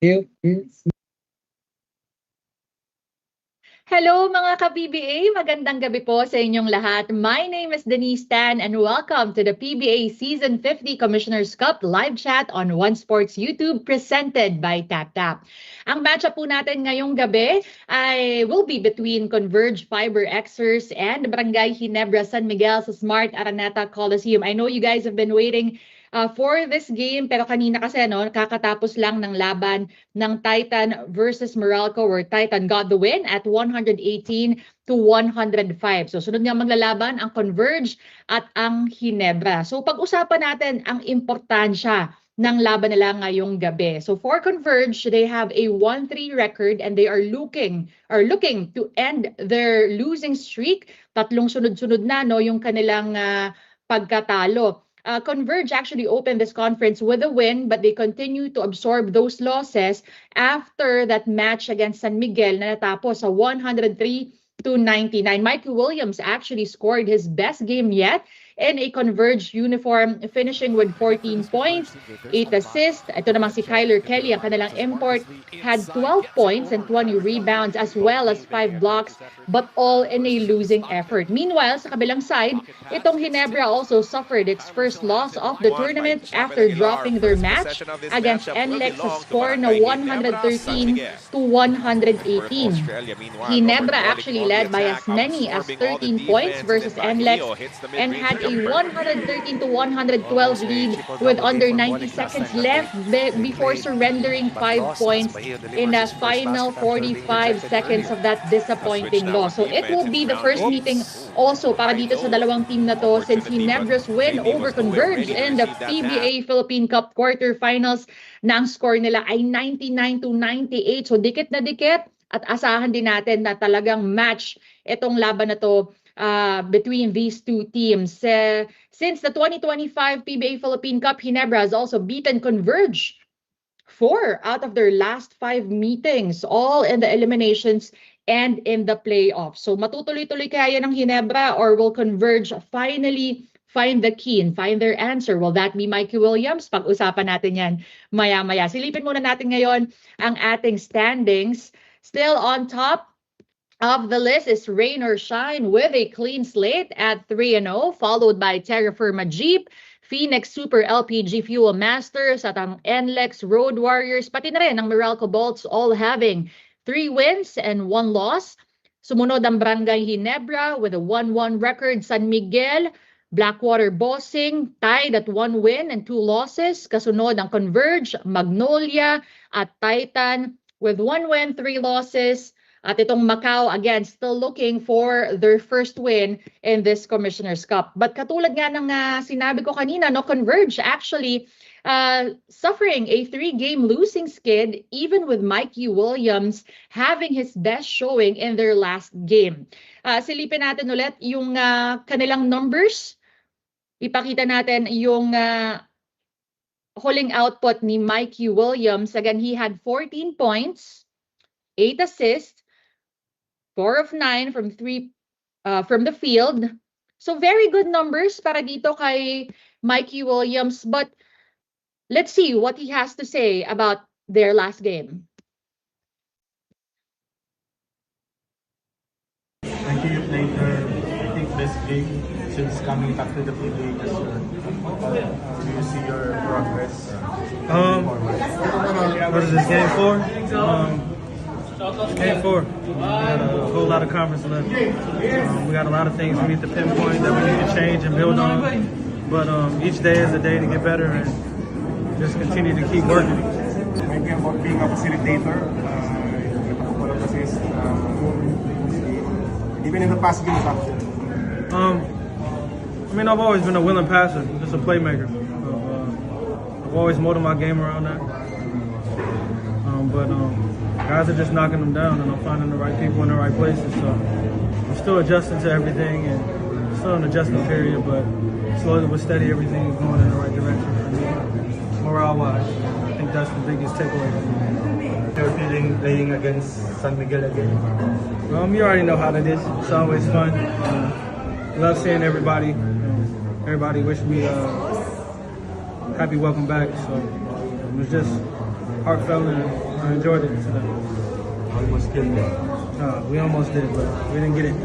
Hello mga ka-PBA! Magandang gabi po sa inyong lahat. My name is Denise Tan and welcome to the PBA Season 50 Commissioner's Cup live chat on One Sports YouTube presented by TapTap. Ang matchup po natin ngayong gabi ay will be between Converge, FiberXers and Barangay Ginebra, San Miguel sa Smart Araneta Coliseum. I know you guys have been waiting for this game, pero kanina kasi kakatapos lang ng laban ng Titan versus Meralco where Titan got the win at 118-105. So sunod nga maglalaban ang Converge at ang Ginebra. So pag-usapan natin ang importansya ng laban nila ngayong gabi. So for Converge, they have a 1-3 record and they are looking to end their losing streak. Tatlong sunod-sunod na yung kanilang pagkatalo. Converge actually opened this conference with a win, but they continue to absorb those losses after that match against San Miguel na natapos sa 103-99. Mikey Williams actually scored his best game yet in a Converge uniform, finishing with 14 points, 8 assists. Ito naman si Kyler Kelly, ang kanilang import, had 12 points and 20 rebounds as well as 5 blocks, but all in a losing effort. Meanwhile, sa kabilang side, itong Ginebra also suffered its first loss of the tournament after dropping their match against NLEX sa score na 113-118. Ginebra actually led by as many as 13 points versus NLEX and had a 113-112 lead with under 90 seconds left before surrendering 5 points in the final 45 seconds of that disappointing loss. So it will be the first meeting also para dito sa dalawang team na to since Ginebra's win over Converge in the PBA Philippine Cup quarterfinals na ang score nila ay 99-98. So dikit na dikit at asahan din natin na talagang match itong laban na to between these two teams. Since the 2025 PBA Philippine Cup, Ginebra has also beaten Converge 4 out of their last 5 meetings, all in the eliminations and in the playoffs. So matutuloy-tuloy kaya ng Ginebra or will Converge finally find the key and find their answer? Will that be Mikey Williams? Pag-usapan natin yan maya-maya. Silipin muna natin ngayon ang ating standings. Still on top of the list is Rain or Shine with a clean slate at 3-0, followed by Terra Firma Jeep, Phoenix Super LPG Fuel Masters at ang NLEX Road Warriors, pati na rin ang Meralco Bolts all having 3 wins and 1 loss. Sumunod ang Barangay Ginebra with a 1-1 record. San Miguel, Blackwater Bossing tied at 1 win and 2 losses. Kasunod ang Converge, Magnolia at Titan with 1 win, 3 losses. At itong Macau, again, still looking for their first win in this Commissioner's Cup. But katulad nga ng sinabi ko kanina, Converge actually suffering a 3-game losing skid even with Mikey Williams having his best showing in their last game. Silipin natin ulit yung kanilang numbers. Ipakita natin yung huling output ni Mikey Williams. Again, he had 14 points, 8 assists, 4 of 9 from the field. So very good numbers para dito kay Mikey Williams. But let's see what he has to say about their last game. I think you played your, I think, best game since coming back to the PBA this year. Do you see your progress? What is this, game 4? Game 4. We got a whole lot of conference left. We got a lot of things we need to pinpoint that we need to change and build on. But each day is a day to get better and just continue to keep working. Maybe about being a facilitator, even in the past games actually. I mean, I've always been a willing passer, just a playmaker. I've always molded my game around that. But guys are just knocking them down, and I'm finding the right people in the right places. So I'm still adjusting to everything, and still in an adjustment period. But slowly but steady, everything is going in the right direction for me, morale-wise. I think that's the biggest takeaway. You're feeling playing against San Miguel again? You already know how that is. It's always fun. Love seeing everybody. Everybody wish me happy welcome back. So it was just heartfelt and I enjoyed it today. Almost killed it. We almost did, but we didn't get it.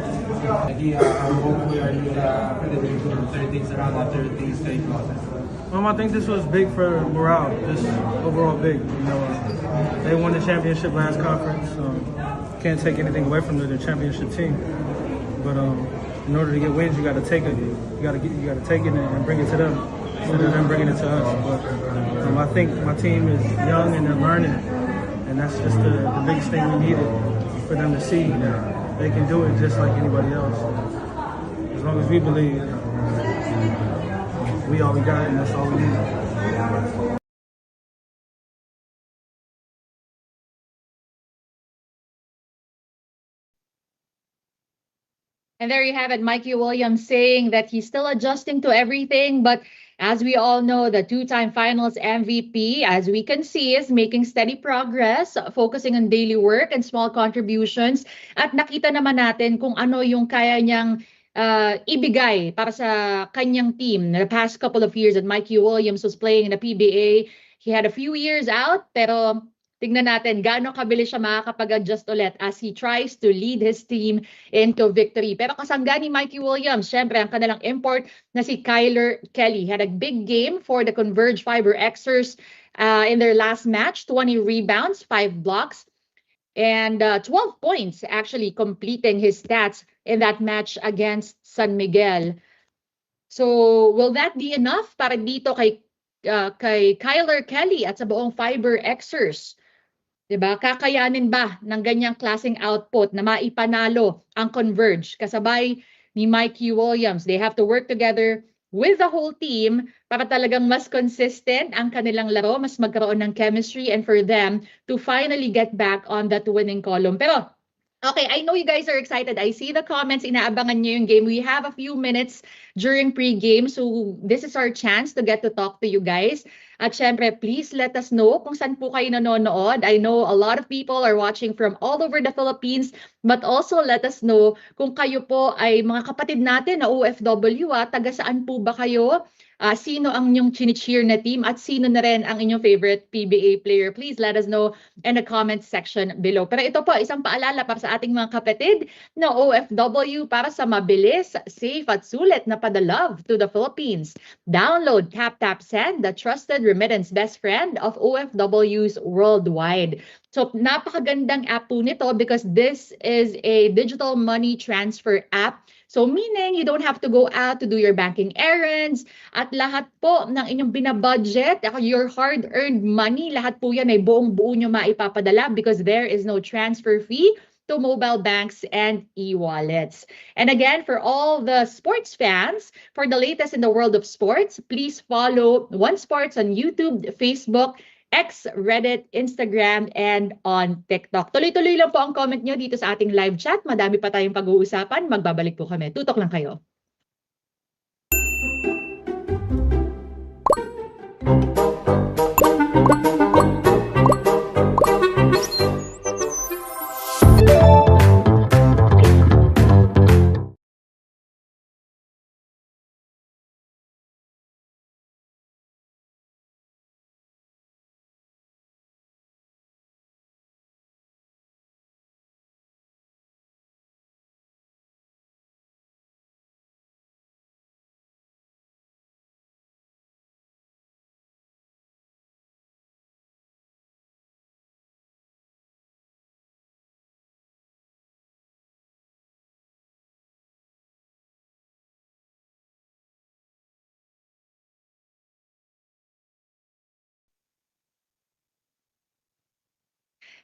Hopefully are you predicting for 30s around that 30s stage process? I think this was big for morale, just overall big. You know, they won the championship last conference. Can't take anything away from the championship team, but in order to get wins, you got to take it. You got to take it and bring it to them instead of them bringing it to us. But I think my team is young and they're learning, and that's just the biggest thing we needed for them to see that they can do it just like anybody else. As long as we believe. We all we got, and that's all we need. And there you have it, Mikey Williams saying that he's still adjusting to everything. But as we all know, the two-time finals MVP, as we can see, is making steady progress, focusing on daily work and small contributions. At nakita naman natin kung ano yung kaya niyang ibigay para sa kanyang team. The past couple of years that Mikey Williams was playing in the PBA, he had a few years out, pero tignan natin gaano kabilis siya makakapag-adjust ulit as he tries to lead his team into victory. Pero kasangga ni Mikey Williams, syempre ang kanilang import na si Kyler Kelly had a big game for the Converge FiberXers in their last match, 20 rebounds, 5 blocks, and 12 points actually completing his stats in that match against San Miguel. So will that be enough para dito kay Kyler Kelly at sa buong FiberXers? Diba? Kakayanin ba ng ganyang klaseng output na maipanalo ang Converge kasabay ni Mikey Williams? They have to work together with the whole team para talagang mas consistent ang kanilang laro, mas magkaroon ng chemistry, and for them to finally get back on that winning column. Pero okay, I know you guys are excited. I see the comments. Inaabangan niyo yung game. We have a few minutes during pre-game. So this is our chance to get to talk to you guys. At syempre, please let us know kung saan po kayo nanonood. I know a lot of people are watching from all over the Philippines, but also let us know kung kayo po ay mga kapatid natin na OFW. Taga saan po ba kayo? Sino ang inyong chini-cheer na team at sino na rin ang inyong favorite PBA player? Please let us know in the comment section below. Pero ito po, isang paalala para sa ating mga kapatid na OFW para sa mabilis, safe at sulit na padalove to the Philippines. Download TapTapSend, the trusted remittance best friend of OFWs worldwide. So napakagandang app po nito because this is a digital money transfer app. So meaning you don't have to go out to do your banking errands at lahat po ng inyong binabudget, your hard-earned money, lahat po yan ay buong-buo nyo maipapadala because there is no transfer fee to mobile banks and e-wallets. And again, for all the sports fans, for the latest in the world of sports, please follow One Sports on YouTube, Facebook, X, Reddit, Instagram, and on TikTok. Tuloy-tuloy lang po ang comment nyo dito sa ating live chat. Madami pa tayong pag-uusapan. Magbabalik po kami. Tutok lang kayo.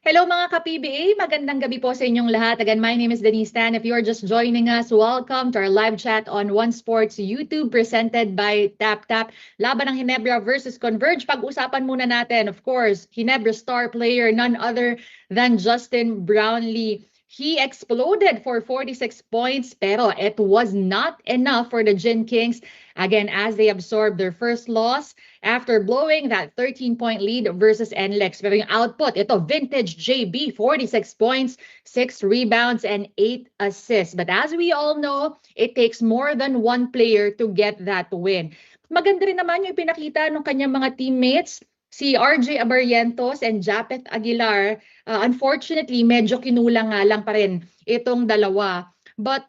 Hello mga ka-PBA, magandang gabi po sa inyong lahat. Again, my name is Denise Tan. If you are just joining us, welcome to our live chat on One Sports YouTube presented by TapTap. Laban ng Ginebra versus Converge. Pag-usapan muna natin, of course, Ginebra star player, none other than Justin Brownlee. He exploded for 46 points, pero it was not enough for the Gin Kings. Again, as they absorbed their first loss after blowing that 13-point lead versus NLEX. Pero yung output, ito, vintage JB, 46 points, 6 rebounds, and 8 assists. But as we all know, it takes more than one player to get that win. Maganda rin naman yung pinakita ng kanyang mga teammates Si RJ Abarrientos and Japeth Aguilar, unfortunately, medyo kinulang nga lang pa rin itong dalawa. But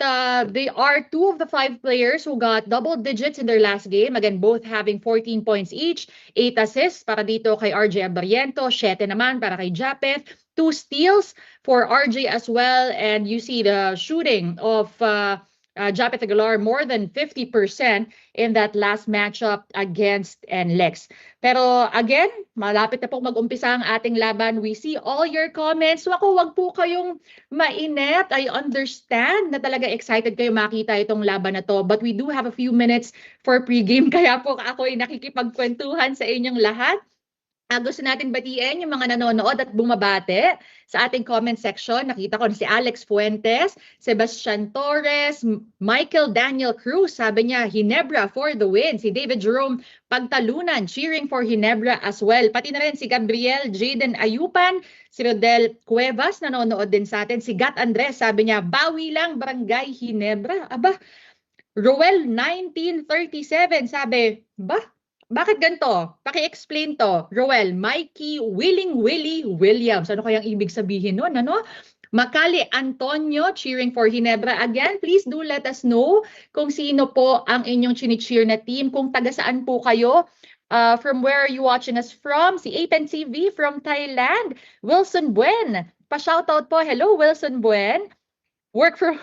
they are two of the 5 players who got double digits in their last game. Again, both having 14 points each, 8 assists para dito kay RJ Abarrientos, 7 naman para kay Japeth, 2 steals for RJ as well. And you see the shooting of Japeth Aguilar more than 50% in that last matchup against NLEX. Pero again, malapit na pong mag-umpisa ang ating laban. We see all your comments. So ako, wag po kayong mainit. I understand na talaga excited kayo makita itong laban na to. But we do have a few minutes for pregame. Kaya po ako ay nakikipagkwentuhan sa inyong lahat. Gusto natin batiin yung mga nanonood at bumabate sa ating comment section. Nakita ko si Alex Fuentes, Sebastian Torres, Michael Daniel Cruz, sabi niya, Ginebra for the win. Si David Jerome Pagtalunan, cheering for Ginebra as well. Pati na rin si Gabriel Jaden Ayupan, si Rodel Cuevas, nanonood din sa atin. Si Gat Andres, sabi niya, bawi lang Barangay Ginebra. Aba, Roel 1937, sabi, bakit ganito? Paki-explain to. Roel, Mikey Williams. Ano kayang ibig sabihin nun? Ano? Makali Antonio, cheering for Ginebra. Again, please do let us know kung sino po ang inyong chini-cheer na team. Kung taga saan po kayo. From where are you watching us from? Si Apen TV from Thailand. Wilson Buen. Pa-shoutout po. Hello, Wilson Buen. Work from...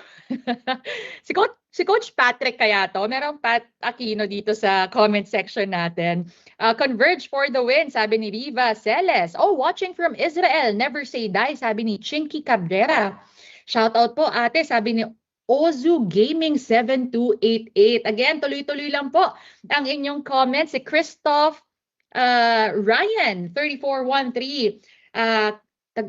si Coach Patrick kaya to. Merong Pat Aquino dito sa comment section natin. Converge for the win, sabi ni Riva Celes. Oh, watching from Israel. Never say die, sabi ni Chinky Cabrera. Shoutout po ate, sabi ni Ozu Gaming 7288. Again, tuloy-tuloy lang po ang inyong comments. Si Christoph Ryan 3413.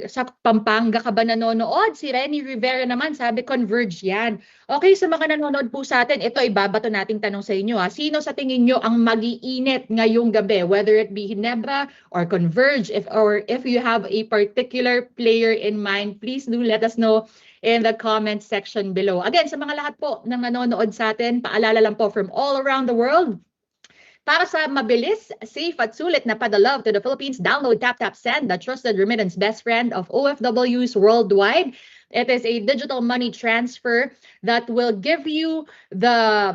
Sa Pampanga ka ba nanonood? Si Renny Rivera naman, sabi Converge yan. Okay, sa mga nanonood po sa atin, ito ibabato nating tanong sa inyo. Sino sa tingin nyo ang mag-iinit ngayong gabi? Whether it be Ginebra or Converge, or if you have a particular player in mind, please do let us know in the comment section below. Again, sa mga lahat po ng nanonood sa atin, paalala lang po from all around the world, para sa mabilis, safe at sulit na padalove to the Philippines, download TapTapSend, the trusted remittance best friend of OFWs worldwide. It is a digital money transfer that will give you the,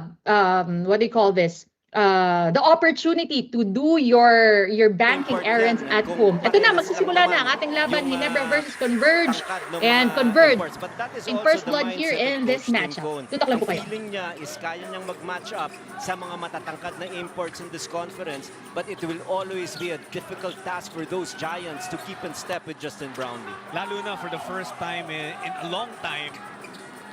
what do you call this? The opportunity to do your banking errands at home. Ito na, magsisimula na ang ating laban, Ginebra versus Converge, and Converge in first blood here in this matchup. Tutok lang po kayo. Feeling niya is kaya niyang mag-match up sa mga matatangkad na imports in this conference, but it will always be a difficult task for those giants to keep in step with Justin Brownlee. Lalo na for the first time in a long time,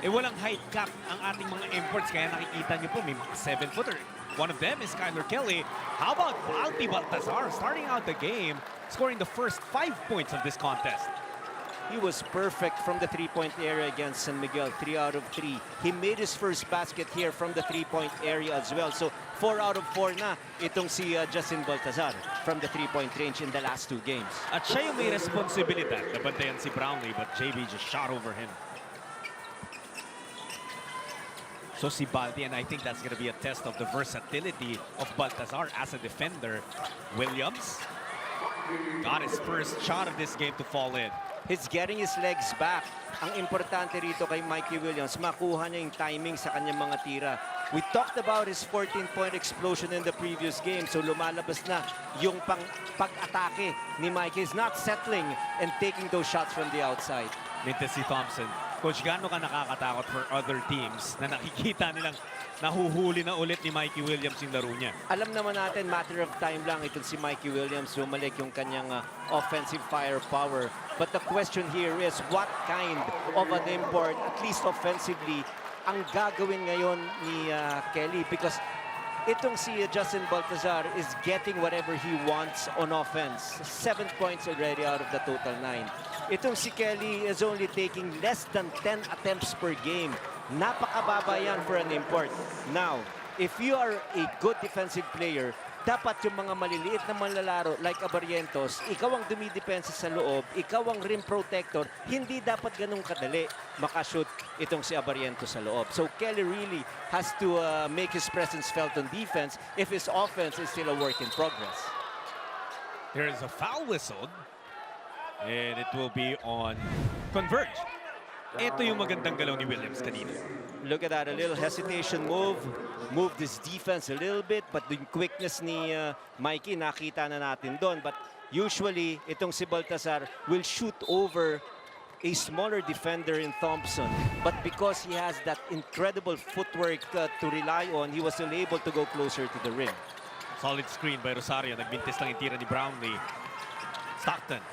walang height cap ang ating mga imports, kaya nakikita niyo po may mga 7-footer. One of them is Skylar Kelly. How about Baltazar starting out the game, scoring the first 5 points of this contest? He was perfect from the three-point area against San Miguel, 3 out of 3. He made his first basket here from the three-point area as well. So 4 out of 4 na itong si Justin Baltazar from the three-point range in the last 2 games. At siya yung may responsibilidad na bantayan si Brownlee, but JB just shot over him. So si Baldi, and I think that's going to be a test of the versatility of Baltazar as a defender. Williams got his first shot of this game to fall in. He's getting his legs back. Ang importante rito kay Mikey Williams, makuha niya yung timing sa kanyang mga tira. We talked about his 14-point explosion in the previous game, so lumalabas na yung pag-atake ni Mikey. He's not settling and taking those shots from the outside. Mintes si Thompson. Coach, gaano ka nakakatakot for other teams na nakikita nilang nahuhuli na ulit ni Mikey Williams yung laro niya? Alam naman natin, matter of time lang itong si Mikey Williams, bumalik yung kanyang offensive firepower. But the question here is, what kind of an import, at least offensively, ang gagawin ngayon ni Kelly? Because itong si Justin Baltazar is getting whatever he wants on offense. 7 points already out of the total 9. Itong si Kelly is only taking less than 10 attempts per game. Napakababa yan for an import. Now, if you are a good defensive player, dapat yung mga maliliit na manlalaro like Abarrientos, ikaw ang dumidepensa sa loob, ikaw ang rim protector, hindi dapat ganun kadali makashoot itong si Abarrientos sa loob. So Kelly really has to make his presence felt on defense if his offense is still a work in progress. There is a foul whistled. And it will be on Converge. Ito yung magandang galaw ni Williams kanina. Look at that, a little hesitation move. Moved his defense a little bit, but the quickness ni Mikey, nakita na natin doon. But usually, itong si Baltazar will shoot over a smaller defender in Thompson. But because he has that incredible footwork to rely on, he was still able to go closer to the rim. Solid screen by Rosario. Nagbintis lang yung tira ni Brownlee. Stockton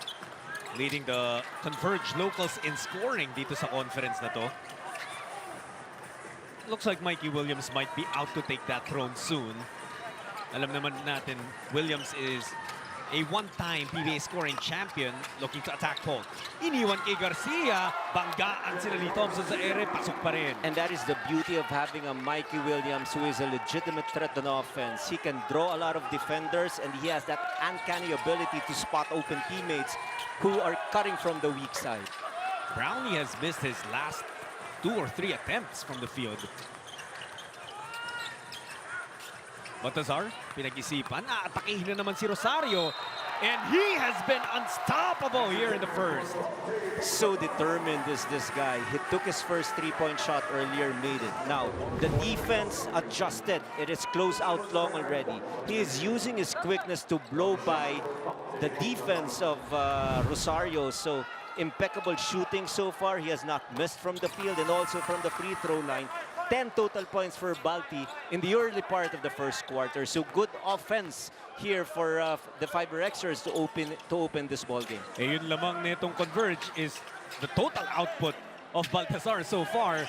leading the Converge locals in scoring dito sa conference na to. Looks like Mikey Williams might be out to take that throne soon. Alam naman natin, Williams is a one-time PBA scoring champion looking to attack Holt. Iniwan kay Garcia. Banggaan sila ni Thompson sa ere. Pasok pa rin. And that is the beauty of having a Mikey Williams who is a legitimate threat on offense. He can draw a lot of defenders and he has that uncanny ability to spot open teammates who are cutting from the weak side. Brownlee has missed his last 2 or 3 attempts from the field. Baltazar, pinag-isipan. Aatakihin na naman si Rosario. And he has been unstoppable here in the first. So determined is this guy. He took his first three-point shot earlier, made it. Now, the defense adjusted. It is close out long already. He is using his quickness to blow by the defense of Rosario. So impeccable shooting so far. He has not missed from the field and also from the free throw line. 10 total points for Balti in the early part of the first quarter. So good offense here for the FiberXers to open this ball game. Eh, yun lamang netong Converge is the total output of Baltazar so far.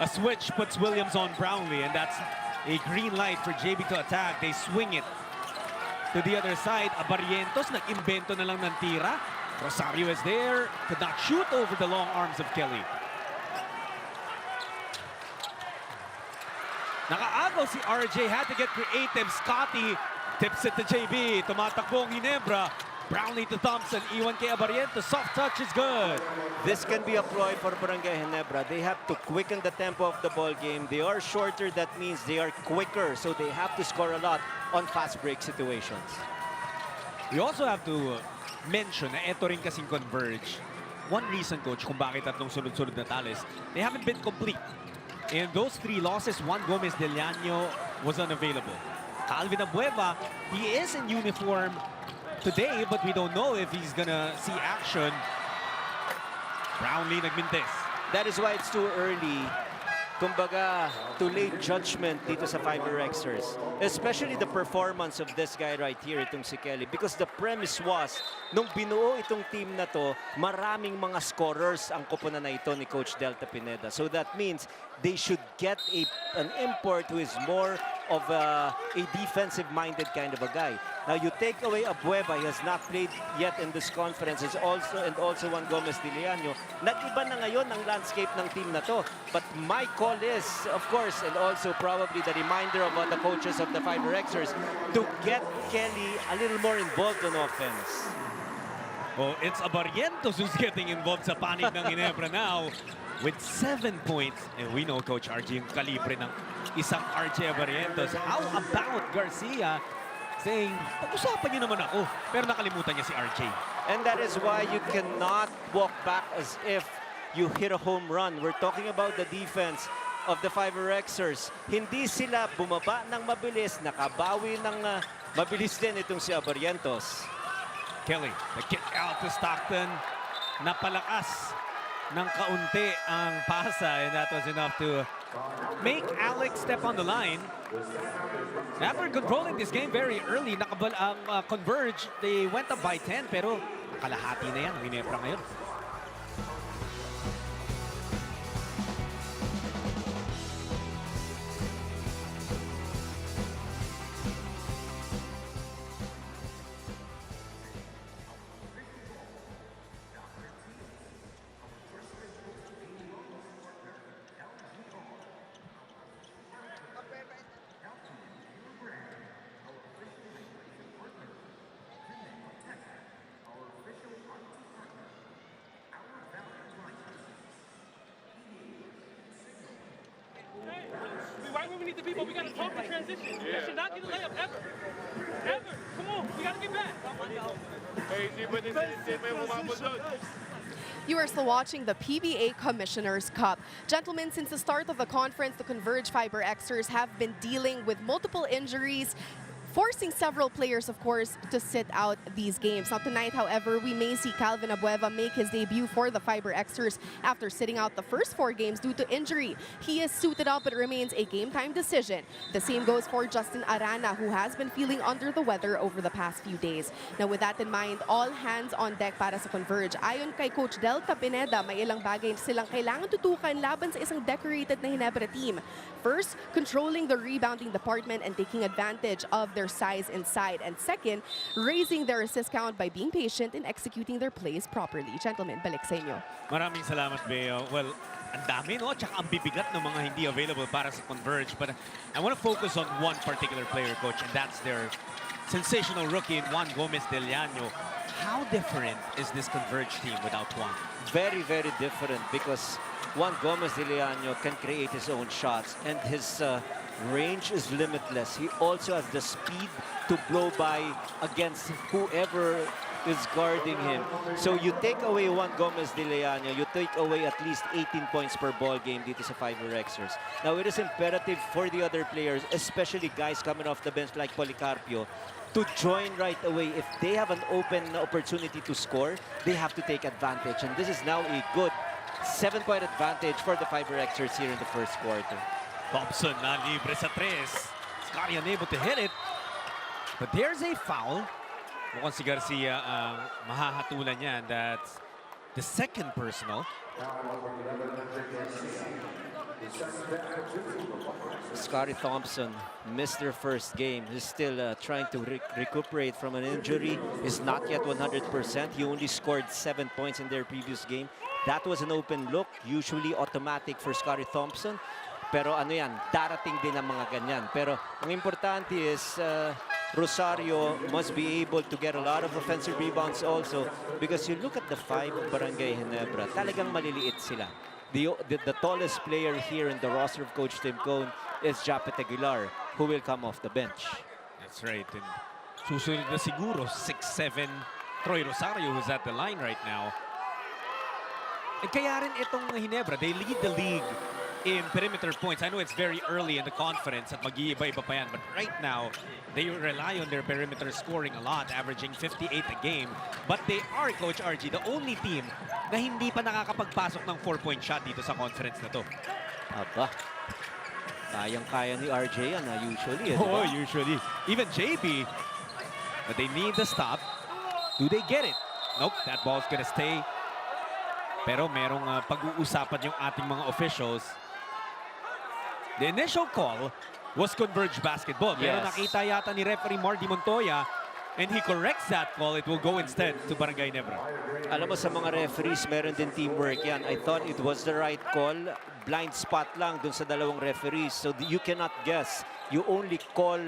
A switch puts Williams on Brownlee, and that's a green light for JB to attack. They swing it to the other side. Abarientos nag-imbento na lang ng tira. Rosario is there, could not shoot over the long arms of Kelly. Nakaagaw si RJ, had to get creative. Scotty tips it to JB. Tumatakbo ang Ginebra. Brownlee to Thompson. Iwan kay Abarientos. Soft touch is good. This can be a ploy for Barangay Ginebra. They have to quicken the tempo of the ball game. They are shorter, that means they are quicker. So they have to score a lot on fast break situations. We also have to mention na ito rin kasing Converge. One reason, coach, kung bakit tatlong sunod-sunod na tales, they haven't been complete. In those 3 losses, Juan Gomez Del Llano was unavailable. Calvin Abueva, he is in uniform today, but we don't know if he's gonna see action. Brownlee nagmintes. That is why it's too early. Kumbaga, too late judgment dito sa FiberXers. Especially the performance of this guy right here, itong si Kelly. Because the premise was, nung binuo itong team na to, maraming mga scorers ang koponan na ito ni Coach Delta Pineda. So that means they should get an import who is more of a defensive-minded kind of a guy. Now, you take away Abueva, he has not played yet in this conference, and also Juan Gomez de Leano. Nag-iba na ngayon ang landscape ng team na to. But my call is, of course, and also probably the reminder of the coaches of the FiberXers, to get Kelly a little more involved on offense. Oh, it's Abarientos who's getting involved sa panig ng Ginebra now with 7 points. And we know, Coach RJ, yung kalibre ng isang RJ Abarientos. How about Garcia saying, pag-usapan niyo naman ako, pero nakalimutan niya si RJ. And that is why you cannot walk back as if you hit a home run. We're talking about the defense of the FiberXers. Hindi sila bumaba ng mabilis, nakabawi ng mabilis din itong si Abarientos. Kelly, the kick out to Stockton. Napalakas ng kaunti ang pasa, and that was enough to make Alex step on the line. After controlling this game very early, nakabal ang Converge. They went up by 10, pero kalahati na yan ang Ginebra ngayon. Right where we need to be, but we got to talk the transition. That should not get a layup ever. Ever. Come on. We You are still watching the PBA Commissioner's Cup. Gentlemen, since the start of the conference, the Converge FiberXers have been dealing with multiple injuries, forcing several players, of course, to sit out these games. Now tonight, however, we may see Calvin Abueva make his debut for the FiberXers after sitting out the first 4 games due to injury. He is suited up, but remains a game-time decision. The same goes for Justin Arana, who has been feeling under the weather over the past few days. Now with that in mind, all hands on deck para sa Converge. Ayon kay Coach Delta Pineda, may ilang bagay silang kailangan tutukan laban sa isang decorated na Ginebra team. First, controlling the rebounding department and taking advantage of their size inside. And second, raising their assist count by being patient in executing their plays properly. Gentlemen, balik sa inyo. Maraming salamat, Beo. Well, ang dami, no? Tsaka ang bibigat ng mga hindi available para sa Converge. But I want to focus on one particular player, Coach, and that's their sensational rookie, Juan Gomez Del Llano. How different is this Converge team without Juan? Very, very different because Juan Gomez de Llano can create his own shots and his range is limitless. He also has the speed to blow by against whoever is guarding him. So you take away Juan Gomez de Llano, you take away at least 18 points per ball game dito sa FiberXers. Now it is imperative for the other players, especially guys coming off the bench like Policarpio, to join right away. If they have an open opportunity to score, they have to take advantage. And this is now a good 7-point advantage for the FiberXers here in the first quarter. Thompson na libre sa 3. Scotty unable to hit it. But there's a foul. Mukhang si Garcia mahahatulan niya. And that's the second personal. Scotty Thompson missed their first game. He's still trying to recuperate from an injury. He's not yet 100%. He only scored 7 points in their previous game. That was an open look, usually automatic for Scotty Thompson. Pero ano yan, darating din ang mga ganyan. Pero ang importante is Rosario must be able to get a lot of offensive rebounds also because you look at the 5 Barangay Ginebra, talagang maliliit sila. The tallest player here in the roster of Coach Tim Cone is Japet Aguilar, who will come off the bench. That's right. And susunod na siguro 6'7" Troy Rosario, who's at the line right now. And kaya rin itong Ginebra, they lead the league in perimeter points. I know it's very early in the conference at mag-iiba-iba pa yan, but right now, they rely on their perimeter scoring a lot, averaging 58 a game. But they are, Coach RG, the only team na hindi pa nakakapagpasok ng 4-point shot dito sa conference na to. Aba, kayang-kaya ni RJ yan, usually. Oh, usually. Even JB, but they need the stop. Do they get it? Nope, that ball's gonna stay. Pero merong pag-uusapan yung ating mga officials. The initial call was Converge basketball. Pero nakita yata ni referee Marty Montoya and he corrects that call. It will go instead to Barangay Ginebra. Alam mo sa mga referees, meron din teamwork yan. I thought it was the right call. Blind spot lang dun sa dalawang referees. So you cannot guess. You only call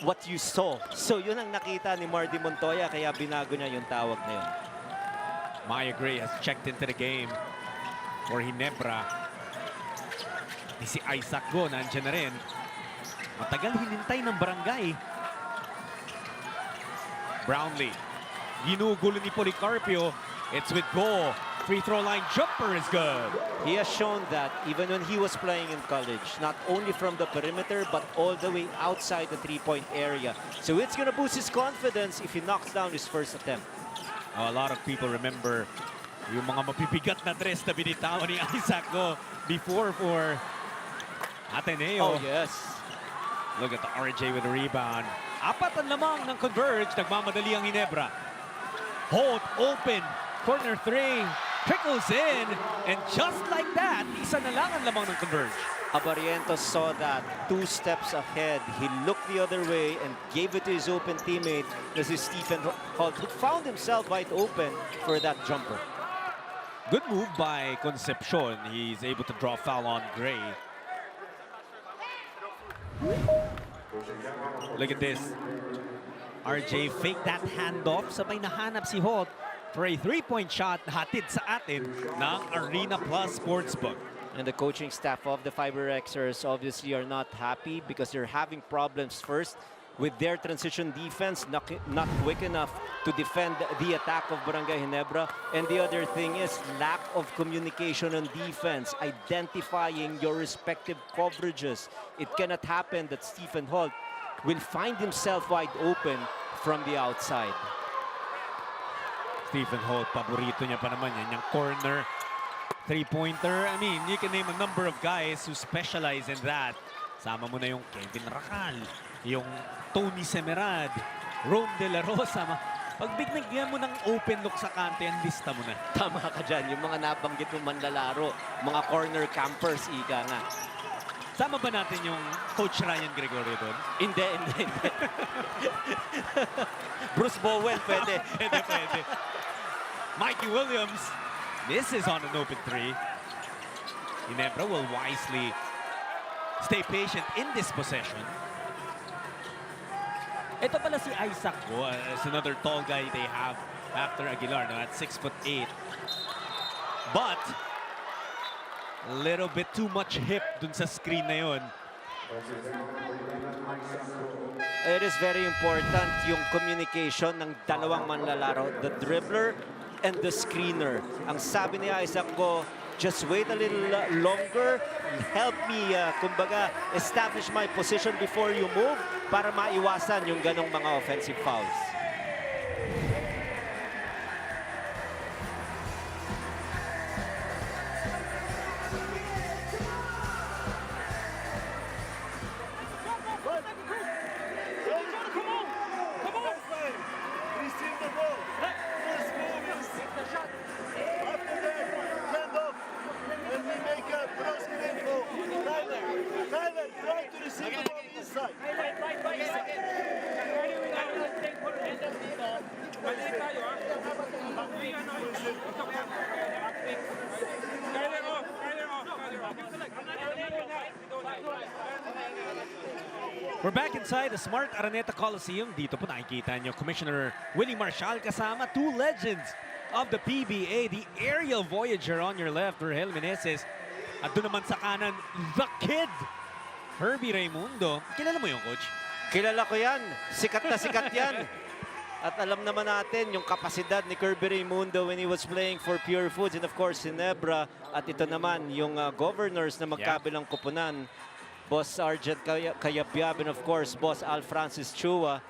what you saw. So yun ang nakita ni Marty Montoya kaya binago niya yung tawag na yun. Maya Gray has checked into the game for Ginebra. Ni si Isaac Go, nandiyan na rin. Matagal hinintay ng Barangay. Brownlee. Ginugulo ni Policarpio. It's with Go. Free throw line jumper is good. He has shown that even when he was playing in college, not only from the perimeter, but all the way outside the three-point area. So it's going to boost his confidence if he knocks down his first attempt. A lot of people remember yung mga mapipigat na dress na binitawan ni Isaac Go before for Ateneo. Oh, yes. Look at the RJ with the rebound. Apat ang lamang ng Converge. Nagmamadali ang Ginebra. Hold open. Corner 3. Trickles in. And just like that, isa na lang ang lamang ng Converge. Abarientos saw that 2 steps ahead. He looked the other way and gave it to his open teammate. This is Stephen Holt, who found himself wide open for that jumper. Good move by Concepcion. He's able to draw foul on Gray. Look at this. RJ fake that handoff. Sabay nahanap si Holt for a 3-point shot hatid sa atin ng Arena Plus Sportsbook. And the coaching staff of the FiberXers obviously are not happy because they're having problems first with their transition defense, not quick enough to defend the attack of Barangay Ginebra. And the other thing is lack of communication on defense, identifying your respective coverages. It cannot happen that Stephen Holt will find himself wide open from the outside. Stephen Holt, paborito niya pa naman yan, yung corner three-pointer. I mean, you can name a number of guys who specialize in that. Sama mo na yung Kevin Racal, yung Tony Semerad, Rome De La Rosa. Pag bigyan mo ng open look sa kante, ang lista mo na. Tama ka dyan, yung mga nabanggit mo manlalaro, mga corner campers, ika nga. Sama ba natin yung Coach Ryan Gregorio doon? Hindi. Bruce Bowen, pwede. Pwede. Mikey Williams misses on an open three. Ginebra will wisely stay patient in this possession. Ito pala si Isaac Go, as another tall guy they have after Aguilar, no, at 6'8". But a little bit too much hip dun sa screen na yun. It is very important yung communication ng dalawang manlalaro, the dribbler and the screener. Ang sabi ni Isaac Go, just wait a little longer, help me, kumbaga, establish my position before you move para maiwasan yung ganong mga offensive fouls. We're back inside the Smart Araneta Coliseum. Dito po nakikita nyo Commissioner Willie Marshall kasama two legends of the PBA. The aerial voyager on your left, Rahel Meneses. At doon naman sa kanan, the kid, Herbie Raimundo. Kilala mo yung coach? Kilala ko yan. Sikat na sikat yan. At alam naman natin yung kapasidad ni Kirby Raimundo when he was playing for Pure Foods and of course Ginebra. At ito naman yung governors na magkabilang kupunan. Boss Argent Kayabyab and of course Boss Al Francis Chua.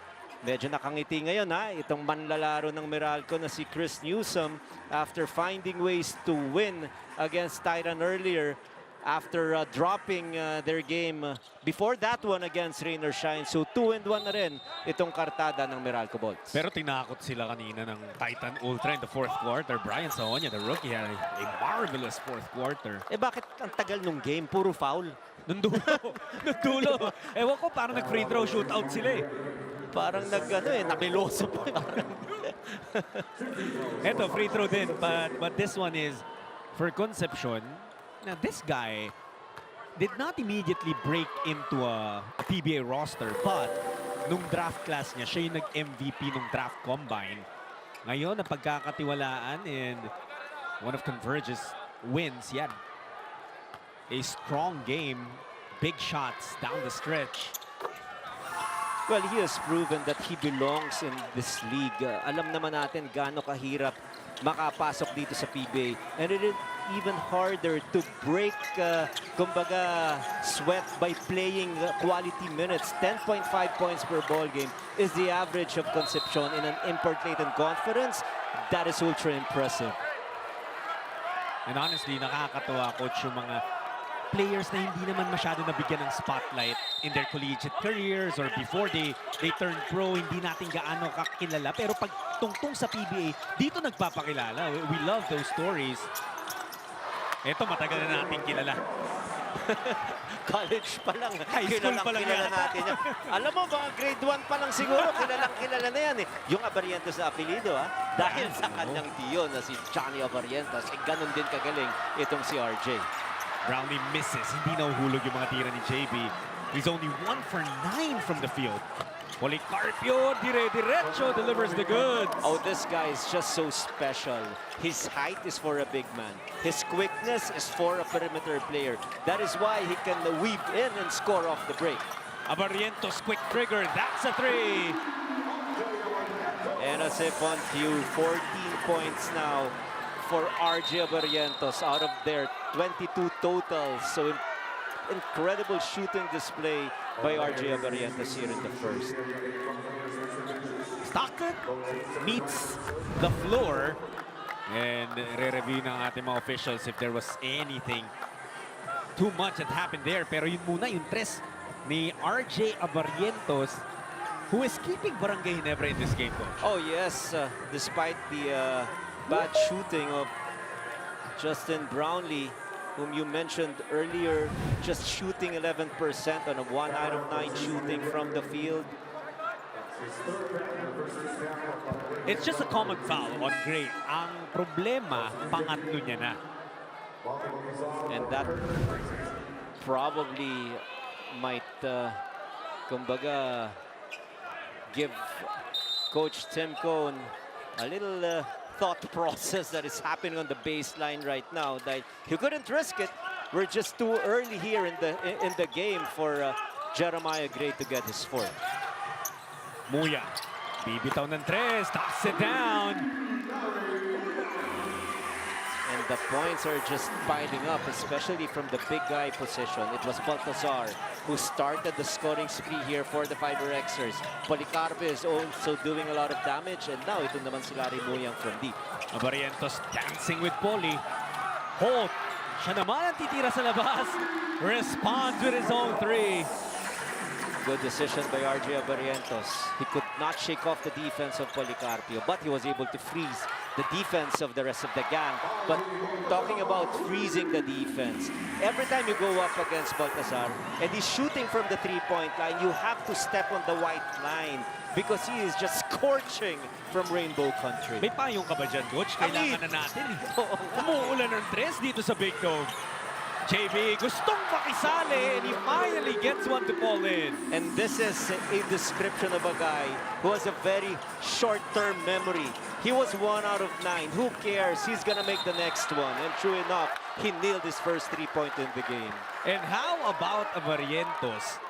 Medyo nakangiti ngayon itong manlalaro ng Meralco na si Chris Newsom after finding ways to win against Titan earlier after dropping their game before that one against Rain or Shine. So 2-1 na rin itong kartada ng Meralco Bolts. Pero tinakot sila kanina ng Titan Ultra in the fourth quarter. Brian Saonya, the rookie, had a marvelous fourth quarter. Bakit ang tagal nung game? Puro foul. Nung dulo. Ewan ko, parang nag-free throw shootout sila eh. Parang nakiloso pa. Eto, free throw din. But this one is for Concepcion. Now, this guy did not immediately break into a PBA roster, but nung draft class niya, siya yung nag-MVP nung draft combine. Ngayon, napagkakatiwalaan and one of Converge's wins, he had a strong game, big shots down the stretch. Well, he has proven that he belongs in this league. Alam naman natin gaano kahirap makapasok dito sa PBA. And it is even harder to break, kumbaga, sweat by playing quality minutes. 10.5 points per ball game is the average of Concepcion in an import-laden conference. That is ultra impressive. And honestly, nakakatawa, coach, yung mga players na hindi naman masyado nabigyan ng spotlight in their collegiate careers or before they turn pro, hindi natin gaano kakilala. Pero pag tungtong sa PBA, dito nagpapakilala. We love those stories. Ito, matagal na natin kilala. College pa lang. High school pa lang kilala natin yan. Alam mo, mga grade 1 pa lang siguro, kilala na yan eh. Yung Abarientos na apelido, dahil sa kanyang tiyo na si Johnny Abarientos, ganun din kagaling itong si RJ. Brownlee misses. Hindi nahuhulog yung mga tira ni JB. He's only 1 for 9 from the field. Policarpio, diretso, delivers the goods. Oh, this guy is just so special. His height is for a big man. His quickness is for a perimeter player. That is why he can weave in and score off the break. Abarrientos quick trigger. That's a 3. And a sip on cue. 14 points now for RJ Abarrientos out of their 22 totals. So incredible shooting display by RJ Abarrientos here in the first. Stockton meets the floor. And re-review ng ating mga officials if there was anything too much that happened there. Pero yun muna, yung tres ni RJ Abarrientos, who is keeping Barangay Ginebra in this game, Coach. Oh yes, despite the bad shooting of Justin Brownlee, whom you mentioned earlier, just shooting 11% on a 1 out of 9 shooting from the field. It's just a common foul on Gray. Ang problema, pangatlo niya na. And that probably might, kumbaga, give Coach Tim Cone a little thought process that is happening on the baseline right now. That he couldn't risk it. We're just too early here in the game for Jeremiah Gray to get his fourth. Muya, bibitaw ng tres, taps it down. And the points are just piling up, especially from the big guy position. It was Baltazar who started the scoring spree here for the FiberXers. Policarpo is also doing a lot of damage, and now ito naman si Larry Muyang from deep. Abarrientos dancing with Poli. Holt, siya naman ang titira sa labas. Responds with his own 3. Good decision by RJ Abarrientos. He could not shake off the defense of Policarpio, but he was able to freeze the defense of the rest of the gang. But talking about freezing the defense, every time you go up against Baltazar and he's shooting from the 3-point line, you have to step on the white line because he is just scorching from Rainbow Country. May payong ka ba dyan, Coach? Kailangan na natin. Umuulan ng tres dito sa Big Dome. JB gustong makisali, and he finally gets one to fall in. And this is a description of a guy who has a very short-term memory. He was 1 out of 9. Who cares? He's gonna make the next one. And true enough, he nailed his first 3-point in the game. And how about Abarrientos?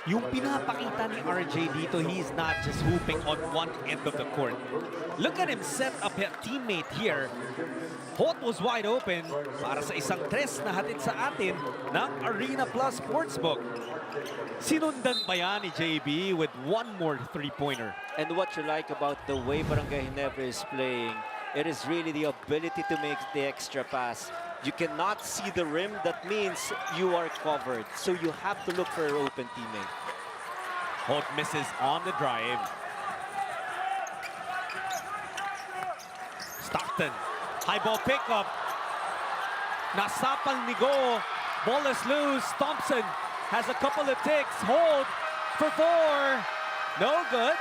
Yung pinapakita ni RJ dito, he's not just hooping on one end of the court. Look at him set up a teammate here. Holt was wide open para sa isang tres na hatid sa atin ng Arena Plus Sportsbook. Sinundan pa yan ni JB with one more 3-pointer. And what you like about the way Barangay Ginebra is playing, it is really the ability to make the extra pass. You cannot see the rim, that means you are covered. So you have to look for an open teammate. Holt misses on the drive. Stockton, high ball pickup. Nasapal ni Go. Ball is loose. Thompson has a couple of ticks. Holt for 4. No good.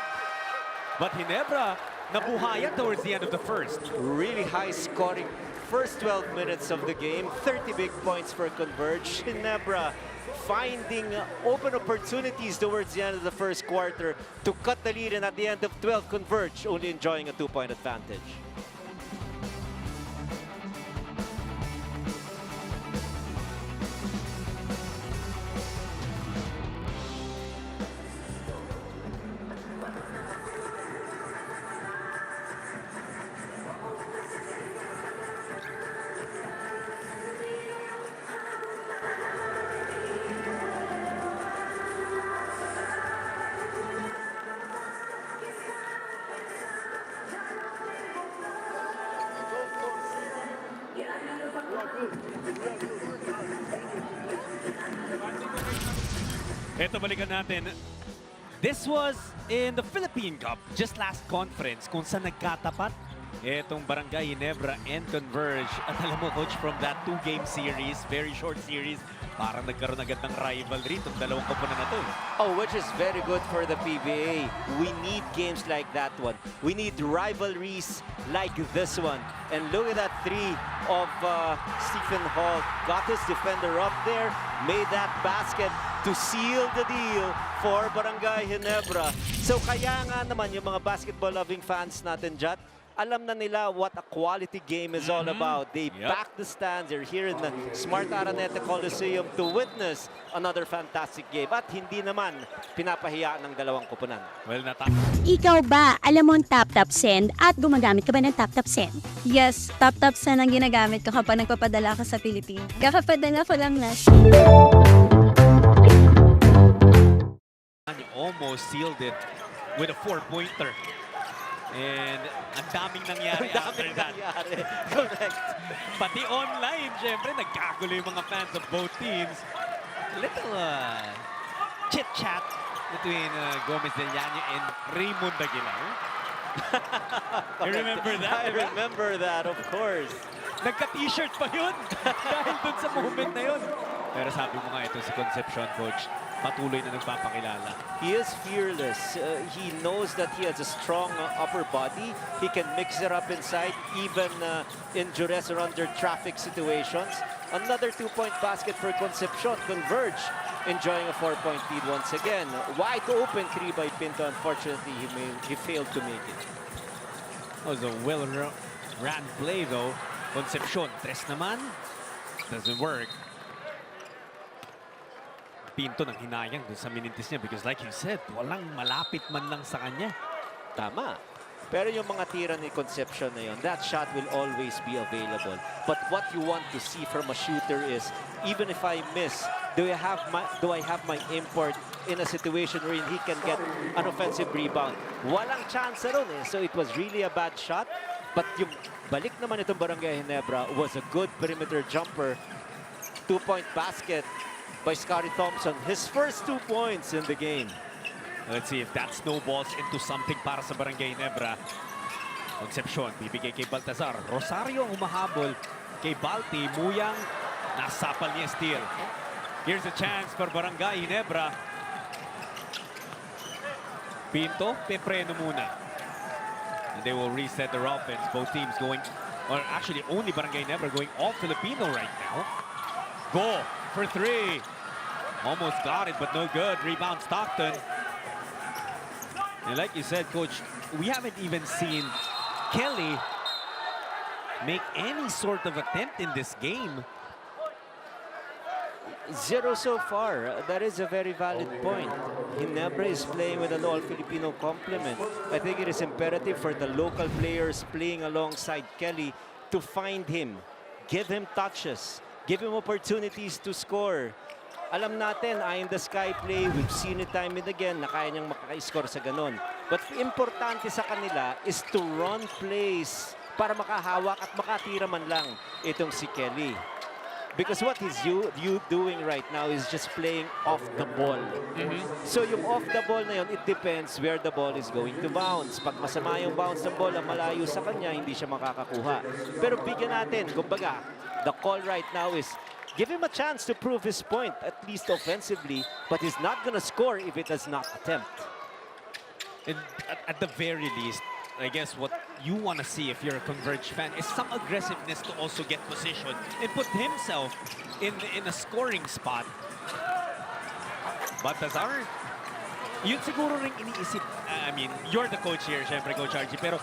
But Ginebra nabuhayan towards the end of the first. Really high scoring first 12 minutes of the game. 30 big points for Converge. Ginebra finding open opportunities towards the end of the first quarter to cut the lead, and at the end of 12, Converge only enjoying a 2-point advantage. Ito, balikan natin. This was in the Philippine Cup, just last conference, kung saan nagkatapat itong Barangay Ginebra and Converge. At alam mo, Coach, from that 2-game series, very short series, parang nagkaroon agad ng rivalry itong dalawang koponan na to. Oh, which is very good for the PBA. We need games like that one. We need rivalries like this one. And look at that 3 of Stephen Hall. Got his defender up there, made that basket to seal the deal for Barangay Ginebra. So kaya nga naman yung mga basketball-loving fans natin dyan alam na nila what a quality game is all about. They pack the stands. They're here in the Smart Araneta Coliseum to witness another fantastic game. At hindi naman pinapahiya ng dalawang koponan. Well, Ikaw ba, alam mo ang tap-tap send at gumagamit ka ba ng tap-tap send? Yes, tap-tap send ang ginagamit ko kapag nagpapadala ka sa Pilipinas. Kakapadala ko lang na. Almost sealed it with a 4-pointer. And ang daming nangyari after that. Correct. Pati online, syempre, nagkagulo yung mga fans of both teams. Little chit-chat between Gomez Del Llano and Raymond Aguilar. You remember that? I remember that, of course. Nagka-t-shirt pa yun dahil dun sa moment na yun. Pero sabi mo nga ito si Concepcion, coach, patuloy na nagpapakilala. He is fearless. He knows that he has a strong upper body. He can mix it up inside, even in duress or under traffic situations. Another 2-point basket for Concepcion. Converge enjoying a 4-point lead once again. Wide open 3 by Pinto. Unfortunately, he failed to make it. That was a well-ran play though. Concepcion, tres naman. Doesn't work. Pinto ng hinayang dun sa minintis niya because like you said, walang malapit man lang sa kanya. Tama. Pero yung mga tira ni Concepcion na yun, that shot will always be available. But what you want to see from a shooter is, even if I miss, do I have my import in a situation wherein he can get an offensive rebound? Walang chance ron eh. So it was really a bad shot. But yung balik naman itong Barangay Ginebra was a good perimeter jumper. 2-point basket by Scotty Thompson. His first 2 points in the game. Let's see if that snowballs into something para sa Barangay Ginebra. Concepcion, bibigay kay Baltazar. Rosario ang humahabol kay Balti. Muyang, nasapal niya steal. Here's a chance for Barangay Ginebra. Pinto, pepreno muna. And they will reset their offense. Both teams going, or actually only Barangay Ginebra going all Filipino right now. Go for 3. Almost got it, but no good. Rebound Stockton. And like you said, Coach, we haven't even seen Kelly make any sort of attempt in this game. 0 so far. That is a very valid point. Ginebra is playing with an all-Filipino complement. I think it is imperative for the local players playing alongside Kelly to find him, give him touches, give him opportunities to score. Alam natin, eye in the sky play, we've seen it time and again na kaya niyang makaka-score sa ganon. But importante sa kanila is to run plays para makahawak at makatira man lang itong si Kelly. Because what he's doing right now is just playing off the ball. So yung off the ball na yun, it depends where the ball is going to bounce. Pag masama yung bounce ng bola, malayo sa kanya, hindi siya makakakuha. Pero bigyan natin, kumbaga, the call right now is give him a chance to prove his point, at least offensively, but he's not gonna score if he does not attempt. And at the very least, I guess what you want to see if you're a Converge fan is some aggressiveness to also get position and put himself in a scoring spot. Baltazar, yun siguro rin iniisip. I mean, you're the coach here, syempre, Coach Archie, pero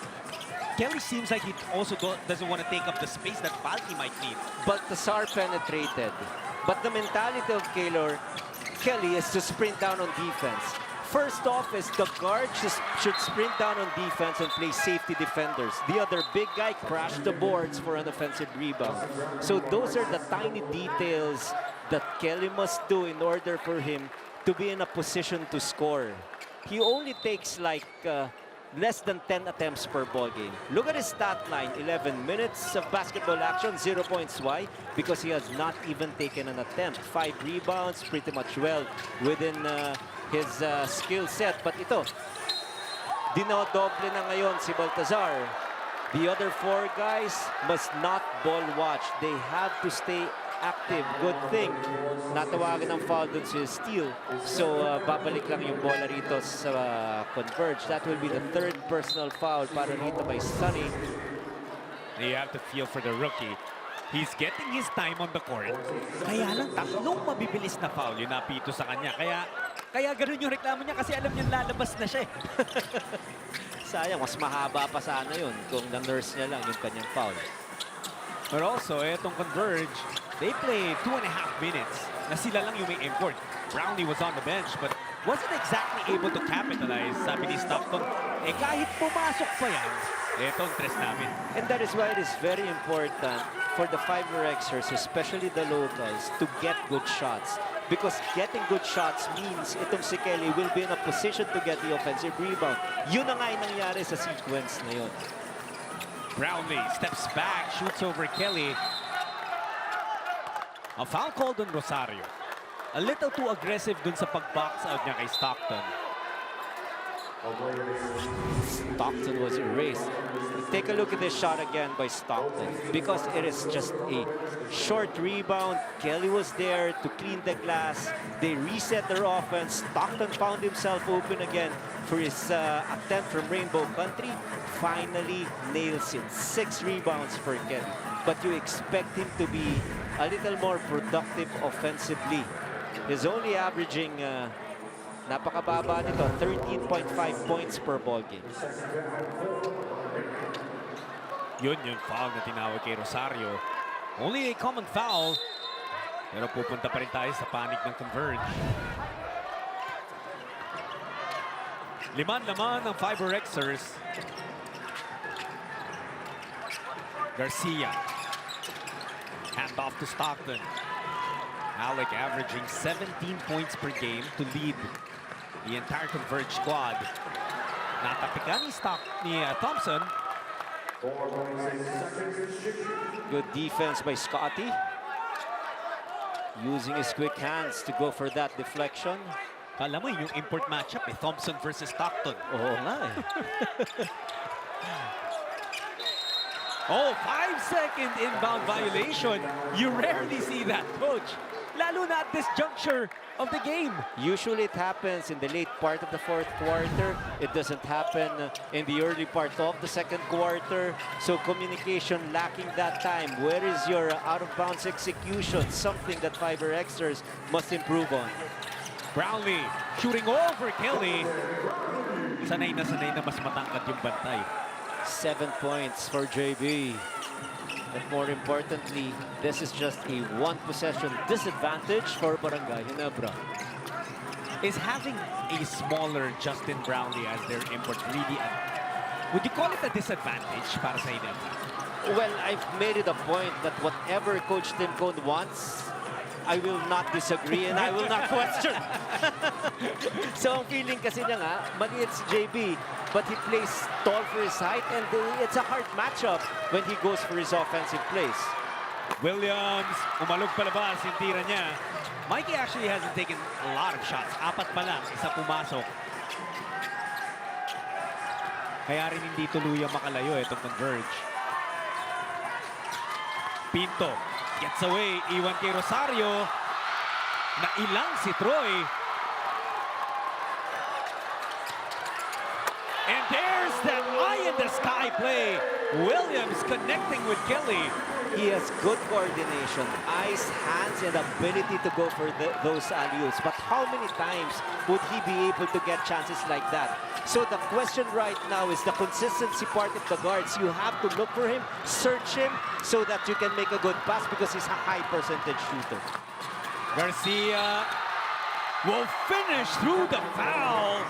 Kelly seems like he also doesn't want to take up the space that Balti might need. Baltazar penetrated. But the mentality of Kelly is to sprint down on defense. First off is the guard should sprint down on defense and play safety defenders. The other big guy crashed the boards for an offensive rebound. So those are the tiny details that Kelly must do in order for him to be in a position to score. He only takes like less than 10 attempts per ball game. Look at his stat line, 11 minutes of basketball action, 0 points. Why? Because he has not even taken an attempt. 5 rebounds, pretty much well within his skill set. But ito, dinodoble na ngayon si Baltazar. The other 4 guys must not ball watch. They have to stay active. Good thing, natawagan ng foul dun si Steele. So, babalik lang yung bola rito sa Converge. That will be the 3rd personal foul para rito kay Sunny. You have to feel for the rookie. He's getting his time on the court. Kaya lang tatlong mabibilis na foul yung napito sa kanya. Kaya ganun yung reklamo niya kasi alam niya lalabas na siya. Sayang, mas mahaba pa sana yun kung na-nurse niya lang yung kanyang foul. But also, etong Converge, they played 2.5 minutes na sila lang yung may import. Brownlee was on the bench but wasn't exactly able to capitalize. Sabi ni Stockton, kahit pumasok pa yan, etong tres namin. And that is why it is very important for the FiberXers, especially the locals, to get good shots. Because getting good shots means itong si Kelly will be in a position to get the offensive rebound. Yun na nga yung nangyari sa sequence na yun. Brownlee steps back, shoots over Kelly. A foul called on Rosario. A little too aggressive dun sa pag-box out niya kay Stockton. Stockton was erased. Take a look at this shot again by Stockton because it is just a short rebound. Kelly was there to clean the glass. They reset their offense. Stockton found himself open again for his attempt from Rainbow Country. Finally nails it. 6 rebounds for Kelly. But you expect him to be a little more productive offensively. He's only averaging napakababa nito, 13.5 points per ball game. Yun yung foul na tinawag kay Rosario. Only a common foul. Pero pupunta pa rin tayo sa panic ng Converge. Liman-laman ng FiberXers. Garcia. Hand off to Stockton. Alec averaging 17 points per game to lead the entire Converge squad. Natapikan ni Thompson. Good defense by Scotty. Using his quick hands to go for that deflection. Kala mo yung import matchup Thompson versus Stockton. Oo nga eh. Oh, 5-second inbound violation. You rarely see that, coach. Lalo na at this juncture of the game. Usually it happens in the late part of the 4th quarter. It doesn't happen in the early part of the 2nd quarter. So communication lacking that time. Where is your out-of-bounds execution? Something that FiberXers must improve on. Brownlee shooting over Kelly. Sanay na mas matangkad yung bantay. 7 points for JB. But more importantly, this is just a 1-possession disadvantage for Barangay Ginebra. Is having a smaller Justin Brownlee as their import really would you call it a disadvantage para sa Ginebra? Well, I've made it a point that whatever Coach Tim Cone wants, I will not disagree and I will not question. So ang feeling kasi niya nga, maliit si JB, but he plays tall for his height and it's a hard matchup when he goes for his offensive plays. Williams, umalog palabas yung tira niya. Mikey actually hasn't taken a lot of shots. 4 pa lang, isa pumasok. Kaya rin hindi tuluyang makalayo itong Converge. Pinto gets away, iwan kay Rosario. Nailang si Troy. And there's that eye-in-the-sky play. Williams connecting with Kelly. He has good coordination, eyes, hands, and ability to go for those alley-oops. But how many times would he be able to get chances like that? So the question right now is the consistency part of the guards. You have to look for him, search him, so that you can make a good pass because he's a high percentage shooter. Garcia will finish through the foul.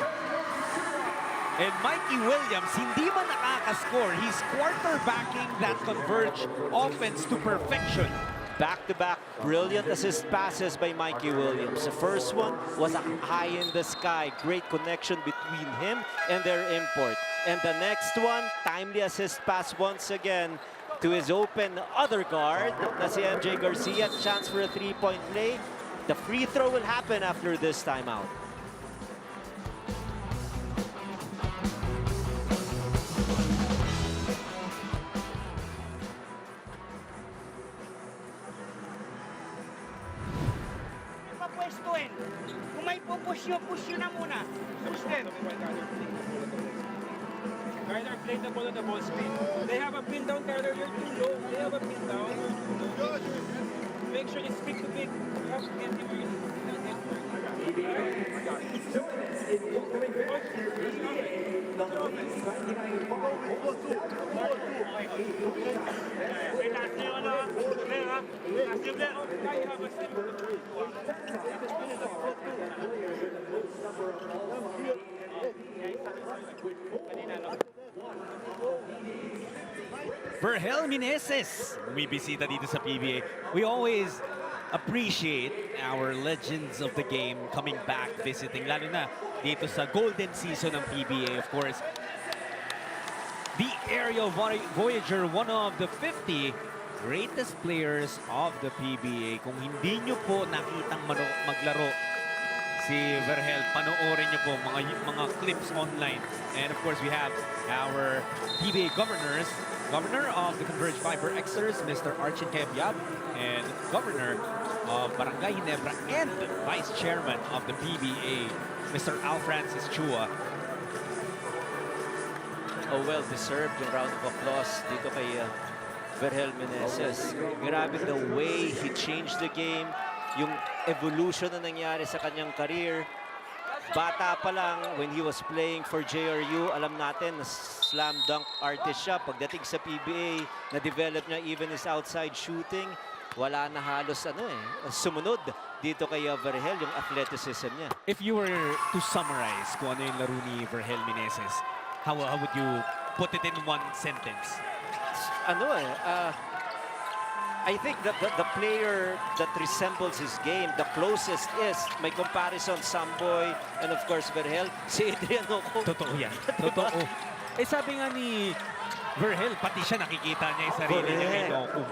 And Mikey Williams, hindi man nakaka-score. He's quarterbacking that Converge offense to perfection. Back-to-back brilliant assist passes by Mikey Williams. The first one was a high in the sky. Great connection between him and their import. And the next one, timely assist pass once again to his open other guard. Na si MJ Garcia, chance for a 3-point play. The free throw will happen after this timeout. Pwestuin. Kung may pupush nyo na muna. Push them. Guards playing the ball on the ball screen. They have a pin down, Tyler. You're too low. They have a pin down. You're too low. Make sure it's big to big. You have to get him early. I got it. Vergel Meneses, bumibisita dito sa PBA. We always appreciate our legends of the game coming back, visiting, lalo na dito sa golden season ng PBA, of course. The Aerial Voyager, one of the 50 greatest players of the PBA. Kung hindi nyo po nakitang maglaro si Vergel, panoorin nyo po mga clips online. And of course, we have our PBA Governor of the Converge FiberXers, Mr. Archin Kebyab, and Governor of Barangay Ginebra and Vice Chairman of the PBA, Mr. Al Francis Chua. Oh, well-deserved yung round of applause dito kay Vergel Meneses. Grabe the way he changed the game, yung evolution na nangyari sa kanyang career. Bata pa lang, when he was playing for JRU, alam natin, slam dunk artist siya. Pagdating sa PBA, na-develop niya even his outside shooting. Wala na halos sumunod dito kay Vergel, yung athleticism niya. If you were to summarize kung ano yung laro ni Vergel Meneses, how would you put it in one sentence? I think that the player that resembles his game, the closest is, may comparison, Samboy, and of course, Vergel, si Adrian Oco. Totoo yan. Totoo. Sabi nga ni Vergel, pati siya nakikita niya yung sarili niya kay Oco.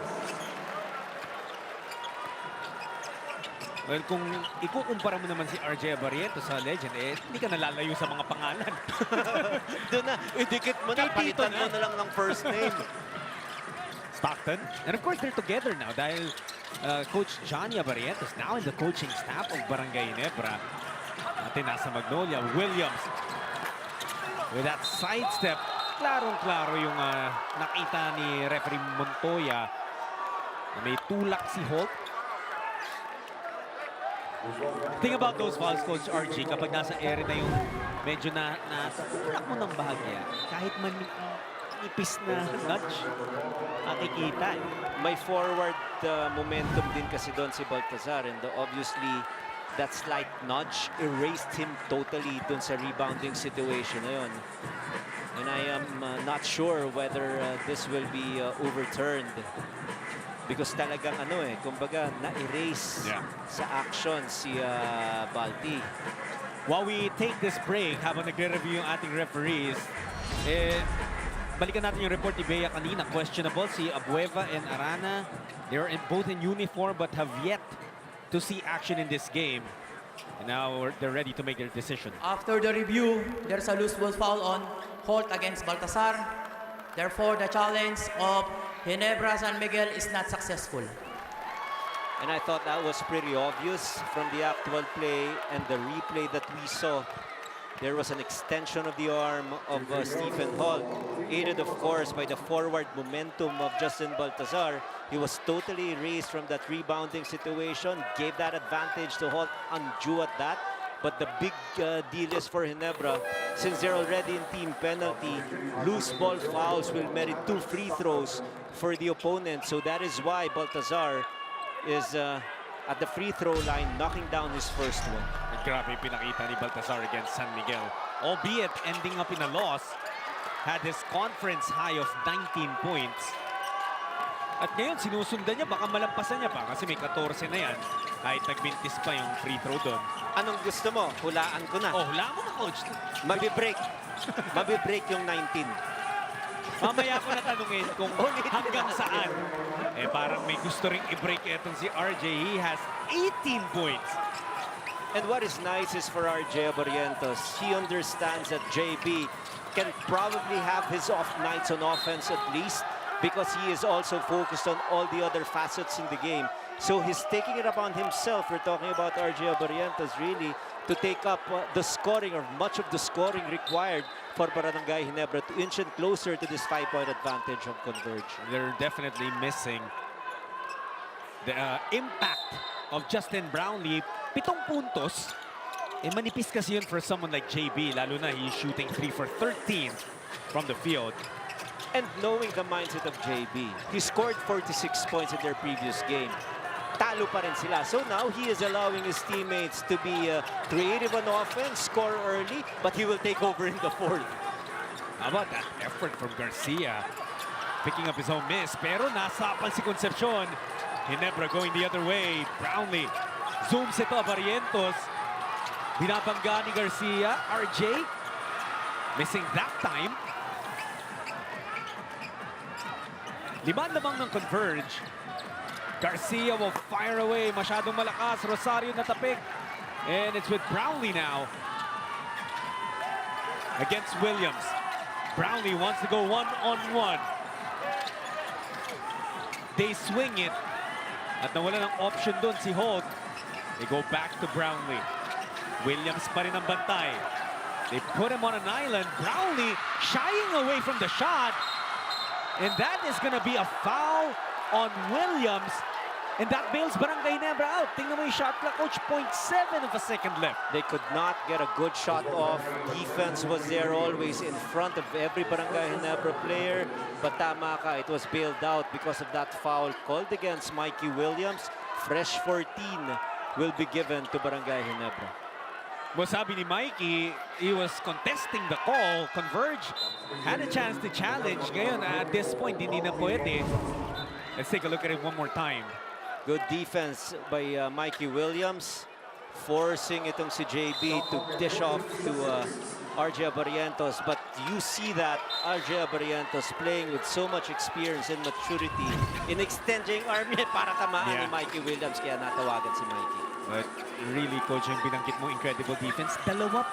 Well, kung ikukumpara mo naman si RJ Barrientos sa legend, hindi ka nalalayo sa mga pangalan. Doon na, idikit mo na, palitan mo na lang ng first name. Stockton. And of course, they're together now dahil Coach Johnny Barrientos now in the coaching staff of Barangay Ginebra. Natin nasa Magnolia. Williams with that sidestep. Klarong-klaro yung nakita ni referee Montoya. May tulak si Holt. Think about those fouls, Coach RG, kapag nasa area na yung medyo natulak mo ng bahagya, kahit manipis na nudge, makikita. May forward momentum din kasi doon si Baltazar, and obviously that slight nudge erased him totally doon sa rebounding situation na yun. And I am not sure whether this will be overturned. Because talagang kumbaga na-erase sa action si Balti. While we take this break, habang nagre-review yung ating referees, balikan natin yung report ni Bea kanina. Questionable si Abueva and Arana. They're both in uniform but have yet to see action in this game. And now they're ready to make their decision. After the review, there's a loose ball foul on Holt against Baltazar. Therefore, the challenge of Ginebra San Miguel is not successful. And I thought that was pretty obvious from the actual play and the replay that we saw. There was an extension of the arm of Stephen Holt, aided of course by the forward momentum of Justin Baltazar. He was totally erased from that rebounding situation, gave that advantage to Holt, undue at that. But the big deal is for Ginebra, since they're already in team penalty, loose ball fouls will merit 2 free throws for the opponent. So that is why Baltazar is at the free throw line, knocking down his first one. Grabe yung pinakita ni Baltazar against San Miguel. Albeit ending up in a loss, had his conference high of 19 points. At ngayon, sinusundan niya, baka malampasan niya pa kasi may 14 na yan. Kahit nagbintis pa yung free throw doon. Anong gusto mo? Hulaan ko na. Oh, hulaan mo na, Coach. Mabibreak. Mabibreak yung 19. Mamaya ko na tanungin kung hanggang saan. Parang may gusto ring i-break itong si RJ. He has 18 points. And what is nice is for RJ Barrientos, he understands that JB can probably have his off nights on offense at least, because he is also focused on all the other facets in the game. So he's taking it upon himself. We're talking about RJ Barrientos really to take up the scoring, or much of the scoring required for Barangay Ginebra to inch in closer to this 5-point advantage of Converge. They're definitely missing the impact of Justin Brownlee. 7 puntos Eh, manipis kasi yun for someone like JB, lalo na he's shooting 3 for 13 from the field. And knowing the mindset of JB, he scored 46 points in their previous game. Talo pa rin sila. So now he is allowing his teammates to be creative on offense, score early, but he will take over in the fourth. How about that effort from Garcia? Picking up his own miss, pero nasapal si Concepcion. Ginebra going the other way. Brownlee zooms ito, Barrientos. Binabangga ni Garcia. RJ missing that time. Liman lamang ng Converge. Garcia will fire away. Masyadong malakas. Rosario natapik. And it's with Brownlee now. Against Williams. Brownlee wants to go one-on-one. They swing it. At nawala ng option doon si Holt. They go back to Brownlee. Williams pa rin ang bantay. They put him on an island. Brownlee shying away from the shot. And that is going to be a foul on Williams. And that bails Barangay Ginebra out. Tingnan mo yung shot clock, coach. 0.7 of a second left. They could not get a good shot off. Defense was there always in front of every Barangay Ginebra player. But tama ka, it was bailed out because of that foul called against Mikey Williams. Fresh 14 will be given to Barangay Ginebra. Well, sabi ni Mikey, he was contesting the call. Converge had a chance to challenge. Ngayon, at this point, hindi na pwede. Let's take a look at it one more time. Good defense by Mikey Williams, forcing itong si JB to dish off to RJ Barrientos. But you see that RJ Barrientos playing with so much experience and maturity in extending arm niya para tamaan ni Mikey Williams. Kaya natawagan si Mikey. But really, coach, yung binanggit mo, incredible defense. Dalawang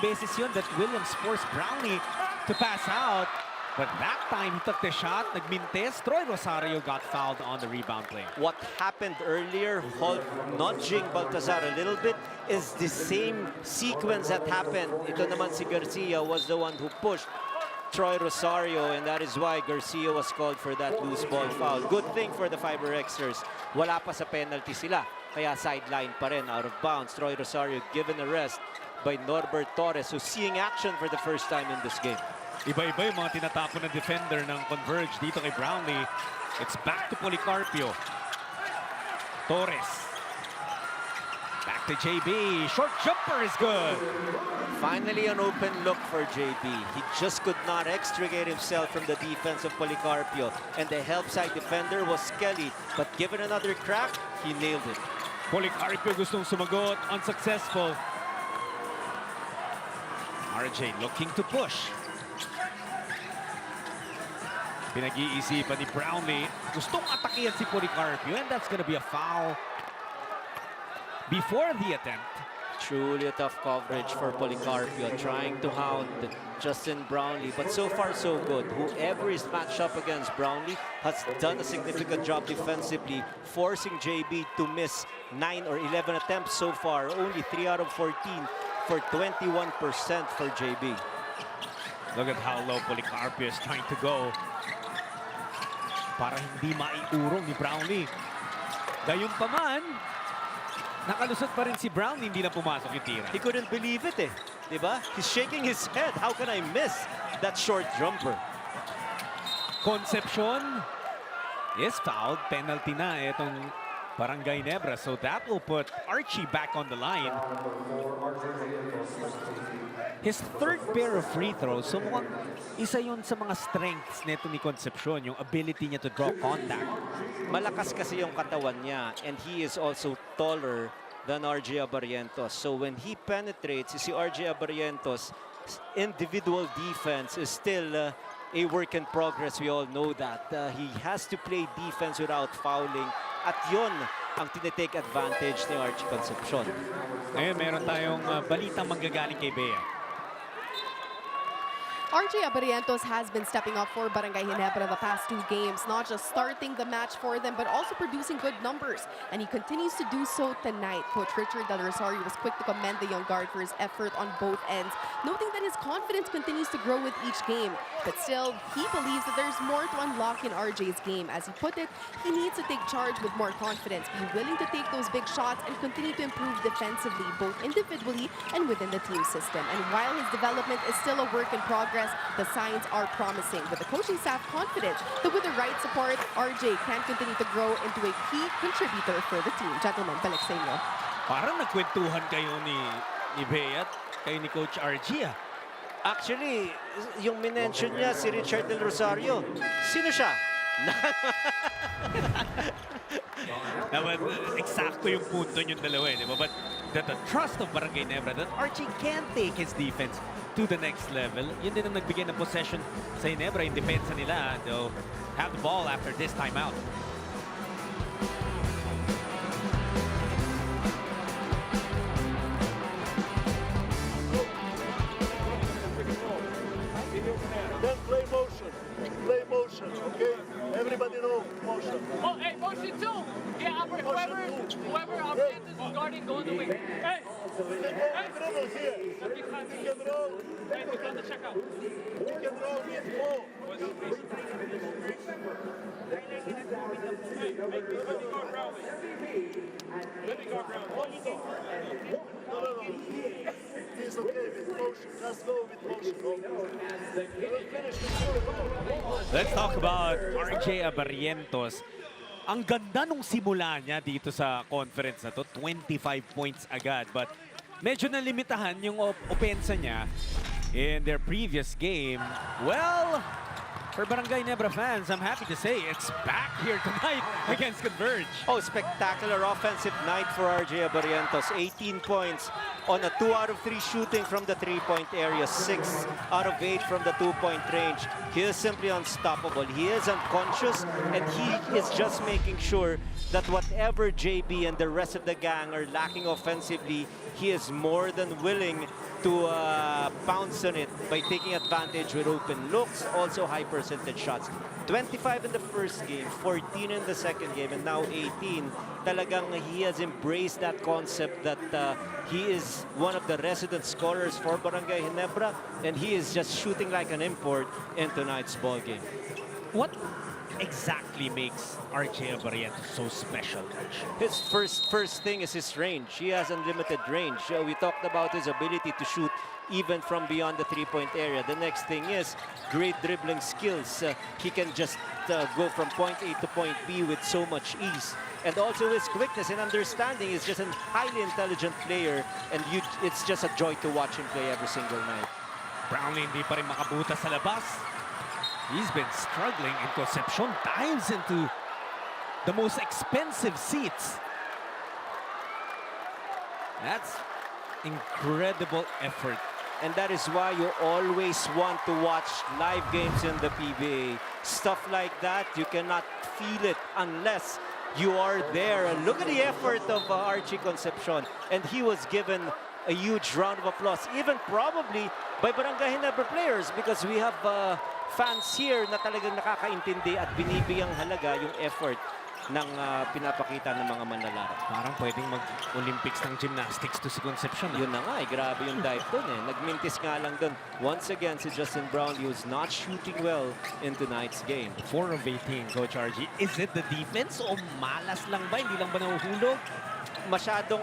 beses yun that Williams forced Brownlee to pass out. But that time, he took the shot, nagmintes. Troy Rosario got fouled on the rebound play. What happened earlier, Holt nudging Baltazar a little bit, is the same sequence that happened. Ito naman si Garcia was the one who pushed Troy Rosario, and that is why Garcia was called for that loose ball foul. Good thing for the FiberXers. Wala pa sa penalty sila. Kaya sideline pa rin, out of bounds. Troy Rosario given a rest by Norbert Torres, who's seeing action for the first time in this game. Iba-iba yung mga tinatapon na defender ng Converge dito kay Brownlee. It's back to Policarpio. Torres. Back to JB. Short jumper is good. Finally, an open look for JB. He just could not extricate himself from the defense of Policarpio. And the help side defender was Kelly. But given another crack, he nailed it. Policarpio gustong sumagot. Unsuccessful. RJ looking to push. Pinag-iisipan ni Brownlee. Gustong atakihan si Policarpio, and that's gonna be a foul before the attempt. Truly a tough coverage for Policarpio, trying to hound Justin Brownlee. But so far, so good. Whoever is matched up against Brownlee has done a significant job defensively, forcing JB to miss 9 or 11 attempts so far. Only 3 out of 14 for 21% for JB. Look at how low Policarpio is trying to go. Para hindi maiurong ni Brownlee. Gayunpaman, nakalusot pa rin si Brownlee, hindi na pumasok yung tira. He couldn't believe it eh. Diba? He's shaking his head. How can I miss that short jumper? Concepcion is fouled. Penalty na itong Barangay Ginebra. So that will put Archie back on the line. His third pair of free throws. So mukhang isa yun sa mga strengths nito ni Concepcion, yung ability niya to draw contact. Malakas kasi yung katawan niya, and he is also taller than RJ Barrientos. So when he penetrates, you see RJ Barrientos' individual defense is still a work in progress. We all know that. He has to play defense without fouling. At yun ang tinitake advantage ni Archie Concepcion. Ngayon, meron tayong balitang manggagaling kay Bea. RJ Abarientos has been stepping up for Barangay Ginebra the past 2 games, not just starting the match for them, but also producing good numbers. And he continues to do so tonight. Coach Richard Del Rosario was quick to commend the young guard for his effort on both ends, noting that his confidence continues to grow with each game. But still, he believes that there's more to unlock in RJ's game. As he put it, he needs to take charge with more confidence, be willing to take those big shots, and continue to improve defensively, both individually and within the team system. And while his development is still a work in progress, the signs are promising, with the coaching staff confident that with the right support, RJ can continue to grow into a key contributor for the team. Gentlemen, balik sa inyo. Parang nagkwentuhan kayo ni Bea at kayo ni Coach RG. Actually, yung minention niya si Richard Del Rosario. Sino siya? Naman, eksakto yung punto yung dalawa, di ba? But the trust of Barangay Ginebra that RG can take his defense to the next level. Yun din ang nagbigay ng possession sa Ginebra. Yung depensa nila, they'll have the ball after this timeout. Then play motion. Play motion, okay? Everybody know motion. Oh, hey, motion 2. Yeah, whoever our is guarding, go on the wing. Hey! Dribbles here. Pick and roll. Hey, we got the check out. Pick and roll with 4. Hey, let me guard Brownlee. Let me guard Brownlee. What you think? No. He's okay with motion. Just go with motion. Let's talk about RJ Abarientos. Ang ganda nung simula niya dito sa conference na to, 25 points agad. But medyo nalimitahan yung opensa niya in their previous game. Well, for Barangay Ginebra fans, I'm happy to say it's back here tonight against Converge. Oh, spectacular offensive night for RJ Abarientos. 18 points on a 2 out of 3 shooting from the 3-point area, 6 out of 8 from the 2-point range. He is simply unstoppable. He is unconscious, and he is just making sure that whatever JB and the rest of the gang are lacking offensively, he is more than willing to pounce on it by taking advantage with open looks, also high percentage shots. 25 in the first game, 14 in the second game, and now 18. Talagang he has embraced that concept that he is one of the resident scorers for Barangay Ginebra, and he is just shooting like an import in tonight's ball game. What exactly makes RJ Abarientos so special, Coach? His first thing is his range. He has unlimited range. We talked about his ability to shoot even from beyond the 3-point area. The next thing is great dribbling skills. He can just go from point A to point B with so much ease. And also his quickness and understanding. Is just a highly intelligent player, and it's just a joy to watch him play every single night. Brownlee hindi pa rin makabuta sa labas. He's been struggling, and Concepcion dives into the most expensive seats. That's incredible effort. And that is why you always want to watch live games in the PBA. Stuff like that, you cannot feel it unless you are there. And look at the effort of Archie Concepcion. And he was given a huge round of applause, even probably by Barangay Ginebra players, because we have fans here na talagang nakakaintindi at binibigyang halaga yung effort ng pinapakita ng mga manlalaro. Parang pwedeng mag-Olympics ng gymnastics to si Concepcion. Yun na nga, grabe yung dive doon eh. Nagmintis nga lang doon. Once again, si Justin Brownlee who's not shooting well in tonight's game. 4 of 18, Coach RG. Is it the defense o malas lang ba? Hindi lang ba nahuhulog? Masyadong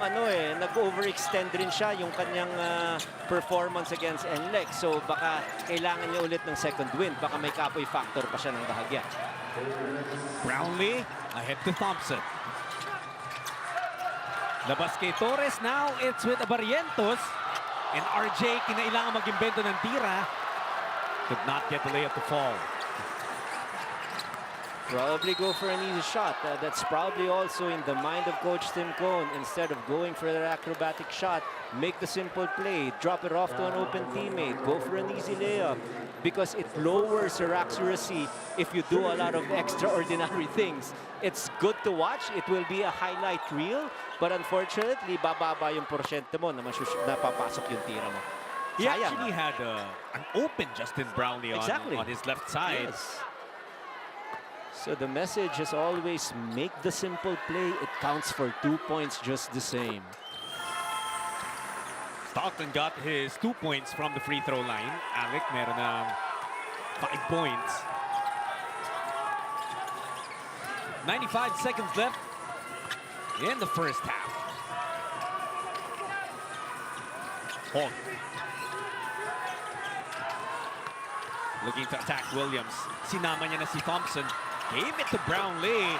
nag-overextend rin siya yung kanyang performance against NLEX. So baka kailangan niya ulit ng second wind. Baka may kapoy factor pa siya ng bahagya. Brownlee ahead to Thompson. Labas kay Torres. Now it's with Abarientos. And RJ kinailangan mag-imbento ng tira. Could not get the layup to fall. Probably go for an easy shot. That's probably also in the mind of Coach Tim Cohn. Instead of going for that acrobatic shot, make the simple play, drop it off to an open teammate, go for an easy layup. Because it lowers your accuracy if you do a lot of extraordinary things. It's good to watch. It will be a highlight reel. But unfortunately, bababa yung porsyento mo na papasok yung tira mo. He Sayang. actually had an open Justin Brownlee on his left side. Yes. So the message is always make the simple play. It counts for 2 points just the same. Stockton got his 2 points from the free throw line. Alec meron ng 5 points. 95 seconds left in the first half. Hawk looking to attack Williams. Sinama niya na si Thompson. Gave it to Brownlee.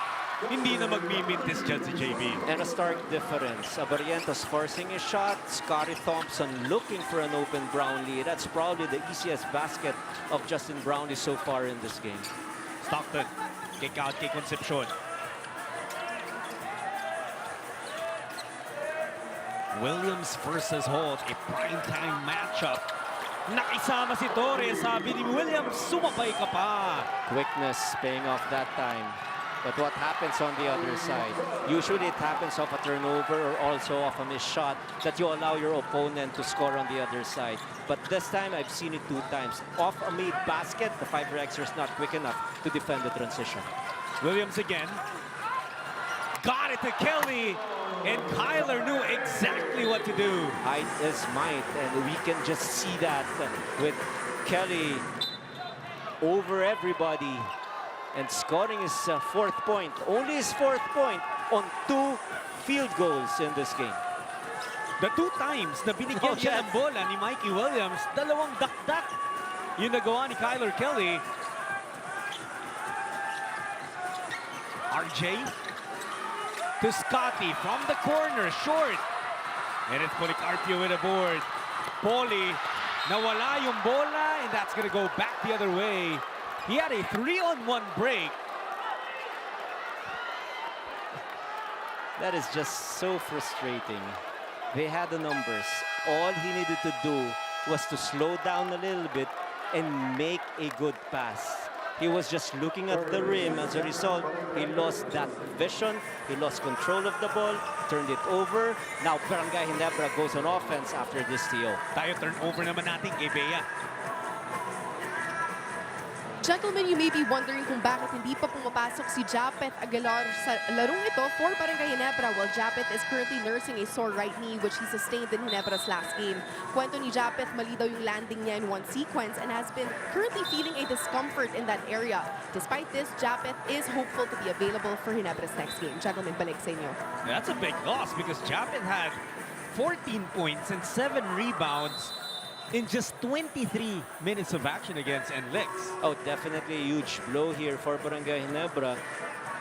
Hindi na magmimintis dyan si JB. And a stark difference. Abarientos forcing a shot. Scotty Thompson looking for an open Brownlee. That's probably the easiest basket of Justin Brownlee so far in this game. Stockton, kick out kay Concepcion. Williams versus Holt, a primetime matchup. Nakisama si Torres, sabi ni Williams, sumabay ka pa. Quickness paying off that time. But what happens on the other side? Usually it happens off a turnover or also off a missed shot that you allow your opponent to score on the other side. But this time, I've seen it 2 times. Off a made basket, the FiberXers not quick enough to defend the transition. Williams again. Got it to Kelly. And Kyler knew exactly what to do. Height is might, and we can just see that with Kelly over everybody. And scoring his 4th point. Only his 4th point on 2 field goals in this game. The 2 times na binigyan siya ng bola ni Mikey Williams, dalawang dakdak yung nagawa ni Kyler Kelly. RJ to Scotty from the corner, short. And it's Policarpio with a board. Poli, nawala yung bola, and that's gonna go back the other way. He had a 3-on-1 break. That is just so frustrating. They had the numbers. All he needed to do was to slow down a little bit and make a good pass. He was just looking at the rim. As a result, he lost that vision. He lost control of the ball, turned it over. Now, Barangay Ginebra goes on offense after this TO. Tayo turnover naman natin kay Bea. Gentlemen, you may be wondering kung bakit hindi pa pumapasok si Japeth Aguilar sa larong ito for Barangay Ginebra. Well, Japeth is currently nursing a sore right knee which he sustained in Ginebra's last game. Kwento ni Japeth, mali daw yung landing niya in one sequence and has been currently feeling a discomfort in that area. Despite this, Japeth is hopeful to be available for Ginebra's next game. Gentlemen, balik sa inyo. That's a big loss because Japeth had 14 points and 7 rebounds in just 23 minutes of action against NLEX. Oh, definitely a huge blow here for Barangay Ginebra,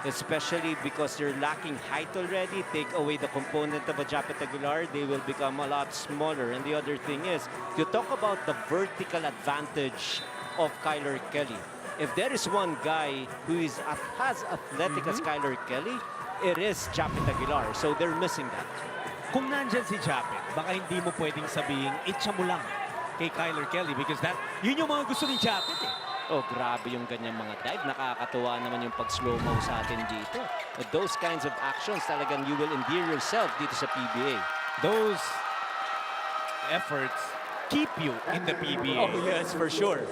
especially because they're lacking height already. Take away the component of a Japeth Aguilar, they will become a lot smaller. And the other thing is, you talk about the vertical advantage of Kyler Kelly. If there is one guy who is as athletic as Kyler Kelly, it is Japeth Aguilar. So they're missing that. Kung nandyan si Japeth, baka hindi mo pwedeng sabihin, itcha mo lang kay Kyler Kelly because yun yung mga gusto ni Japeth eh. Oh, grabe yung ganyang mga dive. Nakakatuwa naman yung pag-slow-mo sa atin dito. But those kinds of actions, talagang you will endear yourself dito sa PBA. Those efforts keep you in the PBA. Oh, yes, for sure.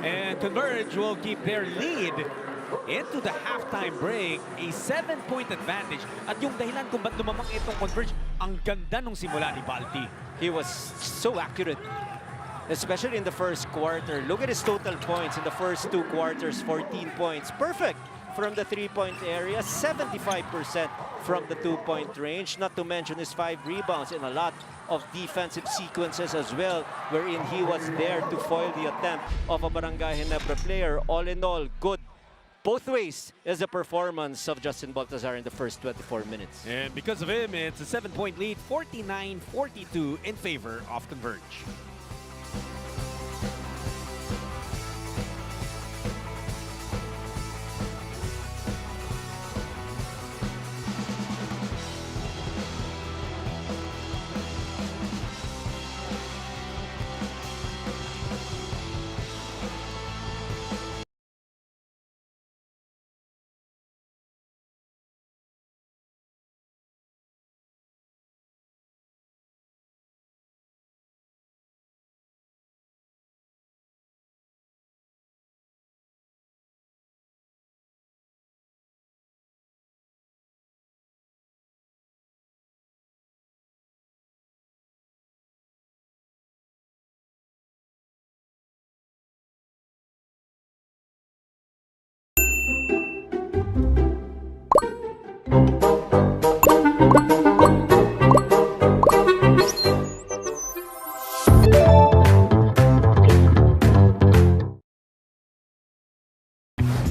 And Converge will keep their lead into the halftime break. A 7-point advantage. At yung dahilan kung ba't lumamang itong Converge, ang ganda nung simula ni Balti. He was so accurate, especially in the first quarter. Look at his total points in the first 2 quarters, 14 points. Perfect from the 3-point area, 75% from the 2-point range, not to mention his 5 rebounds and a lot of defensive sequences as well, wherein he was there to foil the attempt of a Barangay Ginebra player. All in all, good. Both ways is the performance of Justin Baltazar in the first 24 minutes. And because of him, it's a 7-point lead, 49-42 in favor of Converge.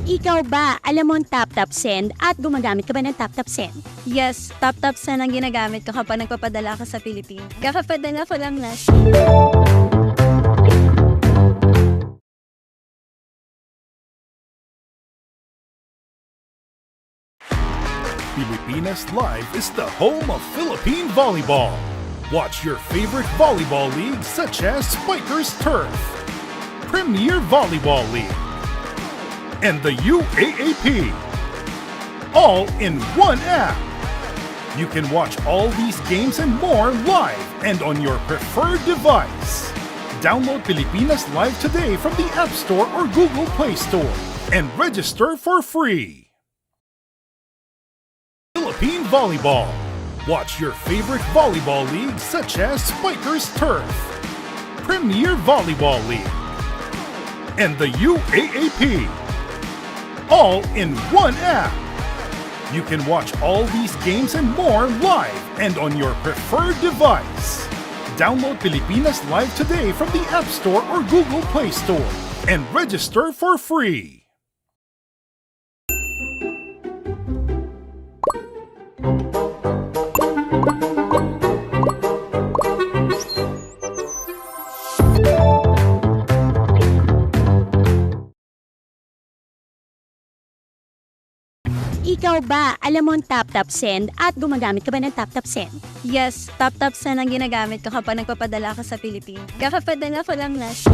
Ikaw ba, alam mo ang tap-tap send at gumagamit ka ba ng tap-tap send? Yes, tap-tap send ang ginagamit ko kapag nagpapadala ka sa Pilipinas. Kakapadala ko lang last. Pilipinas Live is the home of Philippine volleyball. Watch your favorite volleyball leagues such as FiberXers Turf, Premier Volleyball League, and the UAAP, all in one app. You can watch all these games and more live and on your preferred device. Download Pilipinas Live today from the App Store or Google Play Store and register for free. Philippine Volleyball. Watch your favorite volleyball leagues such as FiberXers Turf, Premier Volleyball League, and the UAAP, all in one app. You can watch all these games and more live and on your preferred device. Download Pilipinas Live today from the App Store or Google Play Store and register for free. Ikaw ba, alam mo ang tap-tap send at gumagamit ka ba ng tap-tap send? Yes, tap-tap send ang ginagamit ko kapag nagpapadala ka sa Pilipinas. Kakapadala ko lang last.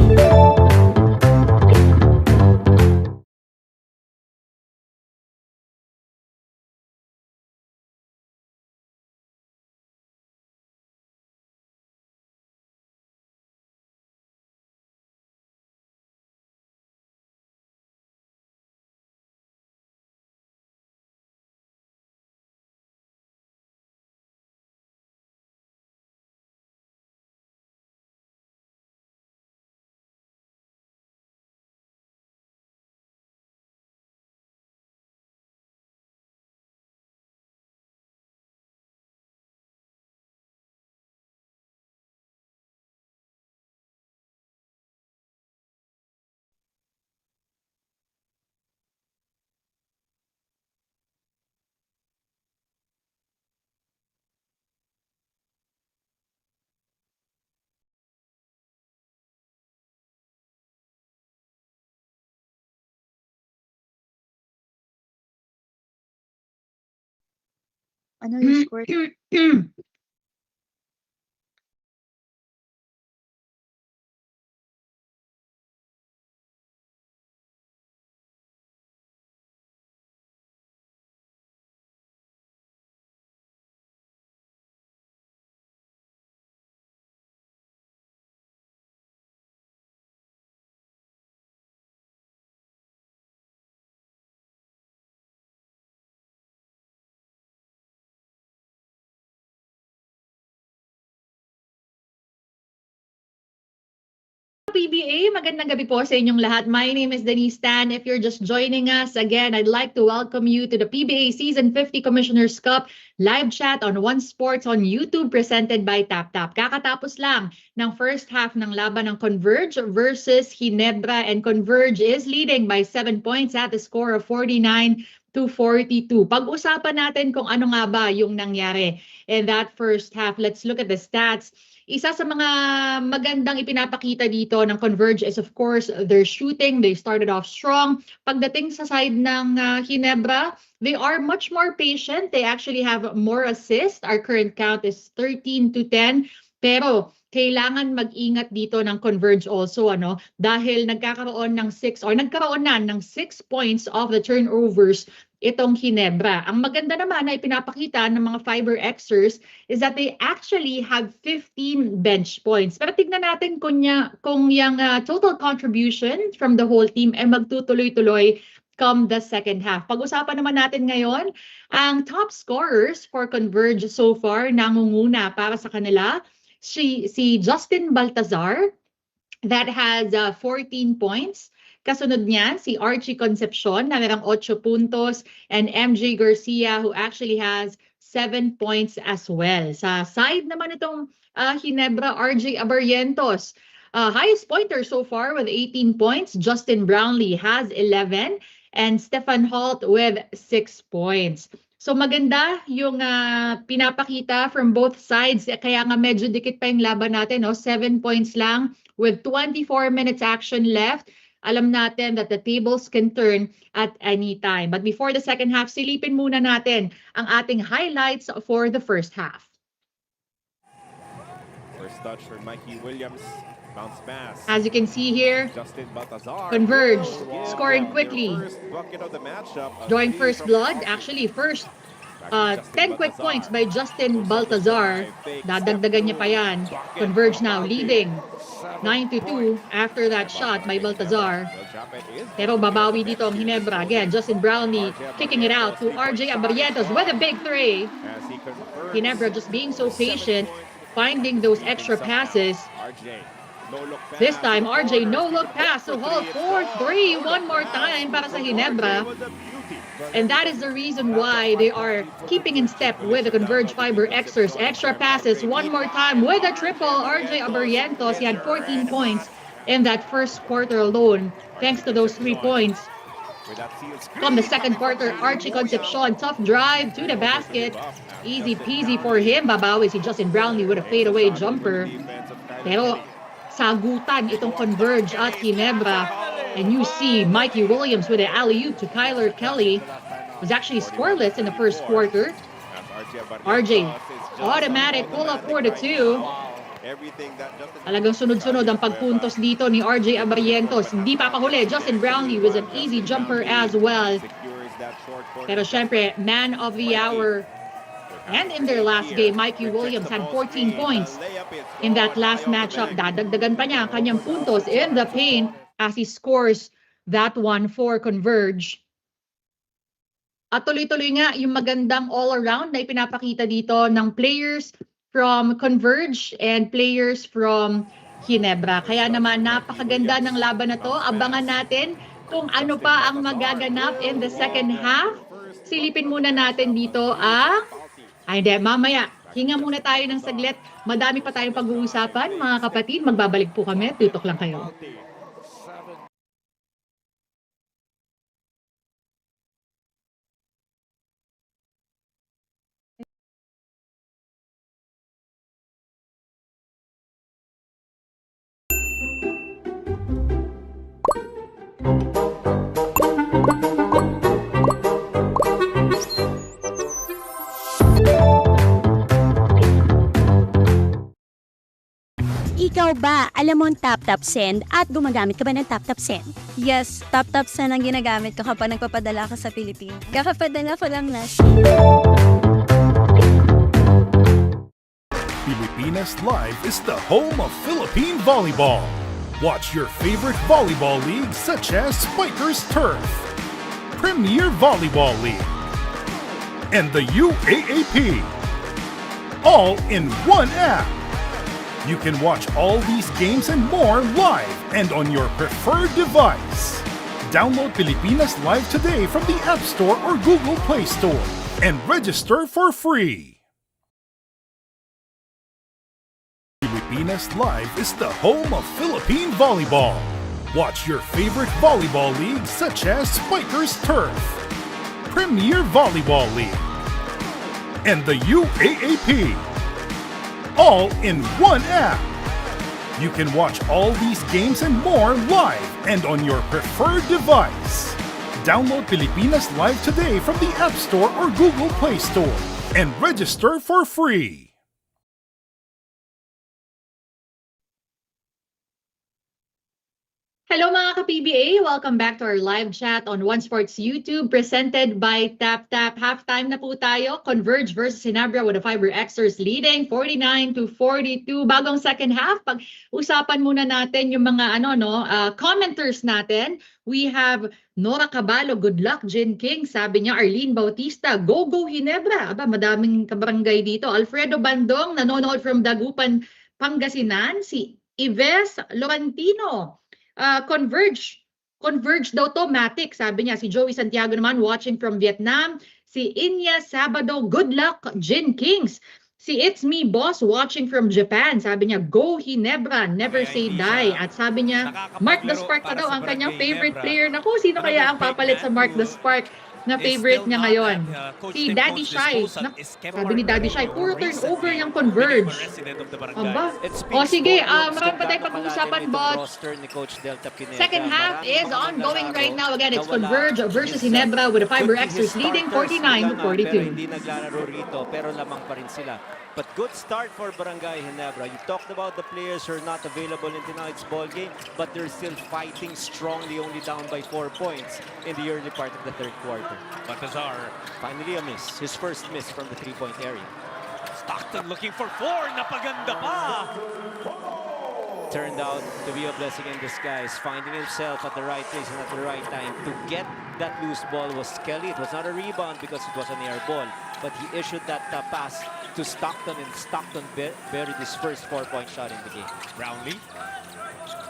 Ano yung score? PBA, magandang gabi po sa inyong lahat. My name is Denise Tan. If you're just joining us, again, I'd like to welcome you to the PBA Season 50 Commissioners Cup live chat on One Sports on YouTube presented by TapTap. Kakatapos lang ng first half ng laban ng Converge versus Ginebra, and Converge is leading by 7 points at a score of 49-42. Pag-usapan natin kung ano nga ba yung nangyari in that first half. Let's look at the stats. Isa sa mga magandang ipinapakita dito ng Converge is of course their shooting. They started off strong. Pagdating sa side ng Ginebra, they are much more patient. They actually have more assists. Our current count is 13-10. Pero kailangan mag-ingat dito ng Converge also, dahil nagkakaroon ng 6 points of the turnovers itong Ginebra. Ang maganda naman na ipinapakita ng mga FiberXers is that they actually have 15 bench points. Pero tignan natin kung yung total contribution from the whole team ay magtutuloy-tuloy come the second half. Pag-usapan naman natin ngayon, ang top scorers for Converge so far, nangunguna para sa kanila, si Justin Baltazar, that has 14 points. Kasunod niyan, si Archie Concepcion na merang 8 puntos, and MJ Garcia who actually has 7 points as well. Sa side naman itong Ginebra, RJ Abarrientos, highest pointer so far with 18 points. Justin Brownlee has 11. and Stefan Holt with 6 points. So maganda yung pinapakita from both sides. Kaya nga medyo dikit pa yung laban natin. No? 7 points lang with 24 minutes action left. Alam natin that the tables can turn at any time. But before the second half, silipin muna natin ang ating highlights for the first half. First touch for Mikey Williams. Bounce pass. As you can see here, Baltazar. Converge scoring quickly. Drawing first blood. Actually, first 10 quick points by Justin Baltazar. Dadagdagan niya pa yan. Converge now leading 9-2 after that shot by Baltazar. Pero babawi dito ang Ginebra. Again, Justin Brownlee kicking it out to RJ Abarrientos with a big three. Ginebra just being so patient, finding those extra passes. This time, RJ no-look pass to Holt 4-3 one more time para sa Ginebra. And that is the reason why they are keeping in step with the Converge FiberXers. Extra passes one more time with a triple. RJ Abarrientos, he had 14 points in that first quarter alone, thanks to those 3 points. From the second quarter, Archie Concepcion, tough drive to the basket. Easy peasy for him. Babawi si Justin Brownlee with a fadeaway jumper. Pero sagutan itong Converge at Ginebra. And you see Mikey Williams with an alley-oop to Kyler Kelly. Was actually scoreless in the first quarter. RJ, automatic pull-up for the 2. Talagang sunod-sunod ang pagpuntos dito ni RJ Abarrientos. Hindi papahuli. Justin Brownlee with an easy jumper as well. Pero syempre, man of the hour. And in their last game, Mikey Williams had 14 points in that last matchup. Dadagdagan pa niya ang kanyang puntos in the paint as he scores that one for Converge. At tuloy-tuloy nga yung magandang all-around na ipinapakita dito ng players from Converge and players from Ginebra. Kaya naman napakaganda ng laban na to. Abangan natin kung ano pa ang magaganap in the second half. Silipin muna natin dito hindi, mamaya. Hinga muna tayo ng saglit. Madami pa tayong pag-uusapan. Mga kapatid, magbabalik po kami. Tutok lang kayo. Ikaw ba, alam mo ang tap-tap send at gumagamit ka ba ng tap-tap send? Yes, tap-tap send ang ginagamit ko kapag nagpapadala ka sa Pilipinas. Kakapadala ko lang na. Pilipinas Live is the home of Philippine volleyball. Watch your favorite volleyball leagues such as FiberXers Turf, Premier Volleyball League, and the UAAP, all in one app. You can watch all these games and more live and on your preferred device. Download Pilipinas Live today from the App Store or Google Play Store and register for free. Pilipinas Live is the home of Philippine volleyball. Watch your favorite volleyball leagues such as FiberXers Turf, Premier Volleyball League, and the UAAP, all in one app. You can watch all these games and more live and on your preferred device. Download Pilipinas Live today from the App Store or Google Play Store and register for free. Hello mga ka-PBA! Welcome back to our live chat on One Sports YouTube presented by TapTap. Halftime na po tayo. Converge versus Ginebra with the FiberXers leading 49-42. Bagong second half, pag-usapan muna natin yung mga commenters natin. We have Nora Caballo, good luck, Jen King. Sabi niya, Arlene Bautista, go Ginebra. Aba, madaming kabarangay dito. Alfredo Bandong, nanonood from Dagupan, Pangasinan. Si Ives Laurentino. Converge daw to, Matic, sabi niya. Si Joey Santiago naman watching from Vietnam. Si Inya Sabado, good luck, Jin Kings. Si It's Me Boss watching from Japan, sabi niya, go Ginebra, never say die. At sabi niya, Mark the Spark na daw ang kanyang favorite player. Naku, sino kaya ang papalit sa Mark the Spark na favorite niya ngayon? Si Daddy Shy. Sabi ni Daddy Shy, puro turnover yung Converge. Aba. O sige, marami pa tayong pag-uusapan, but second half is ongoing right now. Again, it's Converge versus Ginebra with the FiberXers leading 49-42. Hindi naglalaro rito, pero lamang pa rin sila. But good start for Barangay Ginebra. You talked about the players who are not available in tonight's ball game, but they're still fighting strongly, only down by 4 points in the early part of the third quarter. Baltazar. Finally a miss. His first miss from the three-point area. Stockton looking for 4. Napaganda pa. Turned out to be a blessing in disguise, finding himself at the right place and at the right time. To get that loose ball was Kelly. It was not a rebound because it was an air ball, but he issued that pass to Stockton, and Stockton buried his first 4-point shot in the game. Brownlee.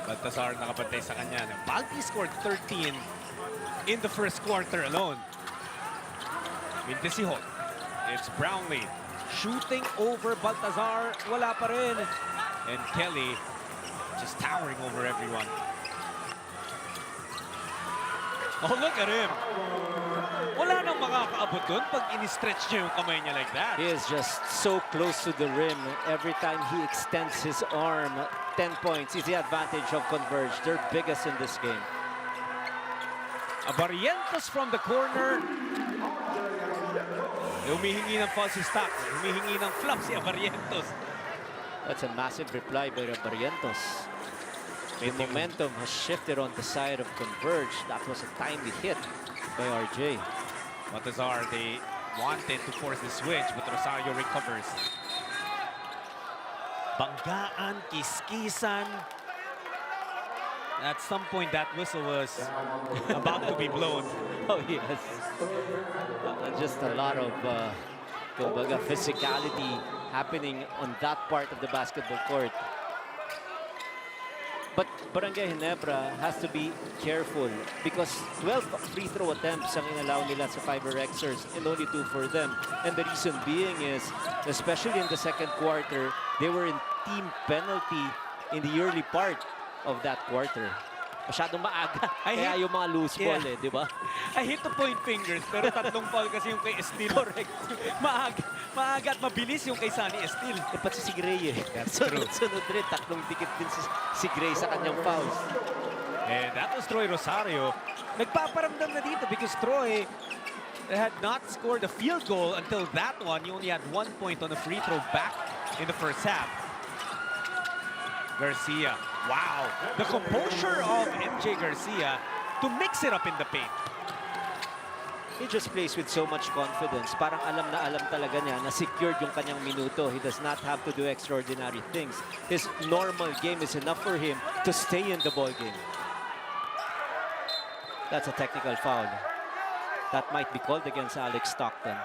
Baltazar nakapantay sa kanya. Baltazar scored 13 in the first quarter alone. Wintesihot. It's Brownlee. Shooting over Baltazar. Wala pa rin. And Kelly just towering over everyone. Oh, look at him. Wala nang makakaabot dun pag in-stretch niya yung kamay niya like that. He is just so close to the rim. Every time he extends his arm, 10 points is the advantage of Converge. They're biggest in this game. Barrientos from the corner. Humihingi ng foul si Stockton. Humihingi ng flop si Barrientos. That's a massive reply by Barrientos. The momentum has shifted on the side of Converge. That was a timely hit by RJ. Baltazar, they wanted to force the switch, but Rosario recovers. Banggaan, kiskisan. At some point, that whistle was about to be blown. Oh, yes. Just a lot of physicality happening on that part of the basketball court. But Barangay Ginebra has to be careful because 12 free throw attempts ang inalaw nila sa FiberXers and only 2 for them. And the reason being is, especially in the second quarter, they were in team penalty in the early part of that quarter. Masyadong maaga. Kaya yung mga loose ball di ba? I hate to point fingers, pero tatlong foul kasi yung kay Estil. Correct. Maaga at mabilis yung kay Sunny Estil. Pati si Gray That's true. Sunod rin, tatlong dikit din si Gray sa kanyang fouls. And that was Troy Rosario. Nagpaparamdam na dito because Troy had not scored a field goal until that one. He only had 1 point on a free throw back in the first half. Garcia. Wow. The composure of MJ Garcia to mix it up in the paint. He just plays with so much confidence. Parang alam na alam talaga niya na secured yung kanyang minuto. He does not have to do extraordinary things. His normal game is enough for him to stay in the ball game. That's a technical foul. That might be called against Alex Stockton.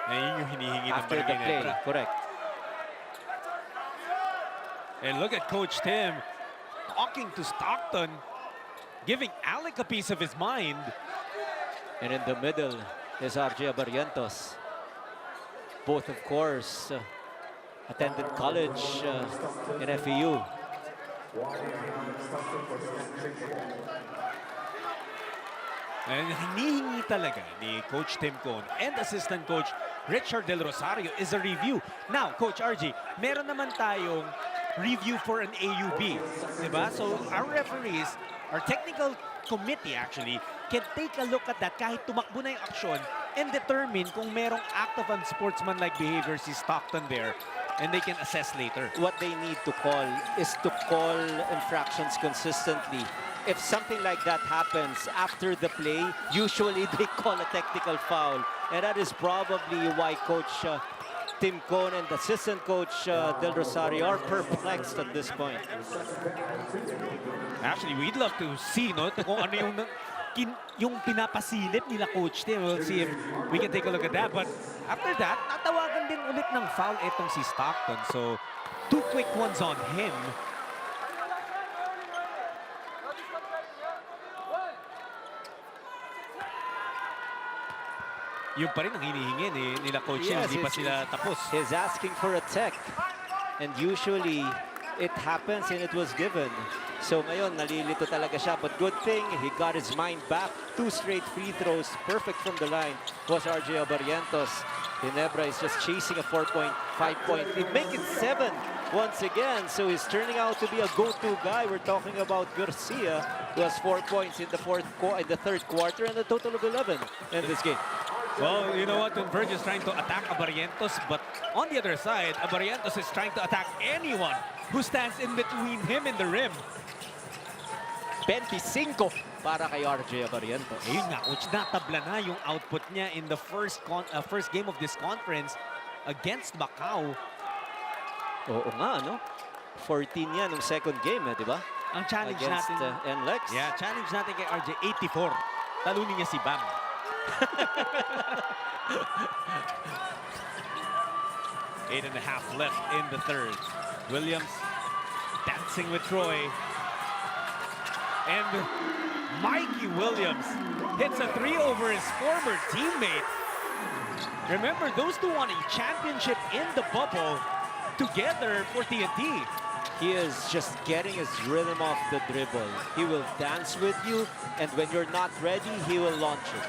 Ayun yung hinihingi ng after the play, correct. And look at Coach Tim talking to Stockton, giving Alec a piece of his mind. And in the middle is RJ Barrientos. Both, of course, attended college in FEU. And hinihingi talaga ni Coach Tim Cone and assistant coach Richard Del Rosario is a review. Now, Coach RG, meron naman tayong review for an AUB, diba? So our referees, our technical committee actually, can take a look at that kahit tumakbo na yung aksyon and determine kung merong act of unsportsmanlike behavior si Stockton there, and they can assess later. What they need to call is to call infractions consistently. If something like that happens after the play, usually they call a technical foul, and that is probably why Coach Tim Cone and assistant coach Del Rosario are perplexed at this point. Actually, we'd love to see kung ano yung pinapasilip nila Coach Tim. We'll see if we can take a look at that. But after that, natawagan din ulit ng foul itong si Stockton. So, 2 quick ones on him. Yung pa rin ang hinihingi nila Coach Hill, Yes, hindi pa sila tapos. He's asking for a tech. And usually, it happens and it was given. So ngayon, nalilito talaga siya. But good thing, he got his mind back. 2 straight free throws, perfect from the line, was RJ Barrientos. Ginebra is just chasing a 4.5-point. They make it 7 once again. So he's turning out to be a go-to guy. We're talking about Garcia, who has 4 points in the third quarter and a total of 11 in this game. Well, you know what? Converge is trying to attack Barrientos, but on the other side, Barrientos is trying to attack anyone who stands in between him and the rim. 25 para kay RJ Barrientos. Ayun nga, Coach, natabla na yung output niya in the first game of this conference against Macau. Oo nga, no? 14 yan nung second game, di ba? Ang challenge against, natin, NLEX. Yeah, challenge natin kay RJ, 84. Talunin niya si Bam. 8.5 left in the third. Williams dancing with Troy. And Mikey Williams hits a 3 over his former teammate. Remember, those two won a championship in the bubble together for TNT. He is just getting his rhythm off the dribble. He will dance with you, and when you're not ready, he will launch it.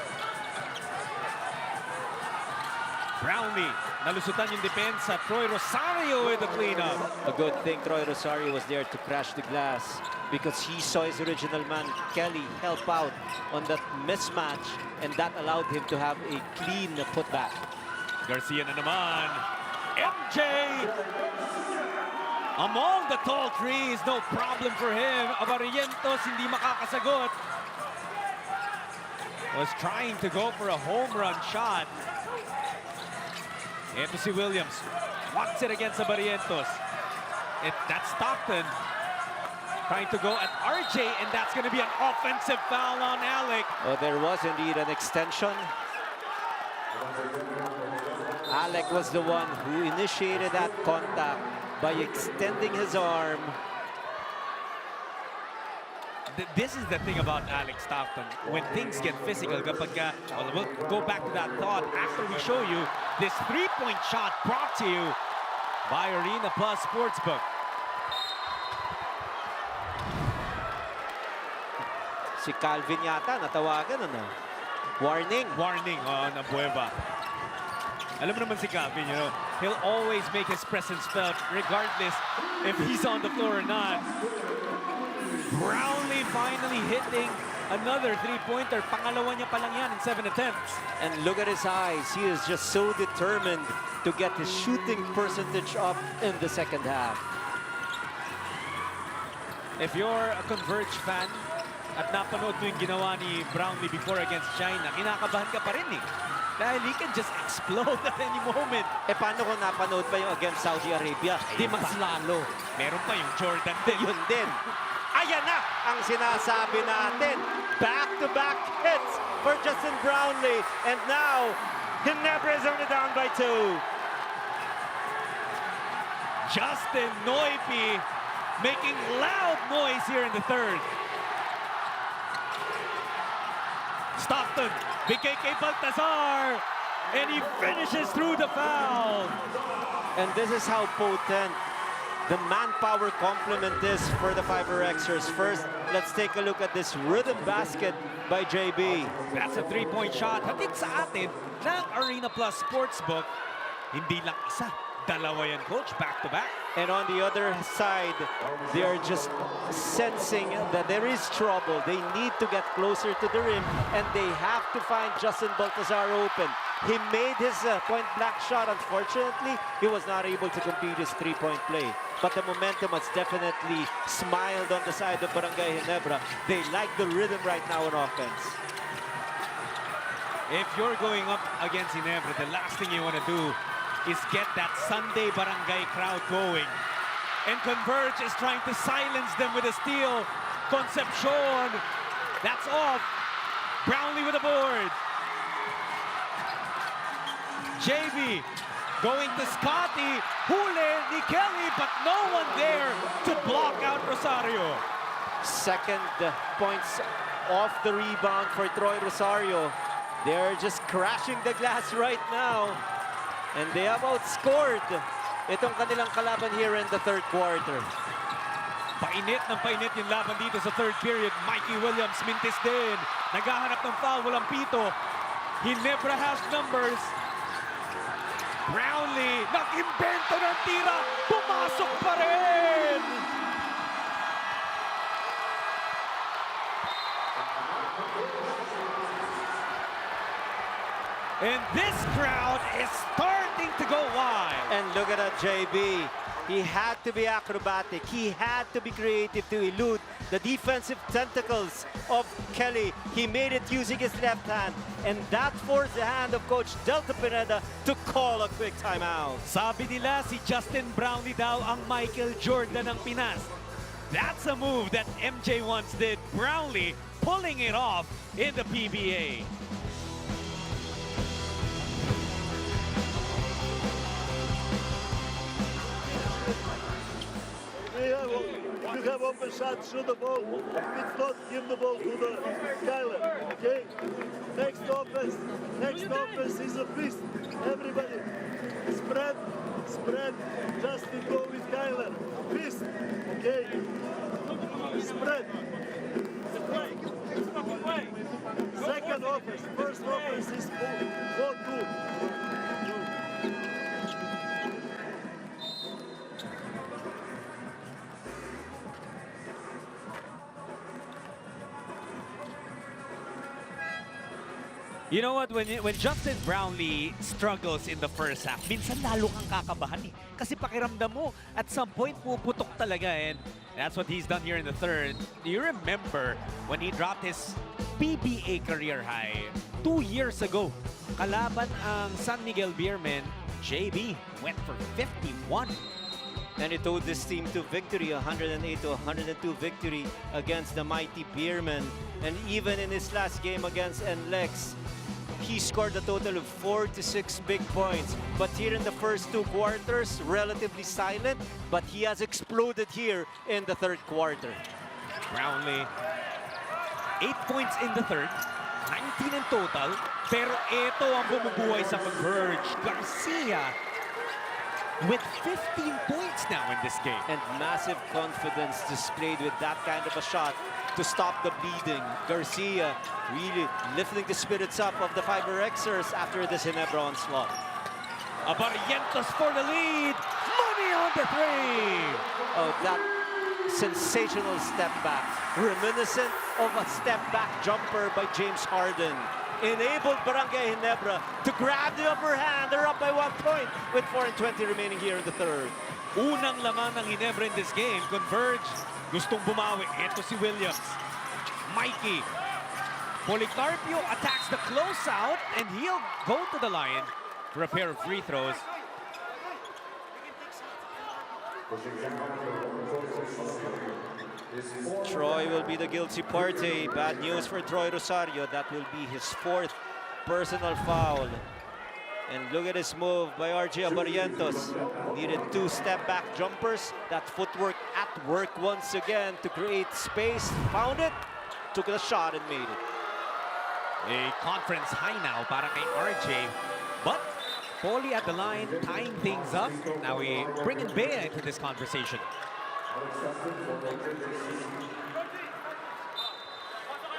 Brownlee, nalusutan yung depensa. Troy Rosario with the cleanup. A good thing Troy Rosario was there to crash the glass because he saw his original man, Kelly, help out on that mismatch, and that allowed him to have a clean putback. Garcia na naman. MJ! Among the tall trees, no problem for him. Barrientos hindi makakasagot. Was trying to go for a home run shot. Ito si Williams. Wants it against Barrientos. That's Stockton. Trying to go at RJ, and that's going to be an offensive foul on Alec. Oh, there was indeed an extension. Alec was the one who initiated that contact by extending his arm. This is the thing about Alex Stockton. When things get physical, kapag, we'll go back to that thought after we show you this three-point shot brought to you by Arena Plus Sportsbook. Si Calvin yata natawagan, ano? Warning. Warning on Abueva. Alam mo naman si Calvin, you know, he'll always make his presence felt regardless if he's on the floor or not. Brownlee finally hitting another three-pointer. Pangalawa niya pa lang yan in 7 attempts. And look at his eyes. He is just so determined to get his shooting percentage up in the second half. If you're a Converge fan at napanood mo yung ginawa ni Brownlee before against China, kinakabahan ka pa rin eh. Dahil he can just explode at any moment. Eh paano kung napanood pa yung against Saudi Arabia? Di mas lalo. Meron pa yung Jordan din. Yun din. Ayan na ang sinasabi natin. Back-to-back hits for Justin Brownlee. And now, Ginebra is only down by 2. Justin Noipi making loud noise here in the third. Stockton, big KK Baltazar, and he finishes through the foul. And this is how potent the manpower complement is for the FiberXers. First, let's take a look at this rhythm basket by JB. That's a three-point shot. Hatid sa atin ng Arena Plus Sportsbook. Hindi lang isa, dalawa yan, Coach, back-to-back. And on the other side, they're just sensing that there is trouble. They need to get closer to the rim, and they have to find Justin Baltazar open. He made his point-blank shot. Unfortunately, he was not able to complete his three-point play. But the momentum has definitely smiled on the side of Barangay Ginebra. They like the rhythm right now on offense. If you're going up against Ginebra, the last thing you want to do is get that Sunday Barangay crowd going. And Converge is trying to silence them with a steal. Concepcion, that's off. Brownlee with a board. JB going to Scotty. Hule ni Kelly, but no one there to block out Rosario. Second points off the rebound for Troy Rosario. They're just crashing the glass right now. And they have outscored itong kanilang kalaban here in the third quarter. Painit ng painit yung laban dito sa third period. Mikey Williams, mintis din. Naghahanap ng foul, walang pito. Ginebra has numbers. Brownlee, nag-imbento ng tira. Pumasok pa rin! And this crowd is starting to go wild. And look at that, JB. He had to be acrobatic. He had to be creative to elude the defensive tentacles of Kelly. He made it using his left hand. And that forced the hand of Coach Delta Pineda to call a quick timeout. Sabi nila si Justin Brownlee daw ang Michael Jordan ng Pinas. That's a move that MJ once did. Brownlee pulling it off in the PBA. If you have open shot, shoot the ball. If it's not, give the ball to the Kyler. Okay? Next offense is a beast. Everybody, spread. Justin, go with Kyler. Beast. Okay? Spread. Second offense. First offense is 4-2. You know what, when Justin Brownlee struggles in the first half, minsan lalo kang kakabahan eh. Kasi pakiramdam mo, at some point puputok talaga, and that's what he's done here in the third. Do you remember when he dropped his PBA career high 2 years ago? Kalaban ang San Miguel Beermen, JB went for 51. And he towed this team to victory, 108-102 victory against the mighty Beermen. And even in his last game against NLEX, he scored a total of 4 to 6 big points. But here in the first 2 quarters, relatively silent, but he has exploded here in the third quarter. Brownlee, 8 points in the third, 19 in total, pero ito ang bumubuhay sa Converge. Garcia with 15 points now in this game. And massive confidence displayed with that kind of a shot to stop the bleeding. Garcia really lifting the spirits up of the FiberXers after this Ginebra onslaught. Barrientos for the lead. Money on the three. Oh, that sensational step back. Reminiscent of a step back jumper by James Harden. Enabled Barangay Ginebra to grab the upper hand. They're up by 1 point with 4:20 remaining here in the third. Unang laman ng Ginebra in this game. Converge, gustong bumawi. Ito si Williams. Mikey. Policarpio attacks the closeout, and he'll go to the line for a pair of free throws. Troy will be the guilty party. Bad news for Troy Rosario. That will be his 4th personal foul. And look at this move by RJ Barrientos. Needed 2 step-back jumpers. That footwork at work once again to create space. Found it, took the shot and made it. A conference high now para kay RJ. But Paulie at the line, tying things up. Now we bring in Bea into this conversation.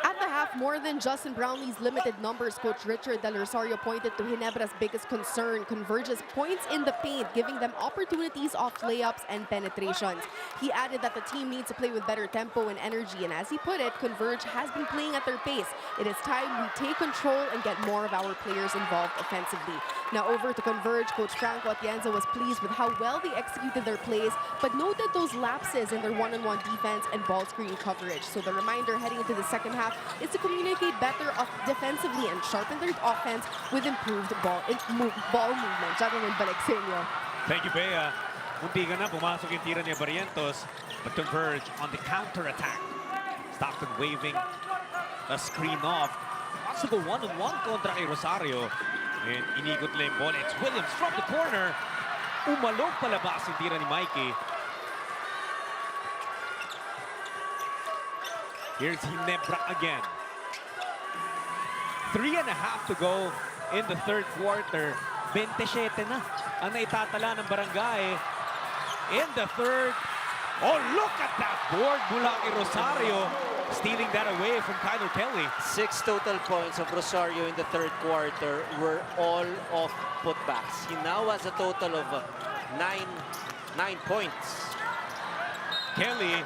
At the half, more than Justin Brownlee's limited numbers, Coach Richard Del Rosario pointed to Ginebra's biggest concern, Converge's points in the paint, giving them opportunities off layups and penetrations. He added that the team needs to play with better tempo and energy, and as he put it, Converge has been playing at their pace. It is time we take control and get more of our players involved offensively. Now over to Converge, Coach Franco Atienza was pleased with how well they executed their plays, but noted those lapses in their one-on-one defense and ball screen coverage. So the reminder heading into the second half is to communicate better defensively and sharpen their offense with improved ball movement. Gentlemen, balik sa inyo. Thank you, Bea. Munti ka na, pumasok yung tira ni Barrientos, but Converge on the counter-attack. Stockton waving a screen off. Wants to go one-on-one kontra kay Rosario. And inigot lang yung ball. It's Williams from the corner. Umalog palabas yung tira ni Mikey. Here's Ginebra again. 3.5 to go in the third quarter. 27 na ang naitatala ng Barangay in the third. Oh, look at that board mula kay Rosario. Stealing that away from Kyler Kelly. 6 total points of Rosario in the third quarter were all off putbacks. He now has a total of 9 points. Kelly,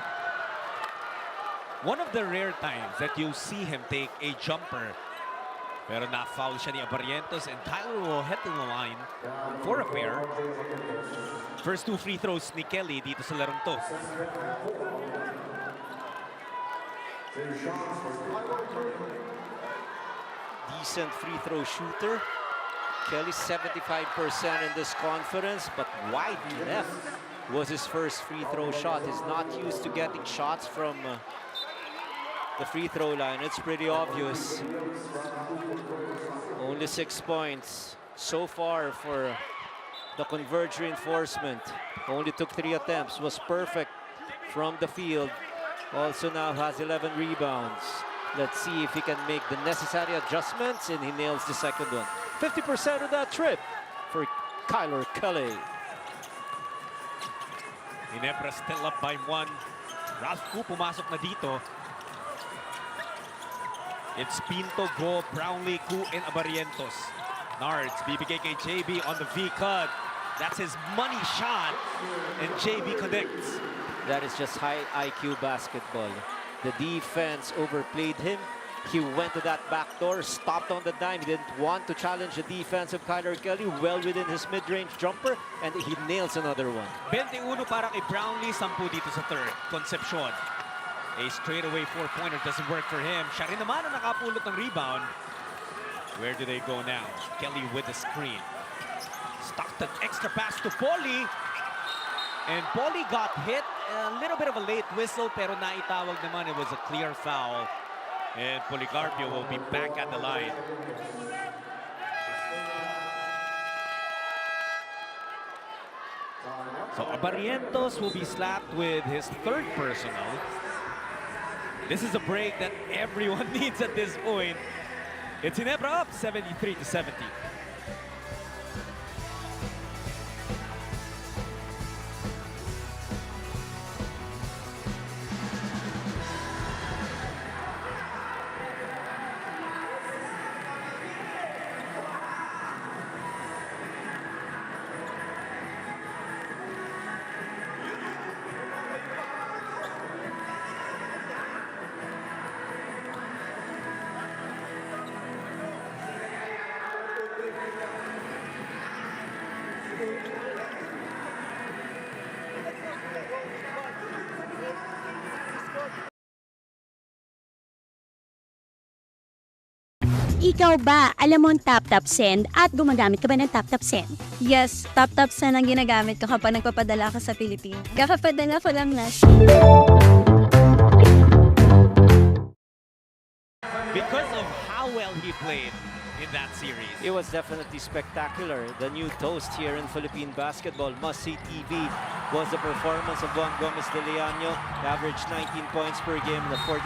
one of the rare times that you'll see him take a jumper. Pero na-foul siya ni Abarientos and Kyler will head to the line for a pair. First 2 free throws ni Kelly dito sa larong to. Decent free throw shooter. Kelly 75% in this conference, but wide left was his first free throw shot. He's not used to getting shots from the free throw line. It's pretty obvious. Only 6 points so far for the Converge reinforcement. Only took 3 attempts, was perfect from the field. Also now has 11 rebounds. Let's see if he can make the necessary adjustments, and he nails the second one. 50% of that trip for Kyler Kelly. Ginebra still up by 1. Ralph Ku pumasok na dito. It's Pinto, Go, Brownlee, Ku, and Abarientos. Nards, bibigay kay JB on the V-cut. That's his money shot, and JB connects. That is just high IQ basketball. The defense overplayed him. He went to that back door, stopped on the dime. He didn't want to challenge the defense of Kyler Kelly, well within his mid-range jumper, and he nails another one. 21 para kay Brownlee, 10 dito sa third. Concepcion. A straightaway 4-pointer doesn't work for him. Siya rin naman ang nakapulot ng rebound. Where do they go now? Kelly with the screen. Stocked an extra pass to Paulie. And Paulie got hit. A little bit of a late whistle, pero naitawag naman. It was a clear foul. And Policarpio will be back at the line. So Abarientos will be slapped with his third personal. This is a break that everyone needs at this point. It's Ginebra up 73-70. Ikaw ba, alam mo ang tap-tap send at gumagamit ka ba ng tap-tap send? Yes, tap-tap send ang ginagamit ko kapag nagpapadala ka sa Pilipinas. Kakapadala ko lang na. Because of how well he played in that series. It was definitely spectacular. The new toast here in Philippine basketball, must-see TV, was the performance of Juan Gomez de Leaño. He averaged 19 points per game, the 44%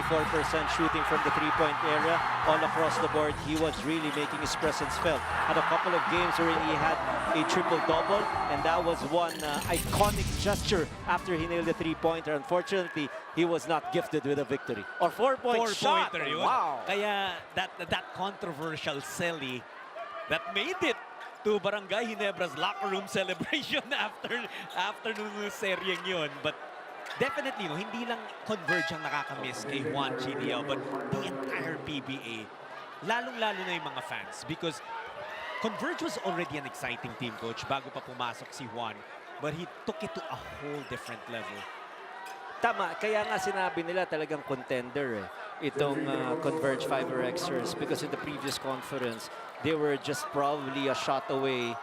shooting from the three-point area. All across the board, he was really making his presence felt. Had a couple of games wherein he had a triple-double, and that was one iconic gesture after he nailed the three-pointer. Unfortunately, he was not gifted with a victory. Or four-point shot. Wow. Kaya that controversial selly that made it to Barangay Ginebra's locker room celebration after nung seryeng yun. But definitely, no, hindi lang Converge ang nakakamiss kay Juan GDL, but the entire PBA. Lalong-lalo na yung mga fans, because Converge was already an exciting team, coach, bago pa pumasok si Juan. But he took it to a whole different level. Tama, kaya nga sinabi nila talagang contender itong Converge FiberXers, because in the previous conference, they were just probably a shot away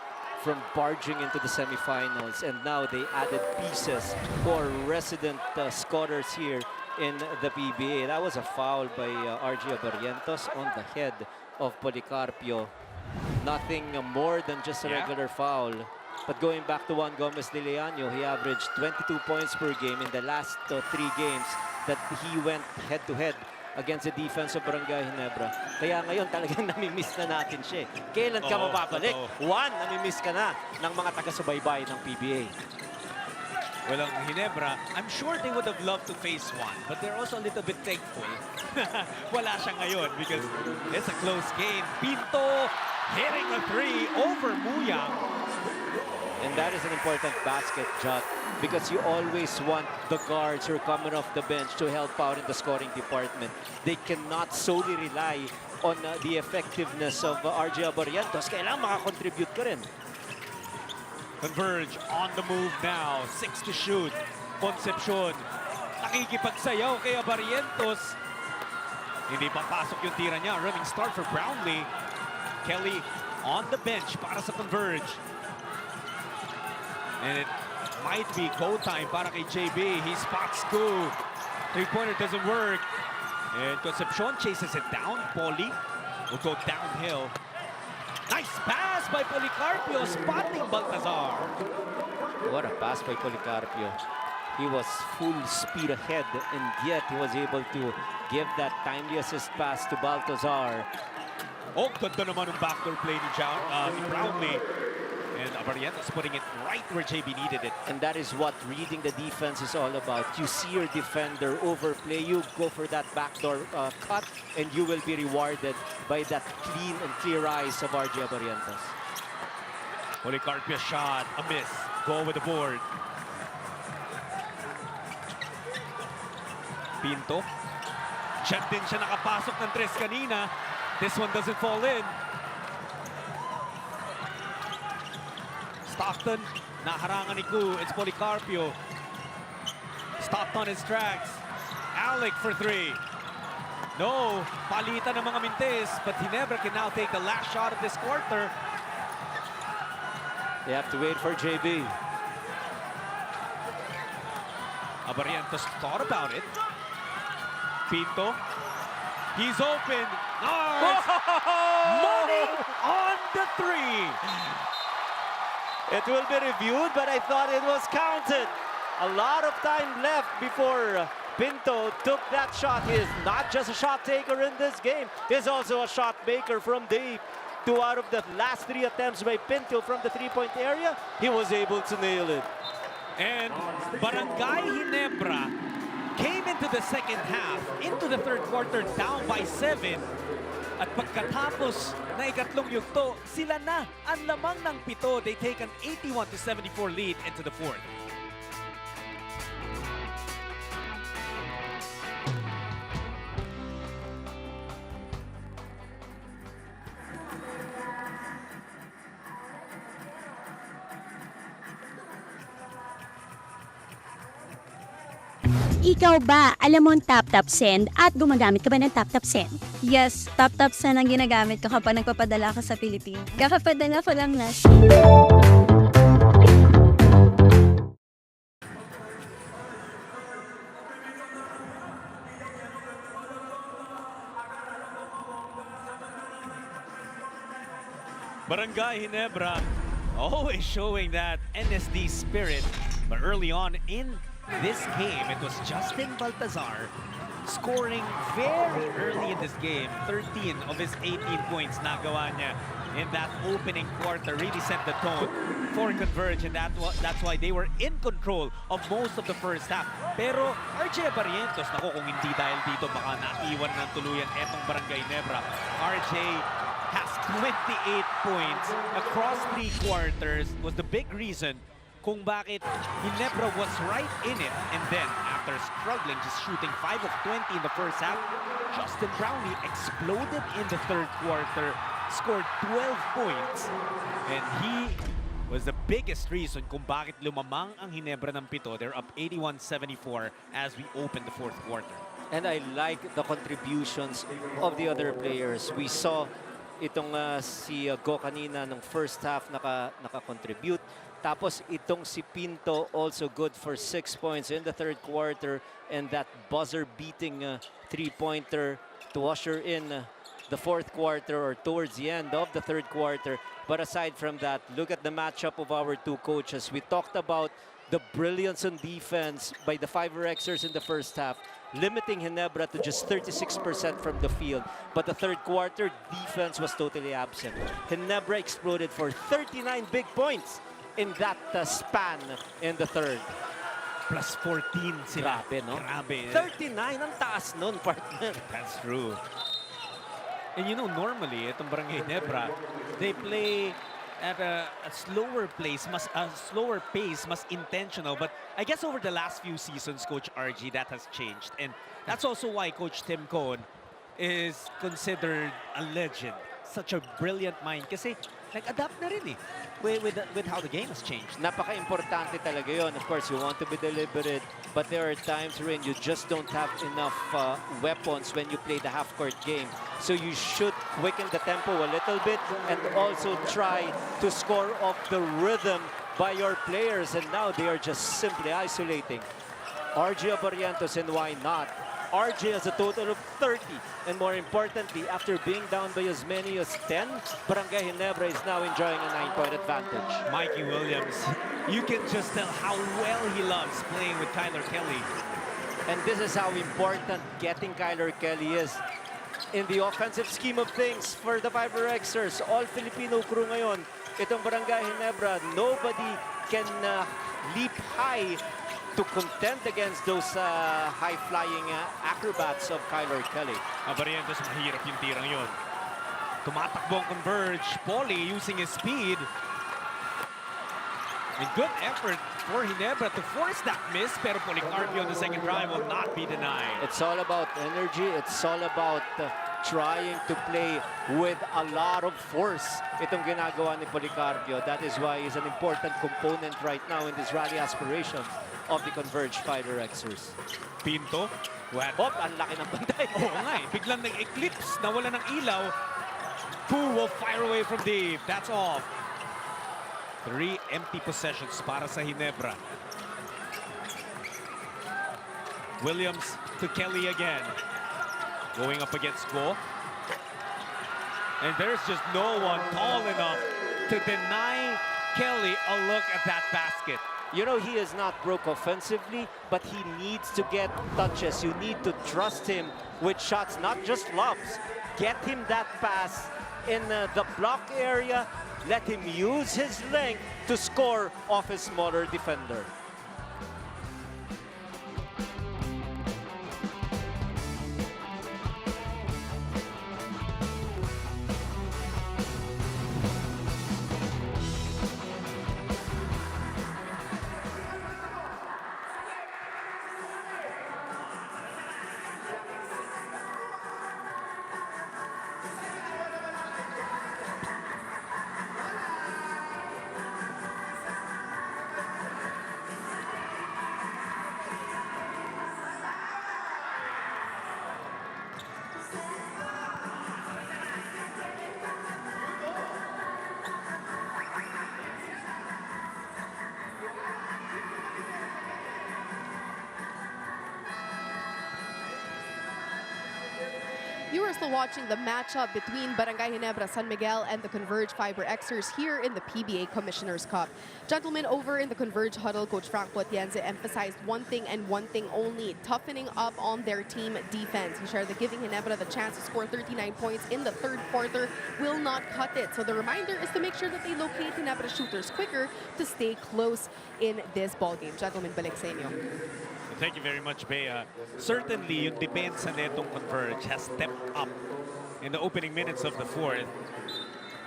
from barging into the semifinals, and now they added pieces for resident scorers here in the PBA. That was a foul by RJ Abarientos on the head of Policarpio. Nothing more than just a regular foul. But going back to Juan Gomez de Leaño, he averaged 22 points per game in the last 3 games that he went head-to-head against the defense of Barangay Ginebra. Kaya ngayon talagang namimiss na natin siya. Kailan ka mababalik? Namimiss ka na ng mga taga-subaybay ng PBA. Well, ang Ginebra, I'm sure they would have loved to face one, but they're also a little bit thankful. Wala siya ngayon because it's a close game. Pinto hitting a 3 over Muyang. And that is an important basket, Jot, because you always want the guards who are coming off the bench to help out in the scoring department. They cannot solely rely on the effectiveness of RJ Abarientos. Kailangan makakontribute ka rin. Converge on the move now. 6 to shoot. Concepcion. Nakikipagsayaw kay Abarientos. Hindi papasok yung tira niya. Running start for Brownlee. Kelly on the bench para sa Converge. And it might be go time para kay JB. He spots Ku. Three-pointer doesn't work. And Concepcion chases it down. Poli will go downhill. Nice pass by Policarpio, spotting Baltazar. What a pass by Policarpio. He was full speed ahead, and yet he was able to give that timely assist pass to Baltazar. Oh, ganda naman ang backdoor play ni Brownlee. And Abarientos putting it right where JB needed it. And that is what reading the defense is all about. You see your defender overplay, you go for that backdoor cut, and you will be rewarded by that clean and clear eyes of RJ Abarientos. Policarpio shot, a miss. Go with the board. Pinto. Diyan din siya nakapasok ng tres kanina. This one doesn't fall in. Stockton, naharangan ni Ku. It's Policarpio. Stopped on his tracks. Alec for 3. No, palitan ng mga mintes, but Ginebra can now take the last shot of this quarter. They have to wait for JB. Abarientos thought about it. Pinto. He's open. Nice. Money on the 3. It will be reviewed, but I thought it was counted. A lot of time left before Pinto took that shot. He is not just a shot taker in this game. He's also a shot maker from deep. 2 out of the last 3 attempts by Pinto from the three-point area, he was able to nail it. And Barangay Ginebra came into the second half, into the third quarter, down by 7. At pagkatapos na ikatlong yugto, sila na ang lamang ng 7. They take an 81-74 lead into the fourth. Ikaw ba, alam mo ang tap-tap send at gumagamit ka ba ng tap-tap send? Yes, tap-tap send ang ginagamit ko kapag nagpapadala ka sa Pilipinas. Kakapadala ko lang na. Barangay Ginebra always showing that NSD spirit, but early on in this game, it was Justin Baltazar scoring very early in this game. 13 of his 18 points nagawa niya in that opening quarter. Really set the tone for Converge, and that's why they were in control of most of the first half. Pero RJ Abarientos, naku, kung hindi dahil dito, baka naiwan ng tuluyan etong Barangay Ginebra. RJ has 28 points across 3 quarters, was the big reason kung bakit Ginebra was right in it. And then, after struggling, just shooting 5 of 20 in the first half, Justin Brownlee exploded in the third quarter, scored 12 points. And he was the biggest reason kung bakit lumamang ang Ginebra ng 7. They're up 81-74 as we open the fourth quarter. And I like the contributions of the other players. We saw itong si Go kanina nung first half naka-contribute. Tapos itong si Pinto also good for 6 points in the third quarter, and that buzzer-beating 3-pointer to usher in the fourth quarter or towards the end of the third quarter. But aside from that, look at the matchup of our 2 coaches. We talked about the brilliance on defense by the FiberXers in the first half. limiting Ginebra to just 36% from the field. But the third quarter, defense was totally absent. Ginebra exploded for 39 big points in that span in the third. Plus 14 sila. Grabe, no? Grabe. 39, ang taas nun, partner. That's true. And you know, normally, itong Barangay Ginebra, they play at a slower pace, mas intentional. But I guess over the last few seasons, Coach RG, that has changed. And that's also why Coach Tim Cohn is considered a legend. Such a brilliant mind. Kasi nag-adapt na rin eh with how the game has changed. Napaka-importante talaga yun. Of course, you want to be deliberate, but there are times when you just don't have enough weapons when you play the half-court game. So you should quicken the tempo a little bit and also try to score off the rhythm by your players. And now they are just simply isolating. RJ Abarientos, and why not? RJ has a total of 30. And more importantly, after being down by as many as 10, Barangay Ginebra is now enjoying a 9-point advantage. Mikey Williams, you can just tell how well he loves playing with Kyler Kelly. And this is how important getting Kyler Kelly is in the offensive scheme of things for the FiberXers. All Filipino crew ngayon. Itong Barangay Ginebra, nobody can leap high to contend against those high-flying acrobats of Kyler Kelly. Abarientos, mahirap yung tirang yun. Tumatakbo ang Converge. Paulie using his speed. And good effort for Ginebra to force that miss, pero Policarpio on the second drive will not be denied. It's all about energy. It's all about trying to play with a lot of force. Itong ginagawa ni Policarpio. That is why he's an important component right now in this rally aspirations of the Converge FiberXers. Pinto. Ang laki ng bantay. Oo nga eh. Biglang nag-eclipse. Nawala ng ilaw. Who will fire away from deep? That's all. 3 empty possessions para sa Ginebra. Williams to Kelly again. Going up against Go. And there's just no one tall enough to deny Kelly a look at that basket. You know, he is not broke offensively, but he needs to get touches. You need to trust him with shots, not just lobs. Get him that pass in the block area. Let him use his length to score off his smaller defender. You are still watching the matchup between Barangay Ginebra, San Miguel, and the Converge FiberXers here in the PBA Commissioner's Cup. Gentlemen, over in the Converge huddle, Coach Frank Potiense emphasized one thing and one thing only, toughening up on their team defense. He shared that giving Ginebra the chance to score 39 points in the third quarter will not cut it. So the reminder is to make sure that they locate Ginebra shooters quicker to stay close in this ballgame. Gentlemen, balik sa inyo. Thank you very much, Bea. Certainly, yung depensa netong Converge has stepped up in the opening minutes of the fourth.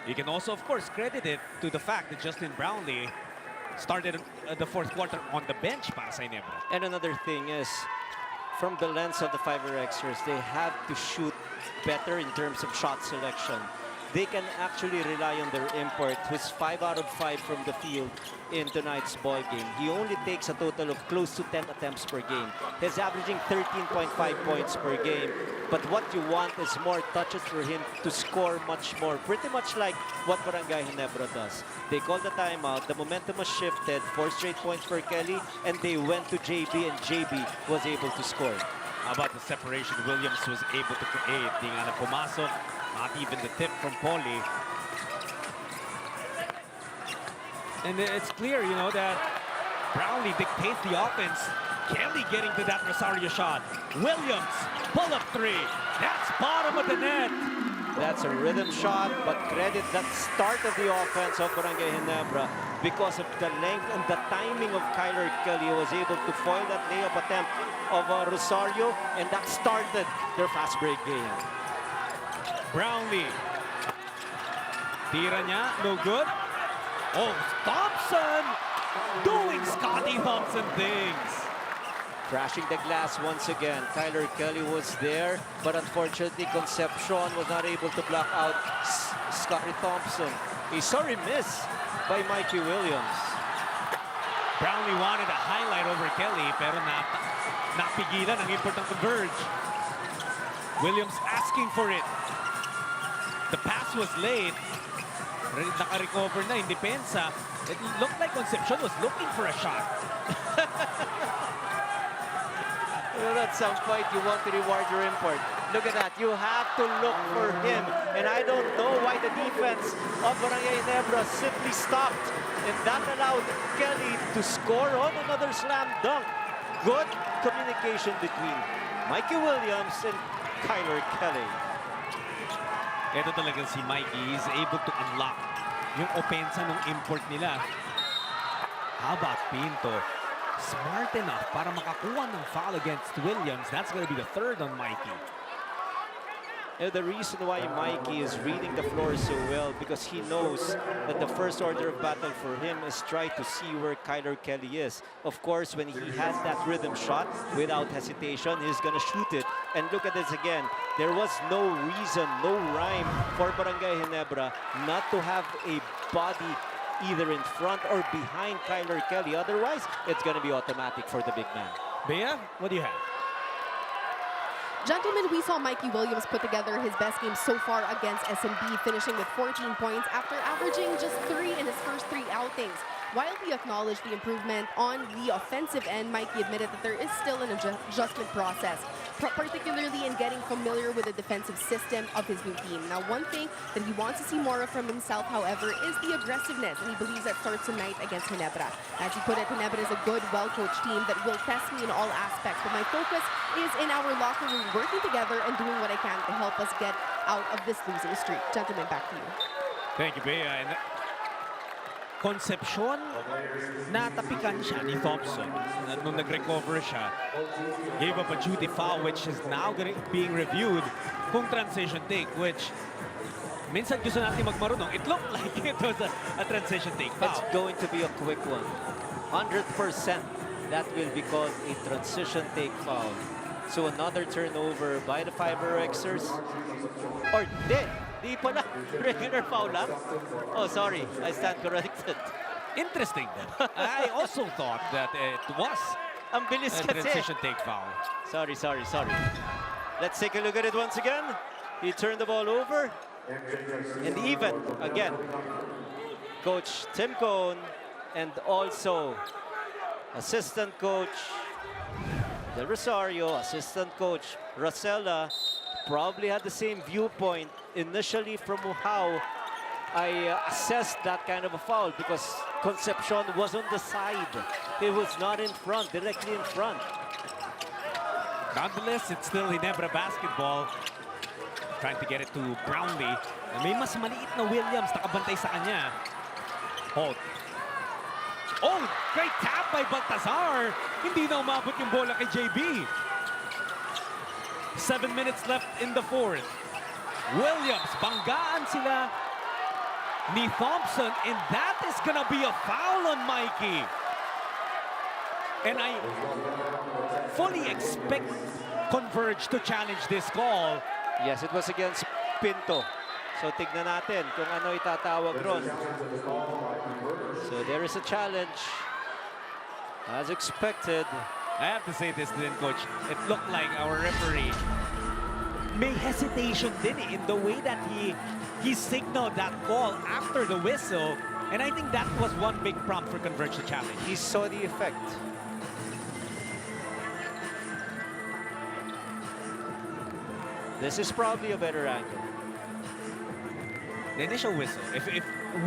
You can also, of course, credit it to the fact that Justin Brownlee started the fourth quarter on the bench para sa Ginebra. And another thing is, from the lens of the FiberXers, they have to shoot better in terms of shot selection. They can actually rely on their import, who's 5 out of 5 from the field in tonight's ball game. He only takes a total of close to 10 attempts per game. He's averaging 13.5 points per game. But what you want is more touches for him to score much more. Pretty much like what Barangay Ginebra does. They called the timeout, the momentum was shifted, 4 straight points for Kelly, and they went to JB, and JB was able to score. How about the separation Williams was able to create? Di nga na pumasok, not even the tip from Paulie. And it's clear, you know, that Brownlee dictates the offense Kelly getting to that Rosario shot. Williams, pull-up three. That's bottom of the net. That's a rhythm shot, but credit that start of the offense of Barangay Ginebra because of the length and the timing of Kyler Kelly. He was able to foil that layup attempt of Rosario, and that started their fast break game. Brownlee. Tira niya, no good. Oh, Thompson doing Scotty Thompson things. Crashing the glass once again. Kyler Kelly was there, but unfortunately Concepcion was not able to block out Scotty Thompson. A sorry miss by Mikey Williams. Brownlee wanted a highlight over Kelly, pero napigilan ang import ng Converge. Williams asking for it. The pass was late. Naka-recover na in depensa. It looked like Concepcion was looking for a shot. Well, at some point, you want to reward your import. Look at that. You have to look for him. And I don't know why the defense of Barangay Ginebra simply stopped. And that allowed Kelly to score on another slam dunk. Good communication between Mikey Williams and Kyler Kelly. Ito talaga si Mikey. He's able to unlock yung opensa ng import nila. How about Pinto? Smart enough para makakuha ng foul against Williams. That's going to be the third on Mikey. And the reason why Mikey is reading the floor so well, because he knows that the first order of battle for him is try to see where Kyler Kelly is. Of course, when he has that rhythm shot, without hesitation, he's going to shoot it. And look at this again. There was no reason, no rhyme for Barangay Ginebra not to have a body either in front or behind Kyler Kelly. Otherwise, it's going to be automatic for the big man. Bea, what do you have? Gentlemen, we saw Mikey Williams put together his best game so far against SMB, finishing with 14 points after averaging just 3 in his first 3 outings. While he acknowledged the improvement on the offensive end, Mikey admitted that there is still an adjustment process, particularly in getting familiar with the defensive system of his new team. Now, one thing that he wants to see more of from himself, however, is the aggressiveness, and he believes that starts tonight against Ginebra. As he put it, Ginebra is a good, well-coached team that will test me in all aspects, but my focus is in our locker room, working together and doing what I can to help us get out of this losing streak. Gentlemen, back to you. Thank you, Bea. And Concepcion, natapikan siya ni Thompson nung nag-recover siya. Gave up a duty foul, which is now being reviewed kung transition take, which minsan gusto natin magmarunong. It looked like it was a transition take foul. It's going to be a quick one. 100% that will be called a transition take foul. So another turnover by the FiberXers. Or di pala, regular foul lang. Oh, sorry, I stand corrected. Interesting. I also thought that it was Ang bilis a kasi. transition take foul. Sorry. Let's take a look at it once again. He turned the ball over. And even, again, Coach Tim Cone and also assistant coach Del Rosario, assistant coach Rosella, probably had the same viewpoint initially from how I assessed that kind of a foul, because Concepcion was on the side. He was not in front, directly in front. Nonetheless, it's still Ginebra basketball. Trying to get it to Brownlee. May mas maliit na Williams nakabantay sa kanya. Holt. Oh, great tap by Baltazar. Hindi na umabot yung bola kay JB. 7 minutes left in the fourth. Williams, banggaan sila ni Thompson, and that is gonna be a foul on Mikey. And I fully expect Converge to challenge this call. Yes, it was against Pinto. So tignan natin kung ano itatawag ron. So there is a challenge. As expected. I have to say this then, Coach. It looked like our referee may hesitation din in the way that he signaled that call after the whistle. And I think that was one big prompt for Converge to challenge. He saw the effect. This is probably a better angle. The initial whistle, if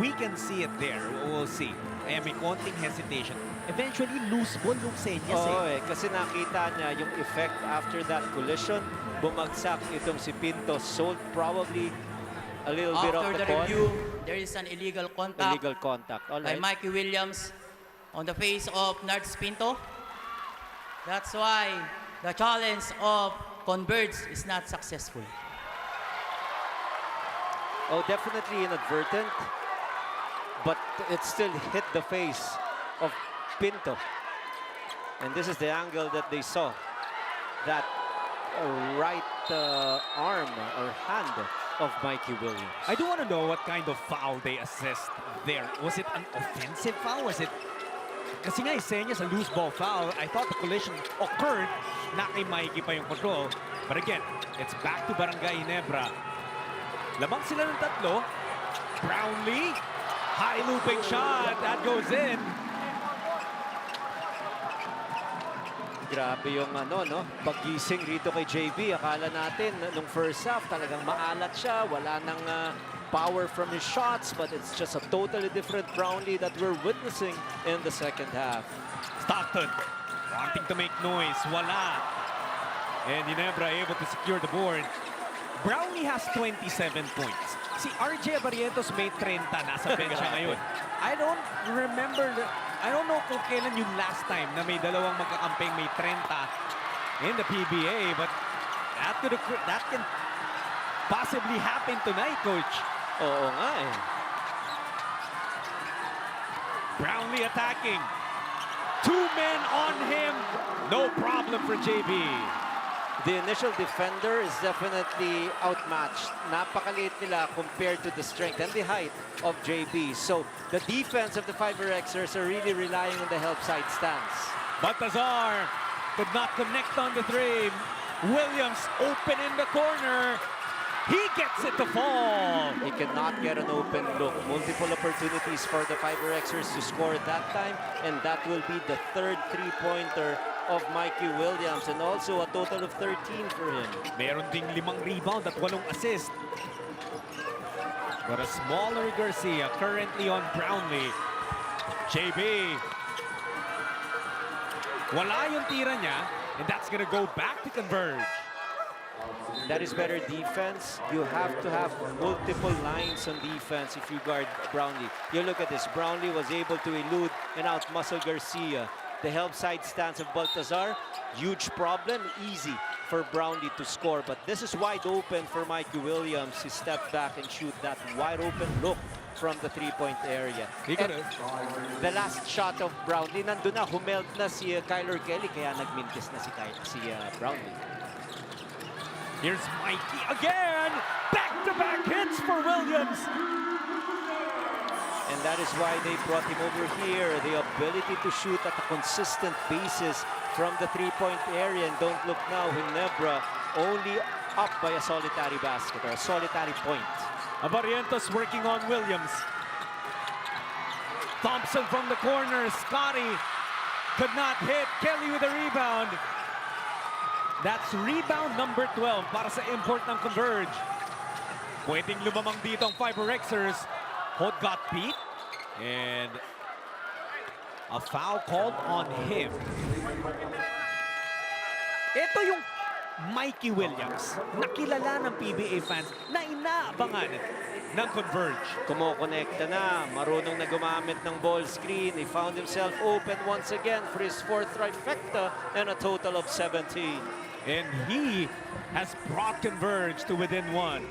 we can see it there, we'll see. May konting hesitation. eventually loose ball yung senyas Oo, kasi nakita niya yung effect after that collision. Bumagsak itong si Pinto. Sold probably a little bit of After the the con. review, there is an illegal contact Illegal contact. All by right. Mikey Williams on the face of Nards Pinto. That's why the challenge of Converge is not successful. Oh, definitely inadvertent. But it still hit the face of Pinto. And this is the angle that they saw. That right arm or hand of Mikey Williams. I do want to know what kind of foul they assessed there. Was it an offensive foul? Was it... Kasi nga, isenya sa loose ball foul. I thought the collision occurred na kay Mikey pa yung control. But again, it's back to Barangay Ginebra. Lamang sila ng tatlo. Brownlee, high looping shot. That goes in. Grabe yung paggising rito kay JB. Akala natin nung first half talagang maalat siya. Wala nang power from his shots, but it's just a totally different Brownlee that we're witnessing in the second half. Stockton wanting to make noise. Wala. And Ginebra able to secure the board. Brownlee has 27 points. Si RJ Barrientos may 30. Nasa bench siya ngayon. I don't know kung kailan yung last time na may dalawang magkakampeng may 30 in the PBA, but that can possibly happen tonight, Coach. Oo nga eh. Brownlee attacking. 2 men on him. No problem for JB. The initial defender is definitely outmatched. Napakaliit nila compared to the strength and the height of JB. So the defense of the FiberXers are really relying on the help side stance. Baltazar could not connect on the three. Williams open in the corner. He gets it to fall. He cannot get an open look. Multiple opportunities for the FiberXers to score that time, and that will be the third three-pointer of Mikey Williams, and also a total of 13 for him. Meron ding 5 rebound at 8 assist. But a smaller Garcia currently on Brownlee. JB. Wala yung tira niya, and that's gonna go back to Converge. That is better defense. You have to have multiple lines on defense if you guard Brownlee. You look at this. Brownlee was able to elude and outmuscle Garcia. The help side stance of Baltazar, huge problem, easy for Brownlee to score. But this is wide open for Mikey Williams. He stepped back and shoot that wide open look from the three-point area. The last shot of Brownlee, nandun na, humeld na si Kyler Kelly, kaya nagmintis na si Brownlee. Here's Mikey again! Back-to-back hits for Williams! And that is why they brought him over here. The ability to shoot at a consistent basis from the three-point area. And don't look now, Ginebra only up by a solitary basket or a solitary point. Barrientos working on Williams. Thompson from the corner. Scotty could not hit. Kelly with a rebound. That's rebound number 12 para sa import ng Converge. Pwedeng lumamang dito ang FiberXers. Hood got beat, and a foul called on him. Ito yung Mikey Williams, nakilala ng PBA fans na inaabangan ng Converge. Kumokonekta na, marunong na gumamit ng ball screen. He found himself open once again for his fourth trifecta and a total of 17. And he has brought Converge to within 1.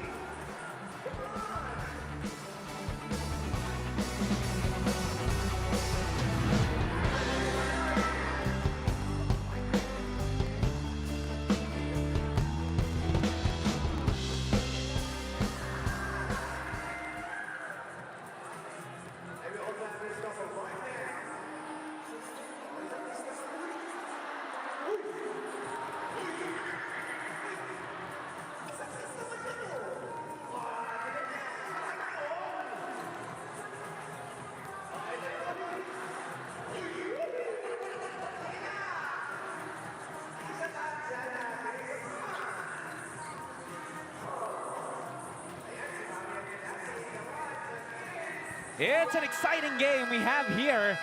It's an exciting game we have here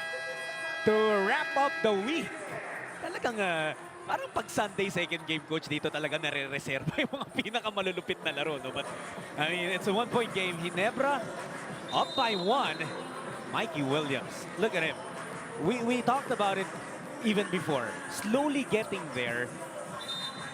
to wrap up the week. Talagang parang pag Sunday second game, coach, dito talaga nare-reserva yung mga pinakamalulupit na laro. No? But, I mean, it's a one-point game. Ginebra up by 1. Mikey Williams, look at him. We talked about it even before. Slowly getting there.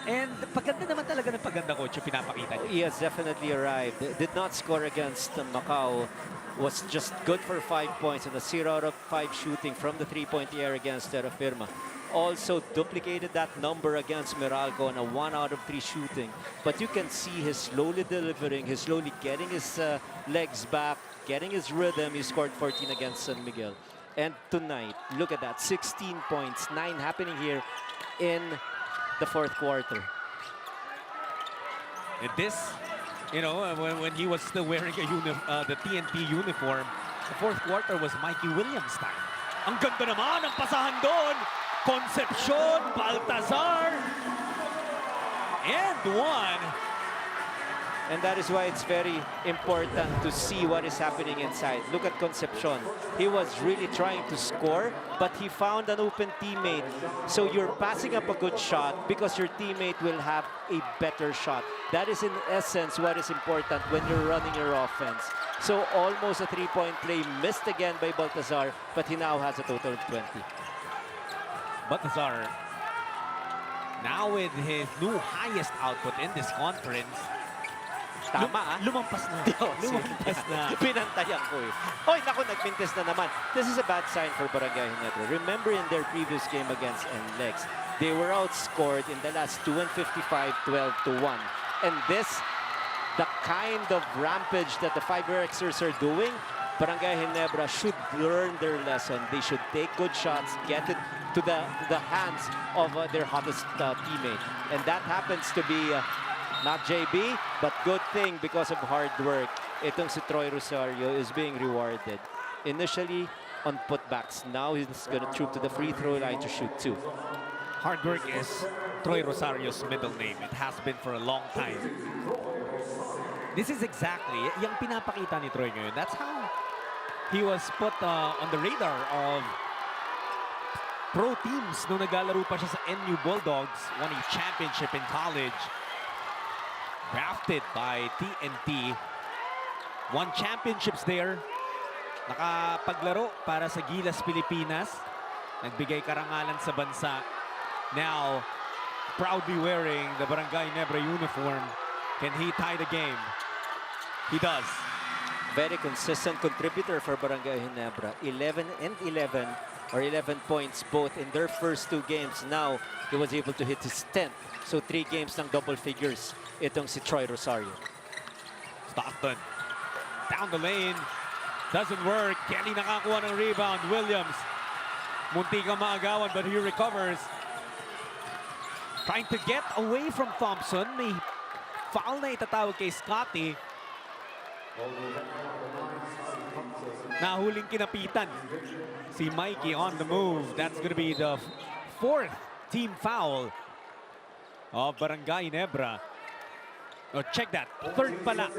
And paganda naman talaga ng paganda, coach, yung pinapakita niya. He has definitely arrived. Did not score against Macau. Was just good for 5 points and a 0 out of 5 shooting from the three-point air against Terra Firma. Also duplicated that number against Meralco on a 1 out of 3 shooting. But you can see he's slowly delivering, he's slowly getting his legs back, getting his rhythm. He scored 14 against San Miguel. And tonight, look at that, 16 points, 9 happening here in the fourth quarter. And this, you know, when he was still wearing the TNT uniform, the fourth quarter was Mikey Williams' time. Ang ganda naman ang pasahan doon. Concepcion, Baltazar, and 1. And that is why it's very important to see what is happening inside. Look at Concepcion. He was really trying to score, but he found an open teammate. So you're passing up a good shot because your teammate will have a better shot. That is in essence what is important when you're running your offense. So almost a three-point play missed again by Baltazar, but he now has a total of 20. Baltazar, now with his new highest output in this conference, Tama, lumampas na. Lumampas na. Pinantayan ko eh. Oy, naku, nagmintis na naman. This is a bad sign for Barangay Ginebra. Remember in their previous game against NLEX, they were outscored in the last 2 and 55, 12-1. And this, the kind of rampage that the FiberXers are doing, Barangay Ginebra should learn their lesson. They should take good shots, get it to the hands of their hottest teammate. And that happens to be not JB, but good thing because of hard work. Itong si Troy Rosario is being rewarded. Initially on putbacks. Now he's going to troop to the free throw line to shoot 2. Hard work is Troy Rosario's middle name. It has been for a long time. This is exactly yung pinapakita ni Troy ngayon. That's how he was put on the radar of pro teams nung naglalaro pa siya sa NU Bulldogs. Won a championship in college. Drafted by TNT. Won championships there. Nakapaglaro para sa Gilas, Pilipinas. Nagbigay karangalan sa bansa. Now, proudly wearing the Barangay Ginebra uniform. Can he tie the game? He does. Very consistent contributor for Barangay Ginebra. 11 and 11, or 11 points both in their first 2 games. Now, he was able to hit his 10th. So 3 games ng double figures. Itong si Troy Rosario. Stockton. Down the lane. Doesn't work. Kelly nakakuha ng rebound. Williams. Munti ka maagawan, but he recovers. Trying to get away from Thompson. May foul na itatawag kay Scotty. Nahuling kinapitan. Si Mikey on the move. That's going to be the 4th team foul of Barangay Ginebra. Oh, check that. 3rd pala.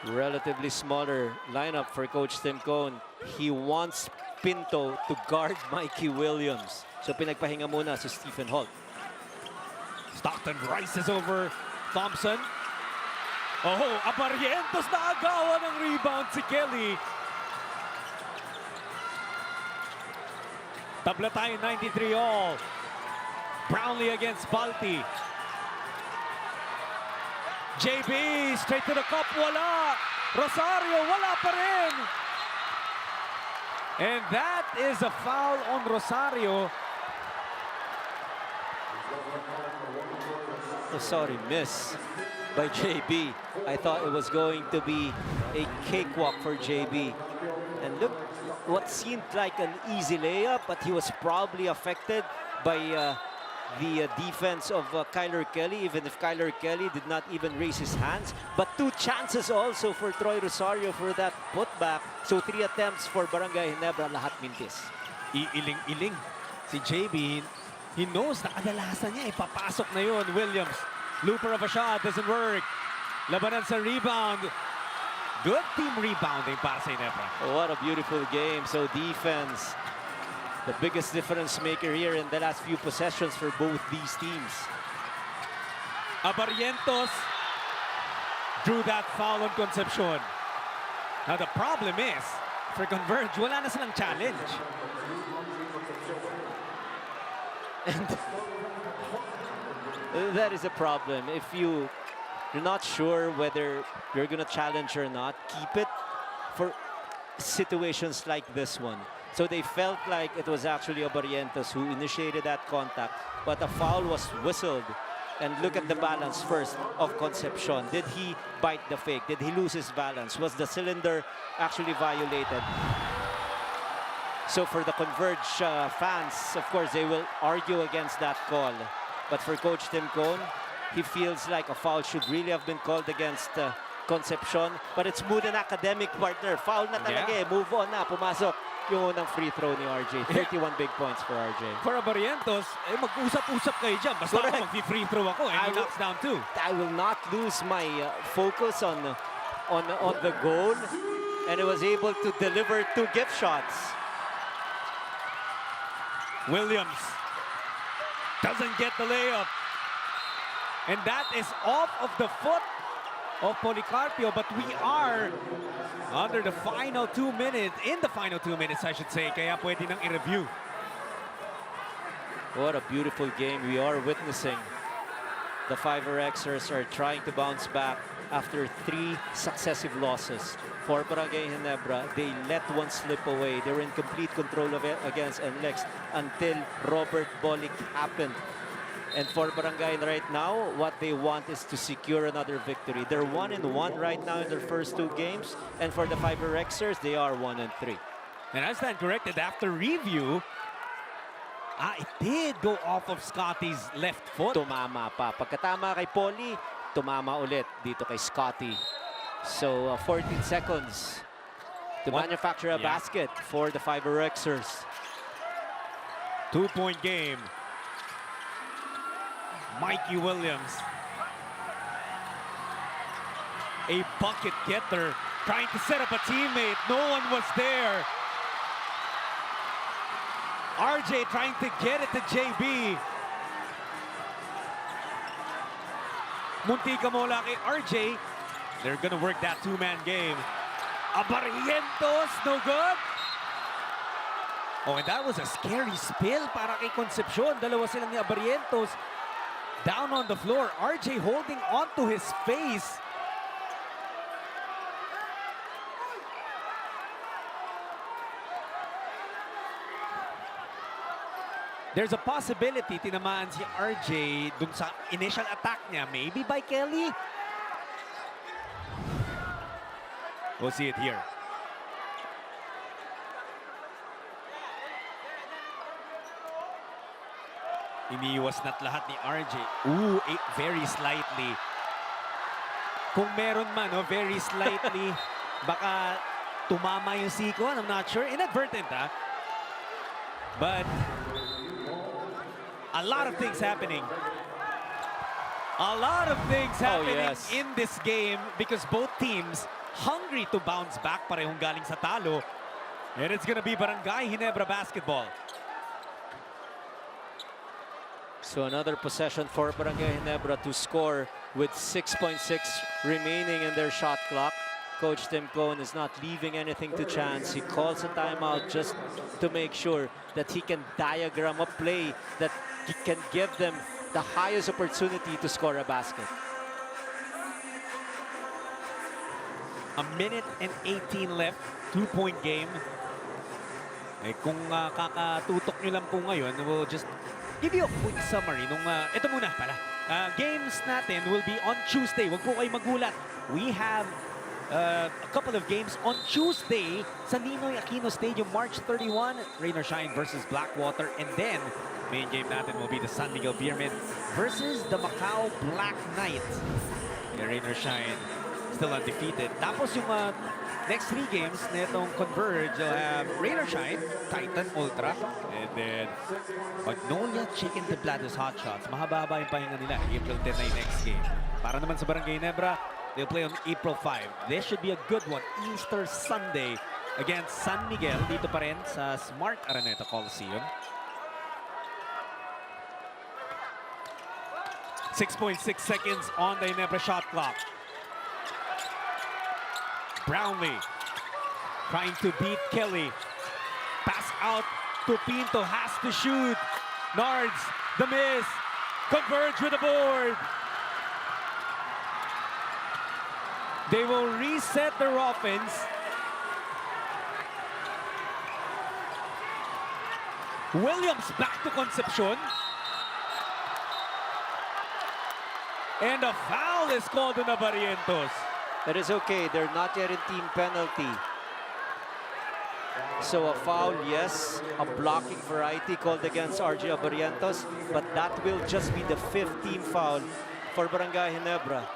Relatively smaller lineup for Coach Tim Cone. He wants Pinto to guard Mikey Williams. So pinagpahinga muna si Stephen Holt. Stockton rises over Thompson. Oh, Abarientos na agawan ng rebound si Kelly. Tabla tayo 93 all. Brownlee against Balti. JB straight to the cup, wala. Rosario, wala pa rin. And that is a foul on Rosario. Oh, sorry, miss by JB. I thought it was going to be a cakewalk for JB. And look, what seemed like an easy layup, but he was probably affected by the defense of Kyler Kelly, even if Kyler Kelly did not even raise his hands. But 2 chances also for Troy Rosario for that putback. So 3 attempts for Barangay Ginebra, lahat mintis. Iiling-iling si JB. He knows na kadalasan niya, ipapasok na yun. Williams, looper of a shot, doesn't work. Labanan sa rebound. Good team rebounding para sa Ginebra. What a beautiful game. So defense, the biggest difference maker here in the last few possessions for both these teams. Abarientos drew that foul on Concepcion. Now the problem is, for Converge, wala na silang challenge. And that is a problem. If you're not sure whether you're going to challenge or not, keep it for situations like this one. So they felt like it was actually Abarientos who initiated that contact, but a foul was whistled. And look at the balance first of Concepcion. Did he bite the fake? Did he lose his balance? Was the cylinder actually violated? So for the Converge fans, of course, they will argue against that call. But for Coach Tim Cone, he feels like a foul should really have been called against Concepcion. But it's mood and academic, partner. Foul na talaga eh. Move on na. Pumasok yung unang free throw ni RJ. 31 big points for RJ. For Abarientos, eh, mag-usap-usap kayo dyan. Basta ako mag-free throw ako and he knocks down two. I will not lose my focus on the goal. And he was able to deliver 2 gift shots. Williams doesn't get the layup. And that is off of the foot of Policarpio, but we are under the final 2 minutes, in the final 2 minutes, I should say, kaya pwede nang i-review. What a beautiful game we are witnessing. The FiberXers are trying to bounce back after 3 successive losses. For Barangay Ginebra, they let one slip away. They were in complete control of it against NLEX until Robert Bolick happened. And for Barangay right now, what they want is to secure another victory. They're 1-1 right now in their first 2 games. And for the FiberXers, they are 1-3. And I stand corrected after review. It did go off of Scotty's left foot. Tumama pa. Pagkatama kay Poli, tumama ulit dito kay Scotty. So 14 seconds to manufacture a basket for the FiberXers. 2-point game. Mikey Williams, a bucket getter, trying to set up a teammate. No one was there. RJ trying to get it to JB. Muntika mola kay RJ. They're gonna work that 2-man game. Abarientos, no good. Oh, and that was a scary spill para kay Concepcion. Dalawa silang ni Abarientos. Down on the floor, RJ holding onto his face. There's a possibility tinamaan si RJ dun sa initial attack niya, maybe by Kelly. We'll see it here. Iniiwas na't lahat ni RJ. Ooh, very slightly. Kung meron man, very slightly. Baka tumama yung sikon. I'm not sure. Inadvertent, ha? But a lot of things happening. A lot of things happening in this game because both teams hungry to bounce back. Parehong galing sa talo. And it's gonna be Barangay Ginebra basketball. So another possession for Barangay Ginebra to score with 6.6 remaining in their shot clock. Coach Tim Cone is not leaving anything to chance. He calls a timeout just to make sure that he can diagram a play that he can give them the highest opportunity to score a basket. A minute and 18 left. 2-point game. Eh, kung kakatutok nyo lang po ngayon, we'll just give you a quick summary nung ito muna pala. Games natin will be on Tuesday. Huwag po kayo magulat. We have a couple of games on Tuesday sa Ninoy Aquino Stadium, March 31, Rain or Shine versus Blackwater. And then, main game natin will be the San Miguel Beermen versus the Macau Black Knights. Rain or Shine, still undefeated. Tapos yung next 3 games na itong Converge, you'll have Rain or Shine, Titan Ultra, and then Magnolia Chicken Templados Hot Shots. Mahaba-haba yung pahinga nila. April 10 na yung next game. Para naman sa Barangay Ginebra, They'll play on April 5. This should be a good one. Easter Sunday against San Miguel. Dito pa rin sa Smart Araneta Coliseum. 6.6 seconds on the Ginebra shot clock. Brownlee trying to beat Kelly. Pass out to Pinto, has to shoot. Nards, the miss. Converge with the board. They will reset their offense. Williams back to Concepcion. And a foul is called on the Barrientos. That is okay. They're not yet in team penalty. So a foul, yes. A blocking variety called against RJ Barrientos. But that will just be the 5th team foul for Barangay Ginebra.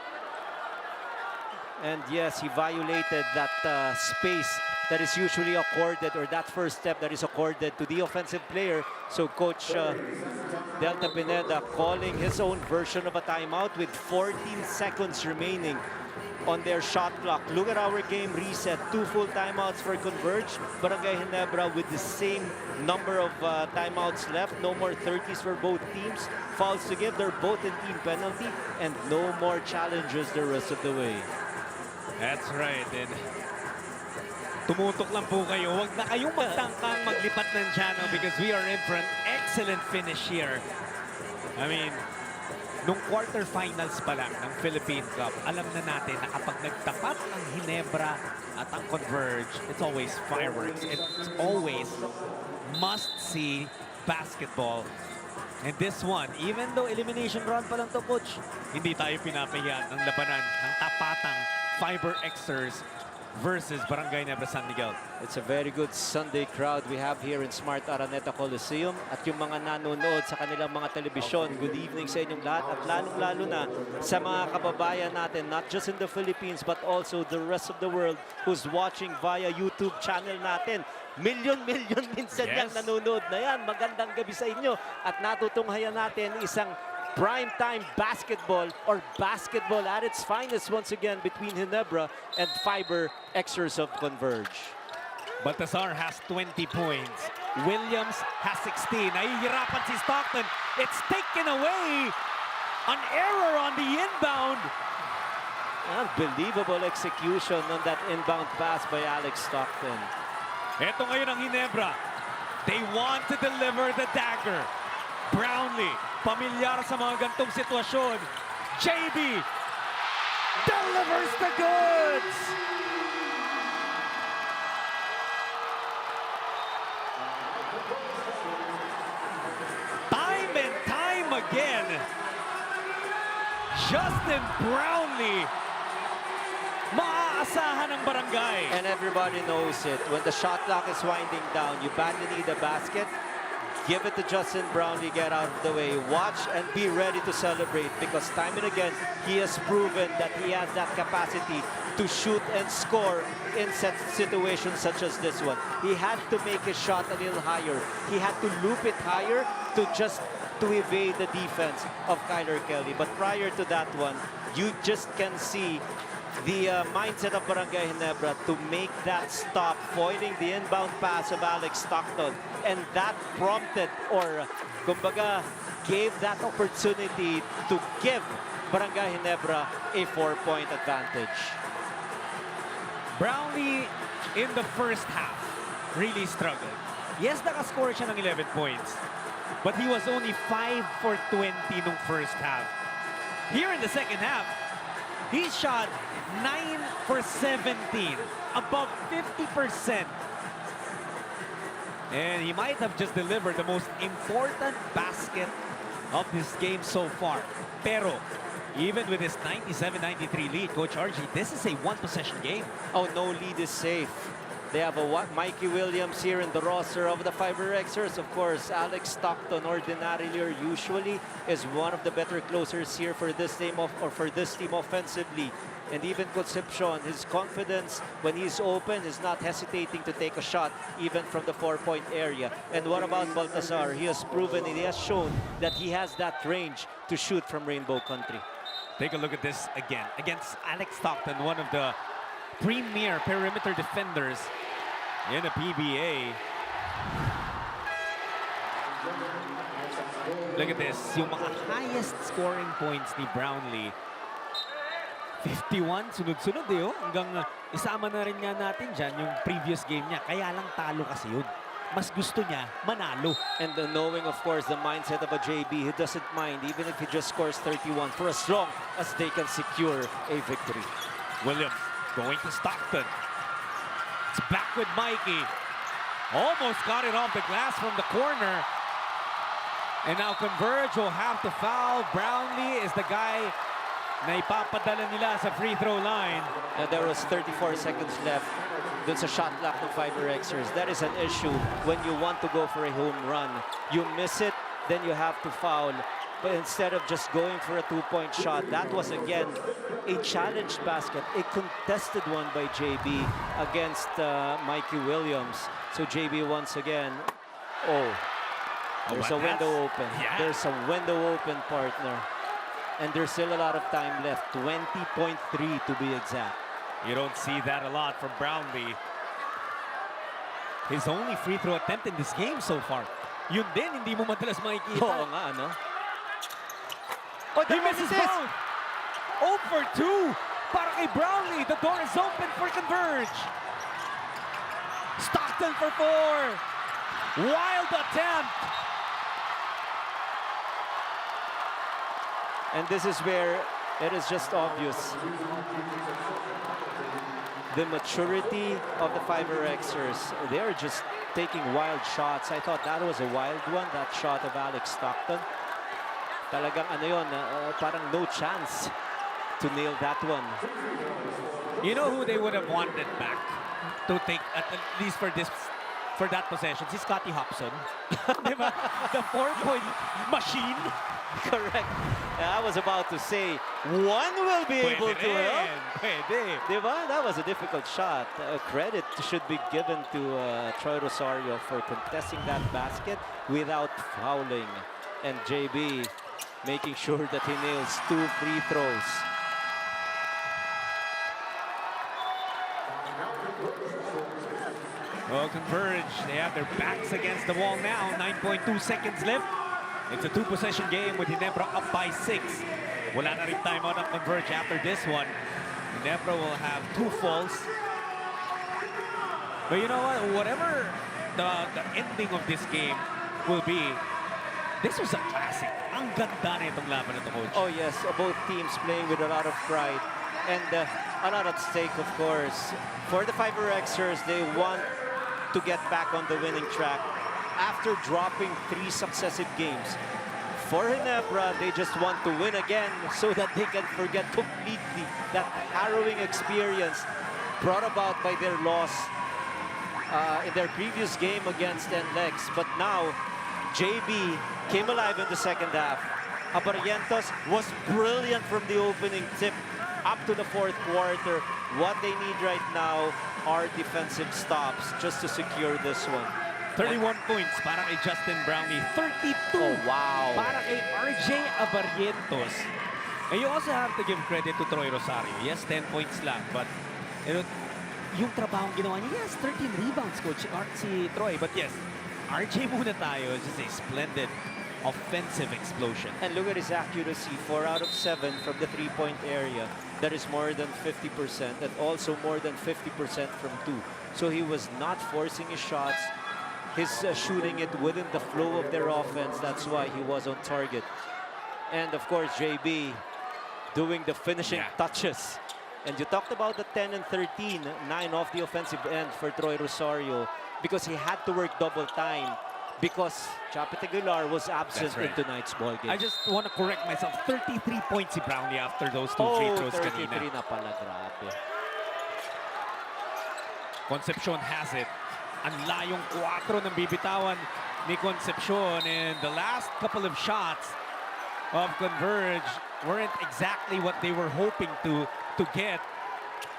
And yes, he violated that space that is usually accorded, or that first step that is accorded to the offensive player. So Coach Delta Pineda calling his own version of a timeout with 14 seconds remaining on their shot clock. Look at our game reset. 2 full timeouts for Converge. Barangay Ginebra with the same number of timeouts left. No more 30s for both teams. Fouls to give. They're both in team penalty. And no more challenges the rest of the way. That's right. And tumutok lang po kayo. Huwag na kayong magtangkang maglipat ng channel because we are in for an excellent finish here. I mean, nung quarterfinals pa lang ng Philippine Cup, alam na natin na kapag nagtapat ang Ginebra at ang Converge, it's always fireworks. It's always must-see basketball. And this one, even though elimination round pa lang to, Coach, hindi tayo pinapahiyan ng labanan ng tapatang FiberXers versus Barangay Ginebra San Miguel. It's a very good Sunday crowd we have here in Smart Araneta Coliseum. At yung mga nanonood sa kanilang mga telebisyon, good evening sa inyong lahat. At lalong-lalo na sa mga kababayan natin, not just in the Philippines, but also the rest of the world who's watching via YouTube channel natin. Milyon minsan yan nanonood na yan. Magandang gabi sa inyo. At natutunghayan natin isang primetime basketball, or basketball at its finest once again between Ginebra and FiberXers of Converge. Baltazar has 20 points. Williams has 16. Nahihirapan si Stockton. It's taken away. An error on the inbound. Unbelievable execution on that inbound pass by Alex Stockton. Ito ngayon ang Ginebra. They want to deliver the dagger. Brownlee, pamilyar sa mga gantong sitwasyon. JB delivers the goods. Time and time again, Justin Brownlee, maaasahan ng Barangay. And everybody knows it. When the shot clock is winding down, you badly need a basket. Give it to Justin Brownlee, get out of the way. Watch and be ready to celebrate, because time and again, he has proven that he has that capacity to shoot and score in situations such as this one. He had to make his shot a little higher. He had to loop it higher to evade the defense of Kyler Kelly. But prior to that one, you just can see the mindset of Barangay Ginebra to make that stop, foiling the inbound pass of Alex Stockton. And that prompted, or kumbaga, gave that opportunity to give Barangay Ginebra a 4-point advantage. Brownlee in the first half really struggled. Yes, nakascore siya ng 11 points, but he was only 5 for 20 nung first half. Here in the second half, he shot 9 for 17, above 50%. And he might have just delivered the most important basket of this game so far. Pero, even with his 97-93 lead, Coach RG, this is a one-possession game. Oh, no lead is safe. They have a Mikey Williams here in the roster of the FiberXers. Of course, Alex Stockton ordinarily or usually is one of the better closers here for this team offensively. And even Concepcion, his confidence when he's open is not hesitating to take a shot even from the 4-point area. And what about Baltazar? He has proven, he has shown that he has that range to shoot from Rainbow Country. Take a look at this again. Against Alex Stockton, one of the premier perimeter defenders in the PBA. Look at this. Yung mga highest scoring points ni Brownlee. 51, sunod-sunod eh. Oh. Hanggang isama na rin nga natin dyan yung previous game niya. Kaya lang talo kasi yun. Mas gusto niya manalo. And knowing, of course, the mindset of a JB, he doesn't mind even if he just scores 31 for as long as they can secure a victory. Williams going to Stockton. It's back with Mikey. Almost got it off the glass from the corner. And now Converge will have to foul. Brownlee is the guy na ipapadala nila sa free throw line. And there was 34 seconds left. That's a shot clock of FiberXers. That is an issue when you want to go for a home run. You miss it, then you have to foul. But instead of just going for a two-point shot, that was again a challenged basket, a contested one by JB against Mikey Williams. So JB once again, there's a window open. Yeah. There's a window open, partner. And there's still a lot of time left, 20.3 to be exact. You don't see that a lot from Brownlee. His only free throw attempt in this game so far. Yun din, hindi mo madalas makikita. Oo nga, no? He misses both. 0 for 2 para kay Brownlee. The door is open for Converge. Stockton for 4. Wild attempt. And this is where it is just obvious. The maturity of the FiberXers. They're just taking wild shots. I thought that was a wild one, that shot of Alex Stockton. Talagang ano yun, parang no chance to nail that one. You know who they would have wanted back to take at least for that possession? Si Scottie Hobson. Diba? The 4-point machine. Correct. I was about to say, one will be able to help. Diba? That was a difficult shot. Credit should be given to Troy Rosario for contesting that basket without fouling. And JB making sure that he nails 2 free throws. Well, Converge, they have their backs against the wall now. 9.2 seconds left. It's a 2-possession game with Ginebra up by 6. Wala na rin timeout ng Converge after this one. Ginebra will have 2 falls. But you know what? Whatever the ending of this game will be, this was a classic. Ang ganda na itong laban na ito, Coach. Oh yes, both teams playing with a lot of pride. And a lot at stake, of course. For the FiberXers, they want to get back on the winning track after dropping 3 successive games. For Ginebra, they just want to win again so that they can forget completely that harrowing experience brought about by their loss in their previous game against NLEX. But now, JB came alive in the second half. Abarrientos was brilliant from the opening tip up to the 4th quarter. What they need right now are defensive stops just to secure this one. 31 points para kay Justin Brownlee. 32 para kay RJ Abarrientos. And you also have to give credit to Troy Rosario. Yes, 10 points lang. But you know, yung trabahong ginawa niya, yes, 13 rebounds, Coach si Troy. But yes, RJ muna tayo. It's just a splendid offensive explosion. And look at his accuracy, 4 out of 7 from the 3-point area. That is more than 50%, and also more than 50% from 2. So he was not forcing his shots. He's shooting it within the flow of their offense. That's why he was on target. And of course, JB doing the finishing touches. And you talked about the 10 and 13, 9 off the offensive end for Troy Rosario because he had to work double time because Chapit Aguilar was absent in tonight's ball game. I just want to correct myself. 33 points si Brownlee after those 2 free throws 33 kanina. na pala, grabe. Concepcion has it. Ang layong 4 ng bibitawan ni Concepcion, and the last couple of shots of Converge weren't exactly what they were hoping to get.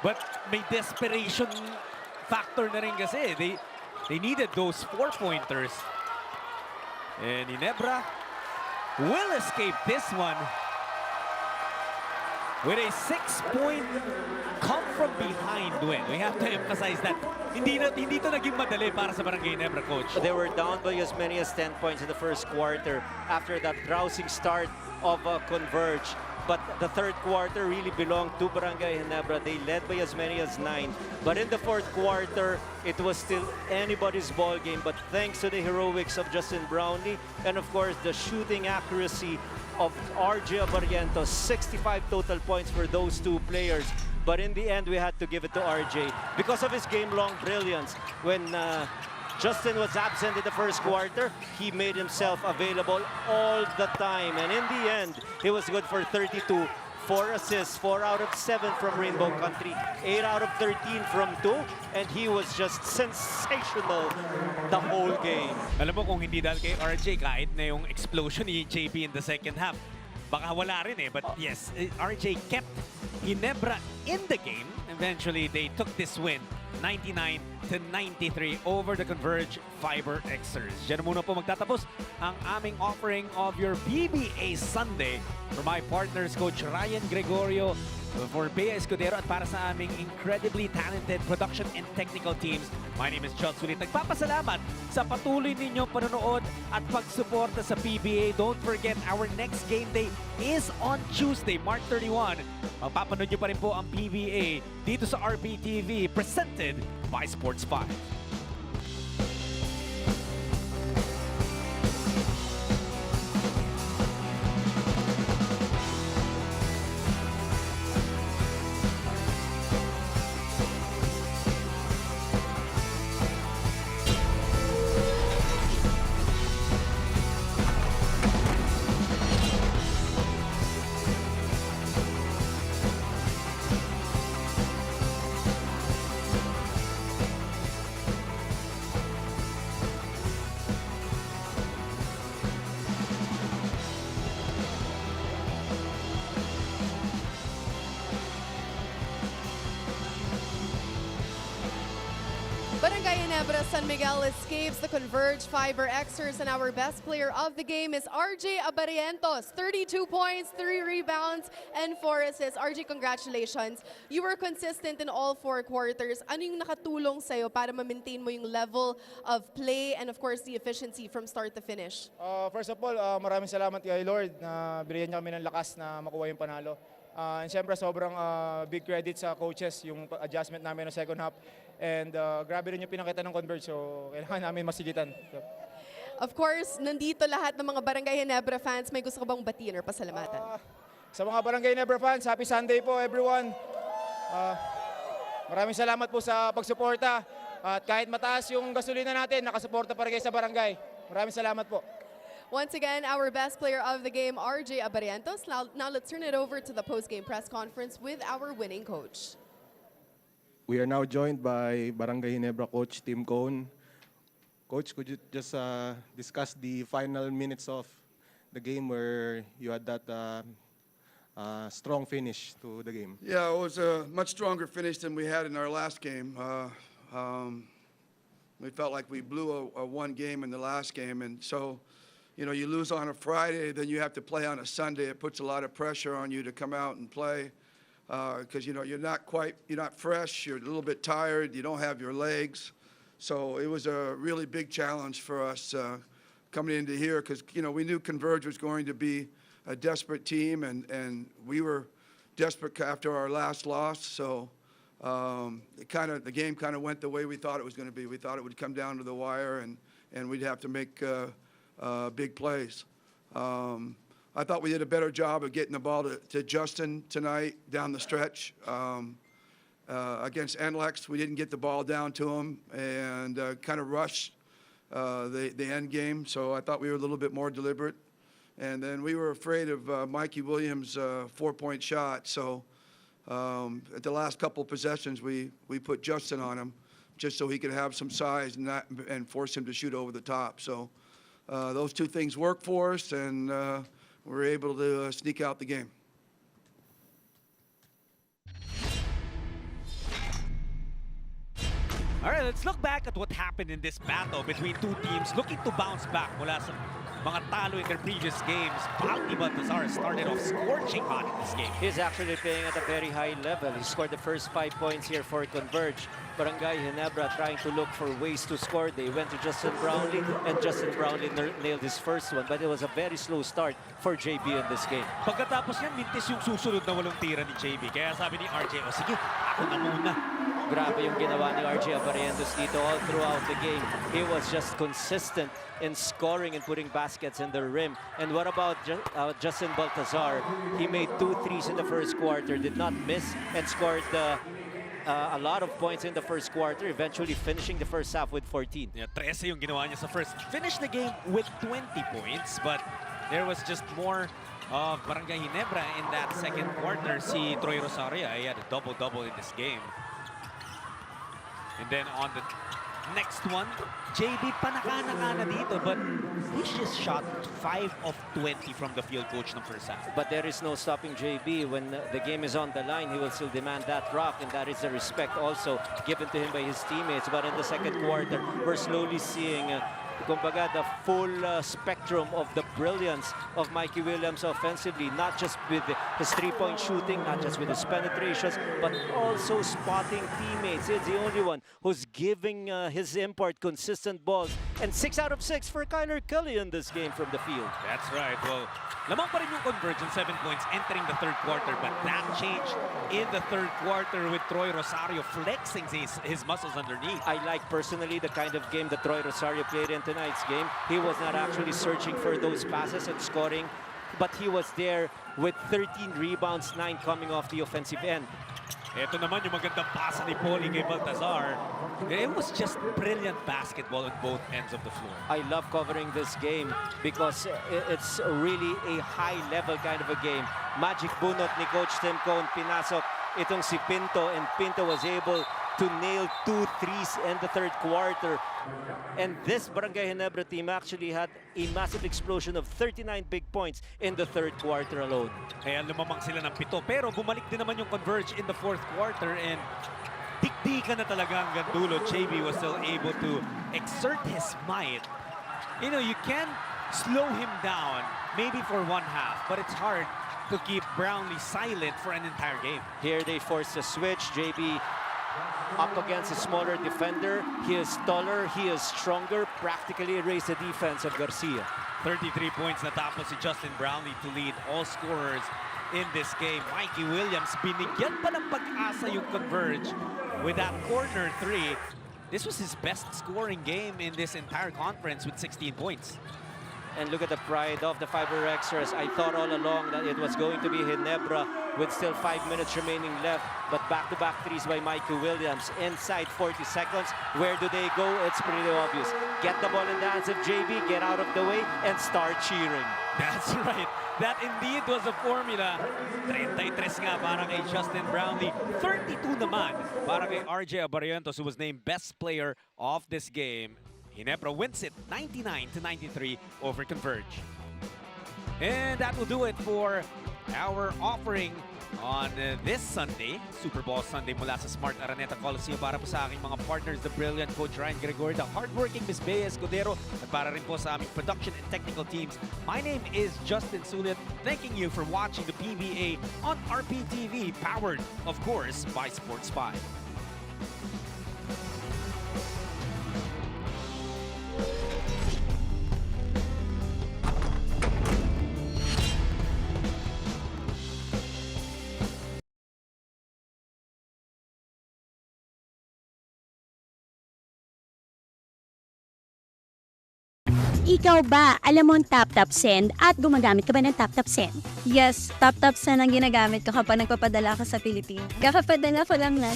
But may desperation factor na rin kasi. They needed those 4-pointers. And Ginebra will escape this one. with a 6-point come from behind win. We have to emphasize that hindi to naging madali para sa Barangay Ginebra, coach. They were down by as many as 10 points in the first quarter after that rousing start of Converge. But the third quarter really belonged to Barangay Ginebra. They led by as many as 9. But in the fourth quarter, it was still anybody's ball game. But thanks to the heroics of Justin Brownlee and of course the shooting accuracy of RJ Abarientos, 65 total points for those two players. But in the end, we had to give it to RJ because of his game-long brilliance. When Justin was absent in the first quarter, he made himself available all the time. And in the end, he was good for 32, 4 assists, 4 out of 7 from Rainbow Country, 8 out of 13 from 2, and he was just sensational the whole game. Alam mo, kung hindi dahil kay RJ, kahit na yung explosion ni JP in the second half, baka wala rin eh. But yes, RJ kept Ginebra in the game. Eventually, they took this win, 99-93 over the Converge FiberXers. Diyan muna po magtatapos ang aming offering of your PBA Sunday for my partners, Coach Ryan Gregorio, for Bea Escudero, at para sa aming incredibly talented production and technical teams. My name is John Sulit. Nagpapasalamat sa patuloy ninyong panonood at pagsuporta sa PBA. Don't forget, our next game day is on Tuesday, March 31. Magpapanood nyo pa rin po ang PBA dito sa RBTV, presented by Sports 5. Barangay Ginebra San Miguel escapes the Converge FiberXers, and our best player of the game is RJ Abarientos. 32 points, 3 rebounds, and 4 assists. RJ, congratulations. You were consistent in all 4 quarters. Ano yung nakatulong sa'yo para ma-maintain mo yung level of play and of course the efficiency from start to finish? First of all, maraming salamat kay Lord na binigyan niya kami ng lakas na makuha yung panalo. And siyempre sobrang big credit sa coaches yung adjustment namin ng second half. And grabe rin yung pinakita ng Converge, so kailangan namin masigitan. Of course, nandito lahat ng mga Barangay Ginebra fans. May gusto ka bang batiin or pasalamatan? Sa mga Barangay Ginebra fans, happy Sunday po everyone. Maraming salamat po sa pagsuporta. At kahit mataas yung gasolina natin, nakasuporta pa rin kayo sa barangay. Maraming salamat po. Once again, our best player of the game, RJ Abarientos. Now let's turn it over to the post-game press conference with our winning coach. We are now joined by Barangay Ginebra coach Tim Cone. Coach, could you just discuss the final minutes of the game where you had that strong finish to the game? Yeah, it was a much stronger finish than we had in our last game. We felt like we blew a one game in the last game, and so, you know, you lose on a Friday, then you have to play on a Sunday. It puts a lot of pressure on you to come out and play because, you know, you're not fresh, you're a little bit tired, you don't have your legs. So it was a really big challenge for us coming into here because, you know, we knew Converge was going to be a desperate team, and we were desperate after our last loss. So the game kind of went the way we thought it was going to be. We thought it would come down to the wire, and we'd have to make big plays. I thought we did a better job of getting the ball to Justin tonight down the stretch. Against NLEX, we didn't get the ball down to him and kind of rushed the end game. So I thought we were a little bit more deliberate. And then we were afraid of Mikey Williams' 4-point shot. So at the last couple of possessions, we put Justin on him just so he could have some size and force him to shoot over the top. So those two things worked for us, and we were able to sneak out the game. All right, let's look back at what happened in this battle between two teams looking to bounce back mula sa mga talo in their previous games. Baltazar started off scorching hot in this game. He's actually playing at a very high level. He scored the first 5 points here for Converge. Barangay Ginebra trying to look for ways to score. They went to Justin Brownlee, and Justin Brownlee nailed his first one. But it was a very slow start for JB in this game. Pagkatapos yan, mintis yung susunod na walong tira ni JB. Kaya sabi ni RJ, o sige, ako na muna. Grabe yung ginawa ni RJ Abarientos dito all throughout the game. He was just consistent in scoring and putting baskets in the rim. And what about Justin Baltazar? He made 2 threes in the first quarter, did not miss, and scored a lot of points in the first quarter, eventually finishing the first half with 14. Yeah, 13 yung ginawa niya sa first. Finished the game with 20 points, but there was just more of Barangay Ginebra in that second quarter. Si Troy Rosario, he had a double-double in this game. And then on the next one, JB panaka-naka na dito, but he just shot 5 of 20 from the field, coach, ng first half. But there is no stopping JB. When the game is on the line, he will still demand that rock, and that is the respect also given to him by his teammates. But in the second quarter, we're slowly seeing kumbaga, the full spectrum of the brilliance of Mikey Williams offensively, not just with his three-point shooting, not just with his penetrations, but also spotting teammates. He's the only one who's giving his import consistent balls. And 6 out of 6 for Kyler Kelly in this game from the field. That's right. Well, lamang pa rin yung Converge on 7 points entering the third quarter, but that changed in the third quarter with Troy Rosario flexing his muscles underneath. I like personally the kind of game that Troy Rosario played in tonight's game. He was not actually searching for those passes and scoring, but he was there with 13 rebounds, 9 coming off the offensive end. Ito naman yung magandang pasa ni Paulie kay Baltazar. It was just brilliant basketball on both ends of the floor. I love covering this game because it's really a high-level kind of a game. Magic bunot ni Coach Tim Cone, pinasok itong si Pinto, and Pinto was able to nail 2 threes in the third quarter. And this Barangay Ginebra team actually had a massive explosion of 39 big points in the third quarter alone. Kaya lumamang sila ng 7, pero bumalik din naman yung Converge in the fourth quarter, and dikdikan na talaga hanggang dulo. JB was still able to exert his might. You know, you can slow him down maybe for one half, but it's hard to keep Brownlee silent for an entire game. Here they forced a switch. JB up against a smaller defender. He is taller, he is stronger, practically erased the defense of Garcia. 33 points natapos si Justin Brownlee to lead all scorers in this game. Mikey Williams, binigyan pa ng pag-asa yung Converge with that corner 3. This was his best scoring game in this entire conference with 16 points. And look at the pride of the FiberXers. I thought all along that it was going to be Ginebra with still 5 minutes remaining left. But back-to-back threes by Mikey Williams. Inside 40 seconds. Where do they go? It's pretty obvious. Get the ball in the hands of JB, get out of the way, and start cheering. That's right. That indeed was the formula. 33 nga para kay Justin Brownlee. 32 naman para kay RJ Abarientos, who was named best player of this game. Ginebra wins it 99-93 over Converge. And that will do it for our offering on this Sunday, Super Bowl Sunday, mula sa Smart Araneta Coliseum. Para po sa aking mga partners, the brilliant Coach Ryan Gregorio, the hardworking Ms. Bea Escudero, at para rin po sa aming production and technical teams. My name is Justin Sulit, thanking you for watching the PBA on RPTV, powered, of course, by Sports 5. Ikaw ba, alam mo ang tap-tap send at gumagamit ka ba ng tap-tap send? Yes, tap-tap send ang ginagamit ko kapag nagpapadala ka sa Pilipinas. Kakapadala ko lang na.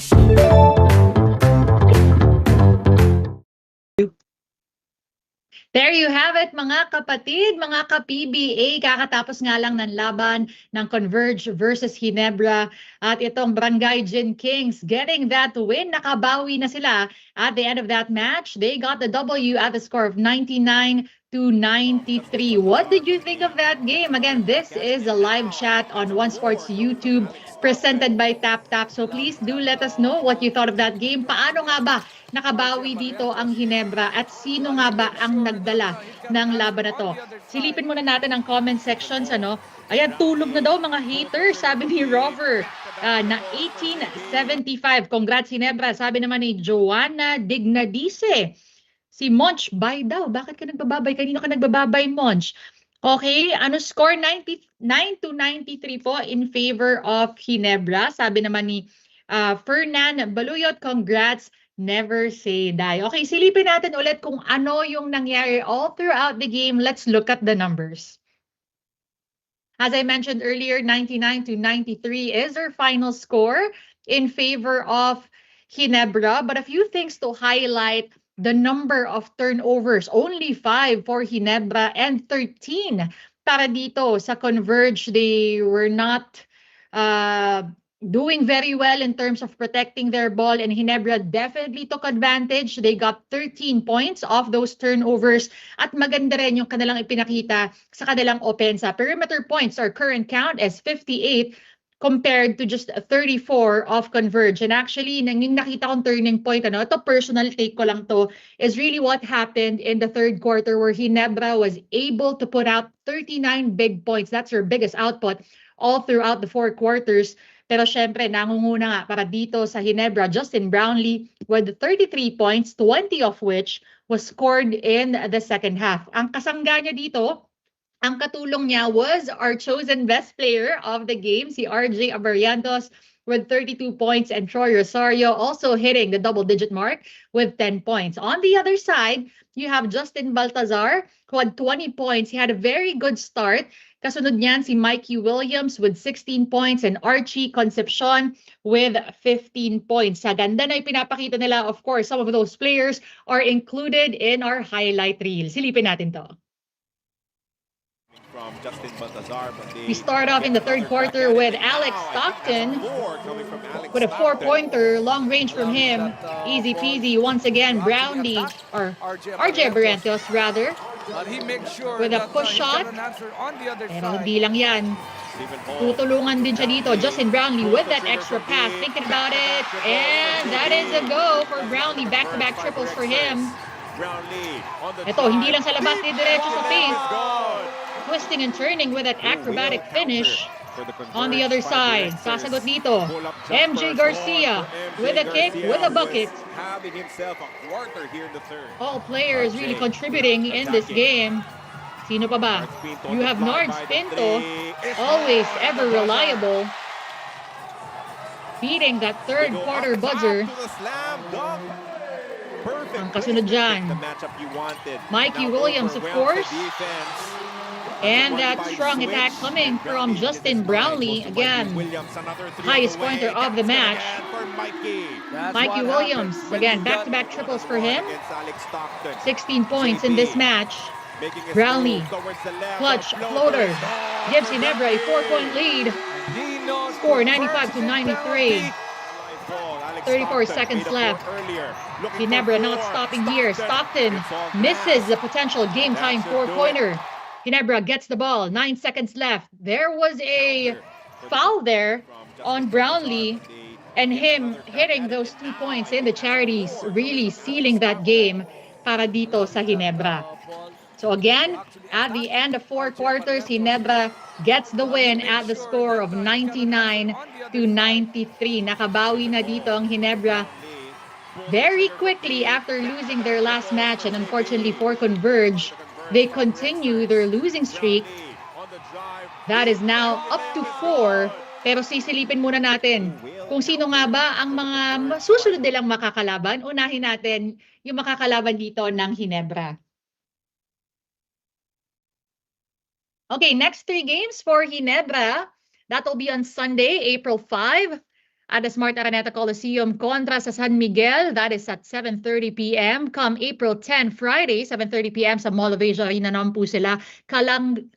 There you have it, mga kapatid, mga ka-PBA. Kakatapos nga lang ng laban ng Converge versus Ginebra. At itong Barangay Gin Kings getting that win. Nakabawi na sila at the end of that match. They got the W at the score of 99-87. to 93. What did you think of that game? Again, this is a live chat on One Sports YouTube presented by TapTap. So please do let us know what you thought of that game. Paano nga ba nakabawi dito ang Ginebra at sino nga ba ang nagdala ng laban na to? Silipin muna natin ang comment sections. Ayan, tulog na daw mga haters, sabi ni Rover. Na 1875. Congrats Ginebra. Sabi naman ni Joanna Dignadice. Si Monch, bye daw. Bakit ka nagbababay? Kanino ka nagbababay, Monch? Okay, score? 99 to 93 po in favor of Ginebra. Sabi naman ni Fernan Baluyot, congrats, never say die. Okay, silipin natin ulit kung ano yung nangyari all throughout the game. Let's look at the numbers. As I mentioned earlier, 99 to 93 is our final score in favor of Ginebra. But a few things to highlight. The number of turnovers, only 5 for Ginebra and 13 para dito sa Converge. They were not doing very well in terms of protecting their ball, and Ginebra definitely took advantage. They got 13 points off those turnovers at maganda rin yung kanilang ipinakita sa kanilang opensa. Perimeter points, our current count is 58 compared to just 34 of Converge. And actually, yung nakita kong turning point, ito personal take ko lang to, is really what happened in the third quarter where Ginebra was able to put out 39 big points. That's her biggest output all throughout the 4 quarters. Pero syempre, nangunguna nga para dito sa Ginebra, Justin Brownlee with 33 points, 20 of which was scored in the second half. Ang kasangga niya dito, ang katulong niya was our chosen best player of the game, si RJ Abariantos with 32 points, and Troy Rosario also hitting the double-digit mark with 10 points. On the other side, you have Justin Baltazar who had 20 points. He had a very good start. Kasunod niyan si Mikey Williams with 16 points and Archie Concepcion with 15 points. Sa ganda na ipinapakita nila, of course, some of those players are included in our highlight reel. Silipin natin to. From Justin Baltazar, We start off in the third quarter with Alex Stockton with a 4-pointer, long range from him. Easy peasy once again. Brownlee, or RJ Barrantos rather, with a push shot. Pero hindi lang yan. Tutulungan din siya dito. Justin Brownlee with that extra pass, thinking about it. And that is a go for Brownlee. Back-to-back triples for him. Ito, hindi lang sa labas, diretso sa face. Twisting and turning with that acrobatic finish. On the other side, sasagot dito, MJ Garcia with a kick, with a bucket. All players really contributing in this game. Sino pa ba? You have Nards Pinto, always ever reliable, beating that third quarter buzzer. Ang kasunod dyan, Mikey Williams, of course. And that strong attack coming from Justin Brownlee. Again, highest pointer of the match. Mikey Williams, again, back-to-back triples for him. 16 points in this match. Brownlee, clutch, floater, gives Ginebra a 4-point lead. Score 95 to 93. 34 seconds left. Ginebra not stopping here. Stockton misses the potential game-time 4-pointer. Ginebra gets the ball. 9 seconds left. There was a foul there on Brownlee, and him hitting those 2 points in the charities, really sealing that game para dito sa Ginebra. So again, at the end of 4 quarters, Ginebra gets the win at the score of 99 to 93. Nakabawi na dito ang Ginebra very quickly after losing their last match, and unfortunately for Converge, they continue their losing streak. That is now up to 4. Pero sisilipin muna natin kung sino nga ba ang mga susunod nilang makakalaban. Unahin natin yung makakalaban dito ng Ginebra. Okay, next 3 games for Ginebra. That will be on Sunday, April 5. At the Smart Araneta Coliseum kontra sa San Miguel. That is at 7:30 p.m. Come April 10, Friday, 7:30 p.m. sa Mall of Asia Arena naman po sila. Kalaban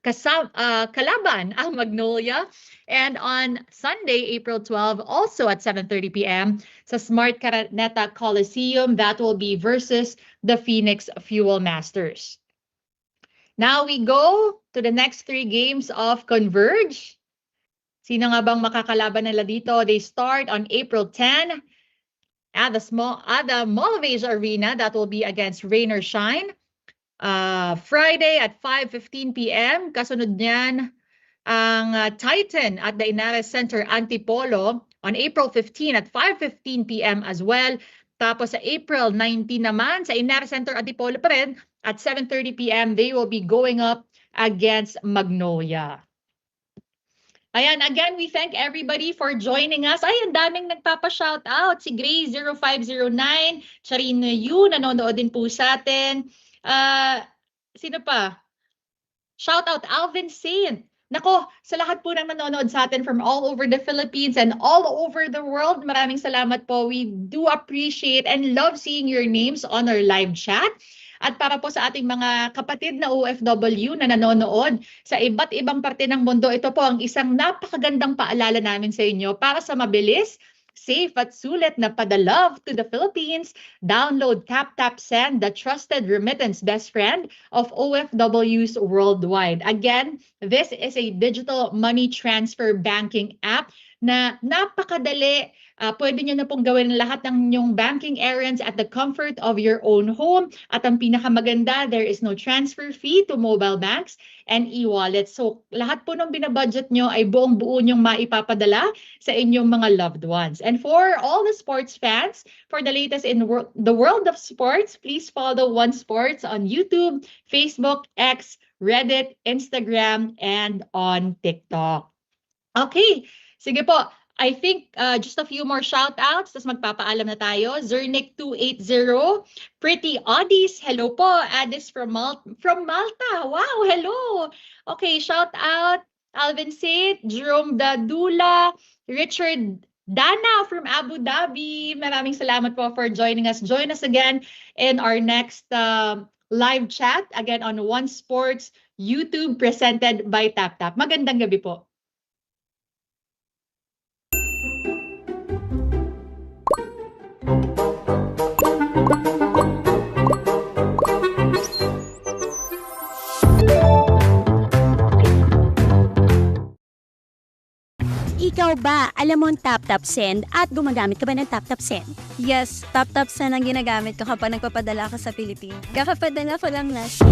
ang Magnolia. And on Sunday, April 12, also at 7:30 p.m. sa Smart Araneta Coliseum. That will be versus the Phoenix Fuel Masters. Now we go to the next 3 games of Converge. Sino nga bang makakalaban nila dito? They start on April 10 at the Mall of Asia Arena. That will be against Rain or Shine. Friday at 5:15 p.m. Kasunod niyan ang Titan at the Inares Center Antipolo on April 15 at 5:15 p.m. as well. Tapos sa April 19 naman sa Inares Center Antipolo pa rin at 7:30 p.m. they will be going up against Magnolia. Ayan, again, we thank everybody for joining us. Ay, ang daming nagpapa-shoutout. Si Gray0509, Charino Yu, nanonood din po sa atin. Sino pa? Shoutout Alvin Saint. Nako, sa lahat po ng nanonood sa atin from all over the Philippines and all over the world, maraming salamat po. We do appreciate and love seeing your names on our live chat. At para po sa ating mga kapatid na OFW na nanonood sa iba't ibang parte ng mundo, ito po ang isang napakagandang paalala namin sa inyo para sa mabilis, safe at sulit na padalove to the Philippines. Download TapTapSend, the trusted remittance best friend of OFWs worldwide. Again, this is a digital money transfer banking app na napakadali. Pwede nyo na pong gawin lahat ng inyong banking errands at the comfort of your own home. At ang pinakamaganda, there is no transfer fee to mobile banks and e-wallets. So lahat po ng binabudget nyo ay buong-buo nyong maipapadala sa inyong mga loved ones. And for all the sports fans, for the latest in the world of sports, please follow One Sports on YouTube, Facebook, X, Reddit, Instagram, and on TikTok. Okay, sige po. I think just a few more shout-outs, tapos magpapaalam na tayo. Zernick280, Pretty Oddies, hello po. Addis from Malta, wow, hello. Okay, shout-out Alvin Saint, Jerome Dadula, Richard Dana from Abu Dhabi. Maraming salamat po for joining us. Join us again in our next live chat, again on One Sports YouTube presented by TapTap. Magandang gabi po. Ikaw ba, alam mo ang TapTapSend at gumagamit ka ba ng TapTapSend? Yes, TapTapSend ang ginagamit ko kapag nagpapadala ka sa Pilipinas. Kakapadala ko lang last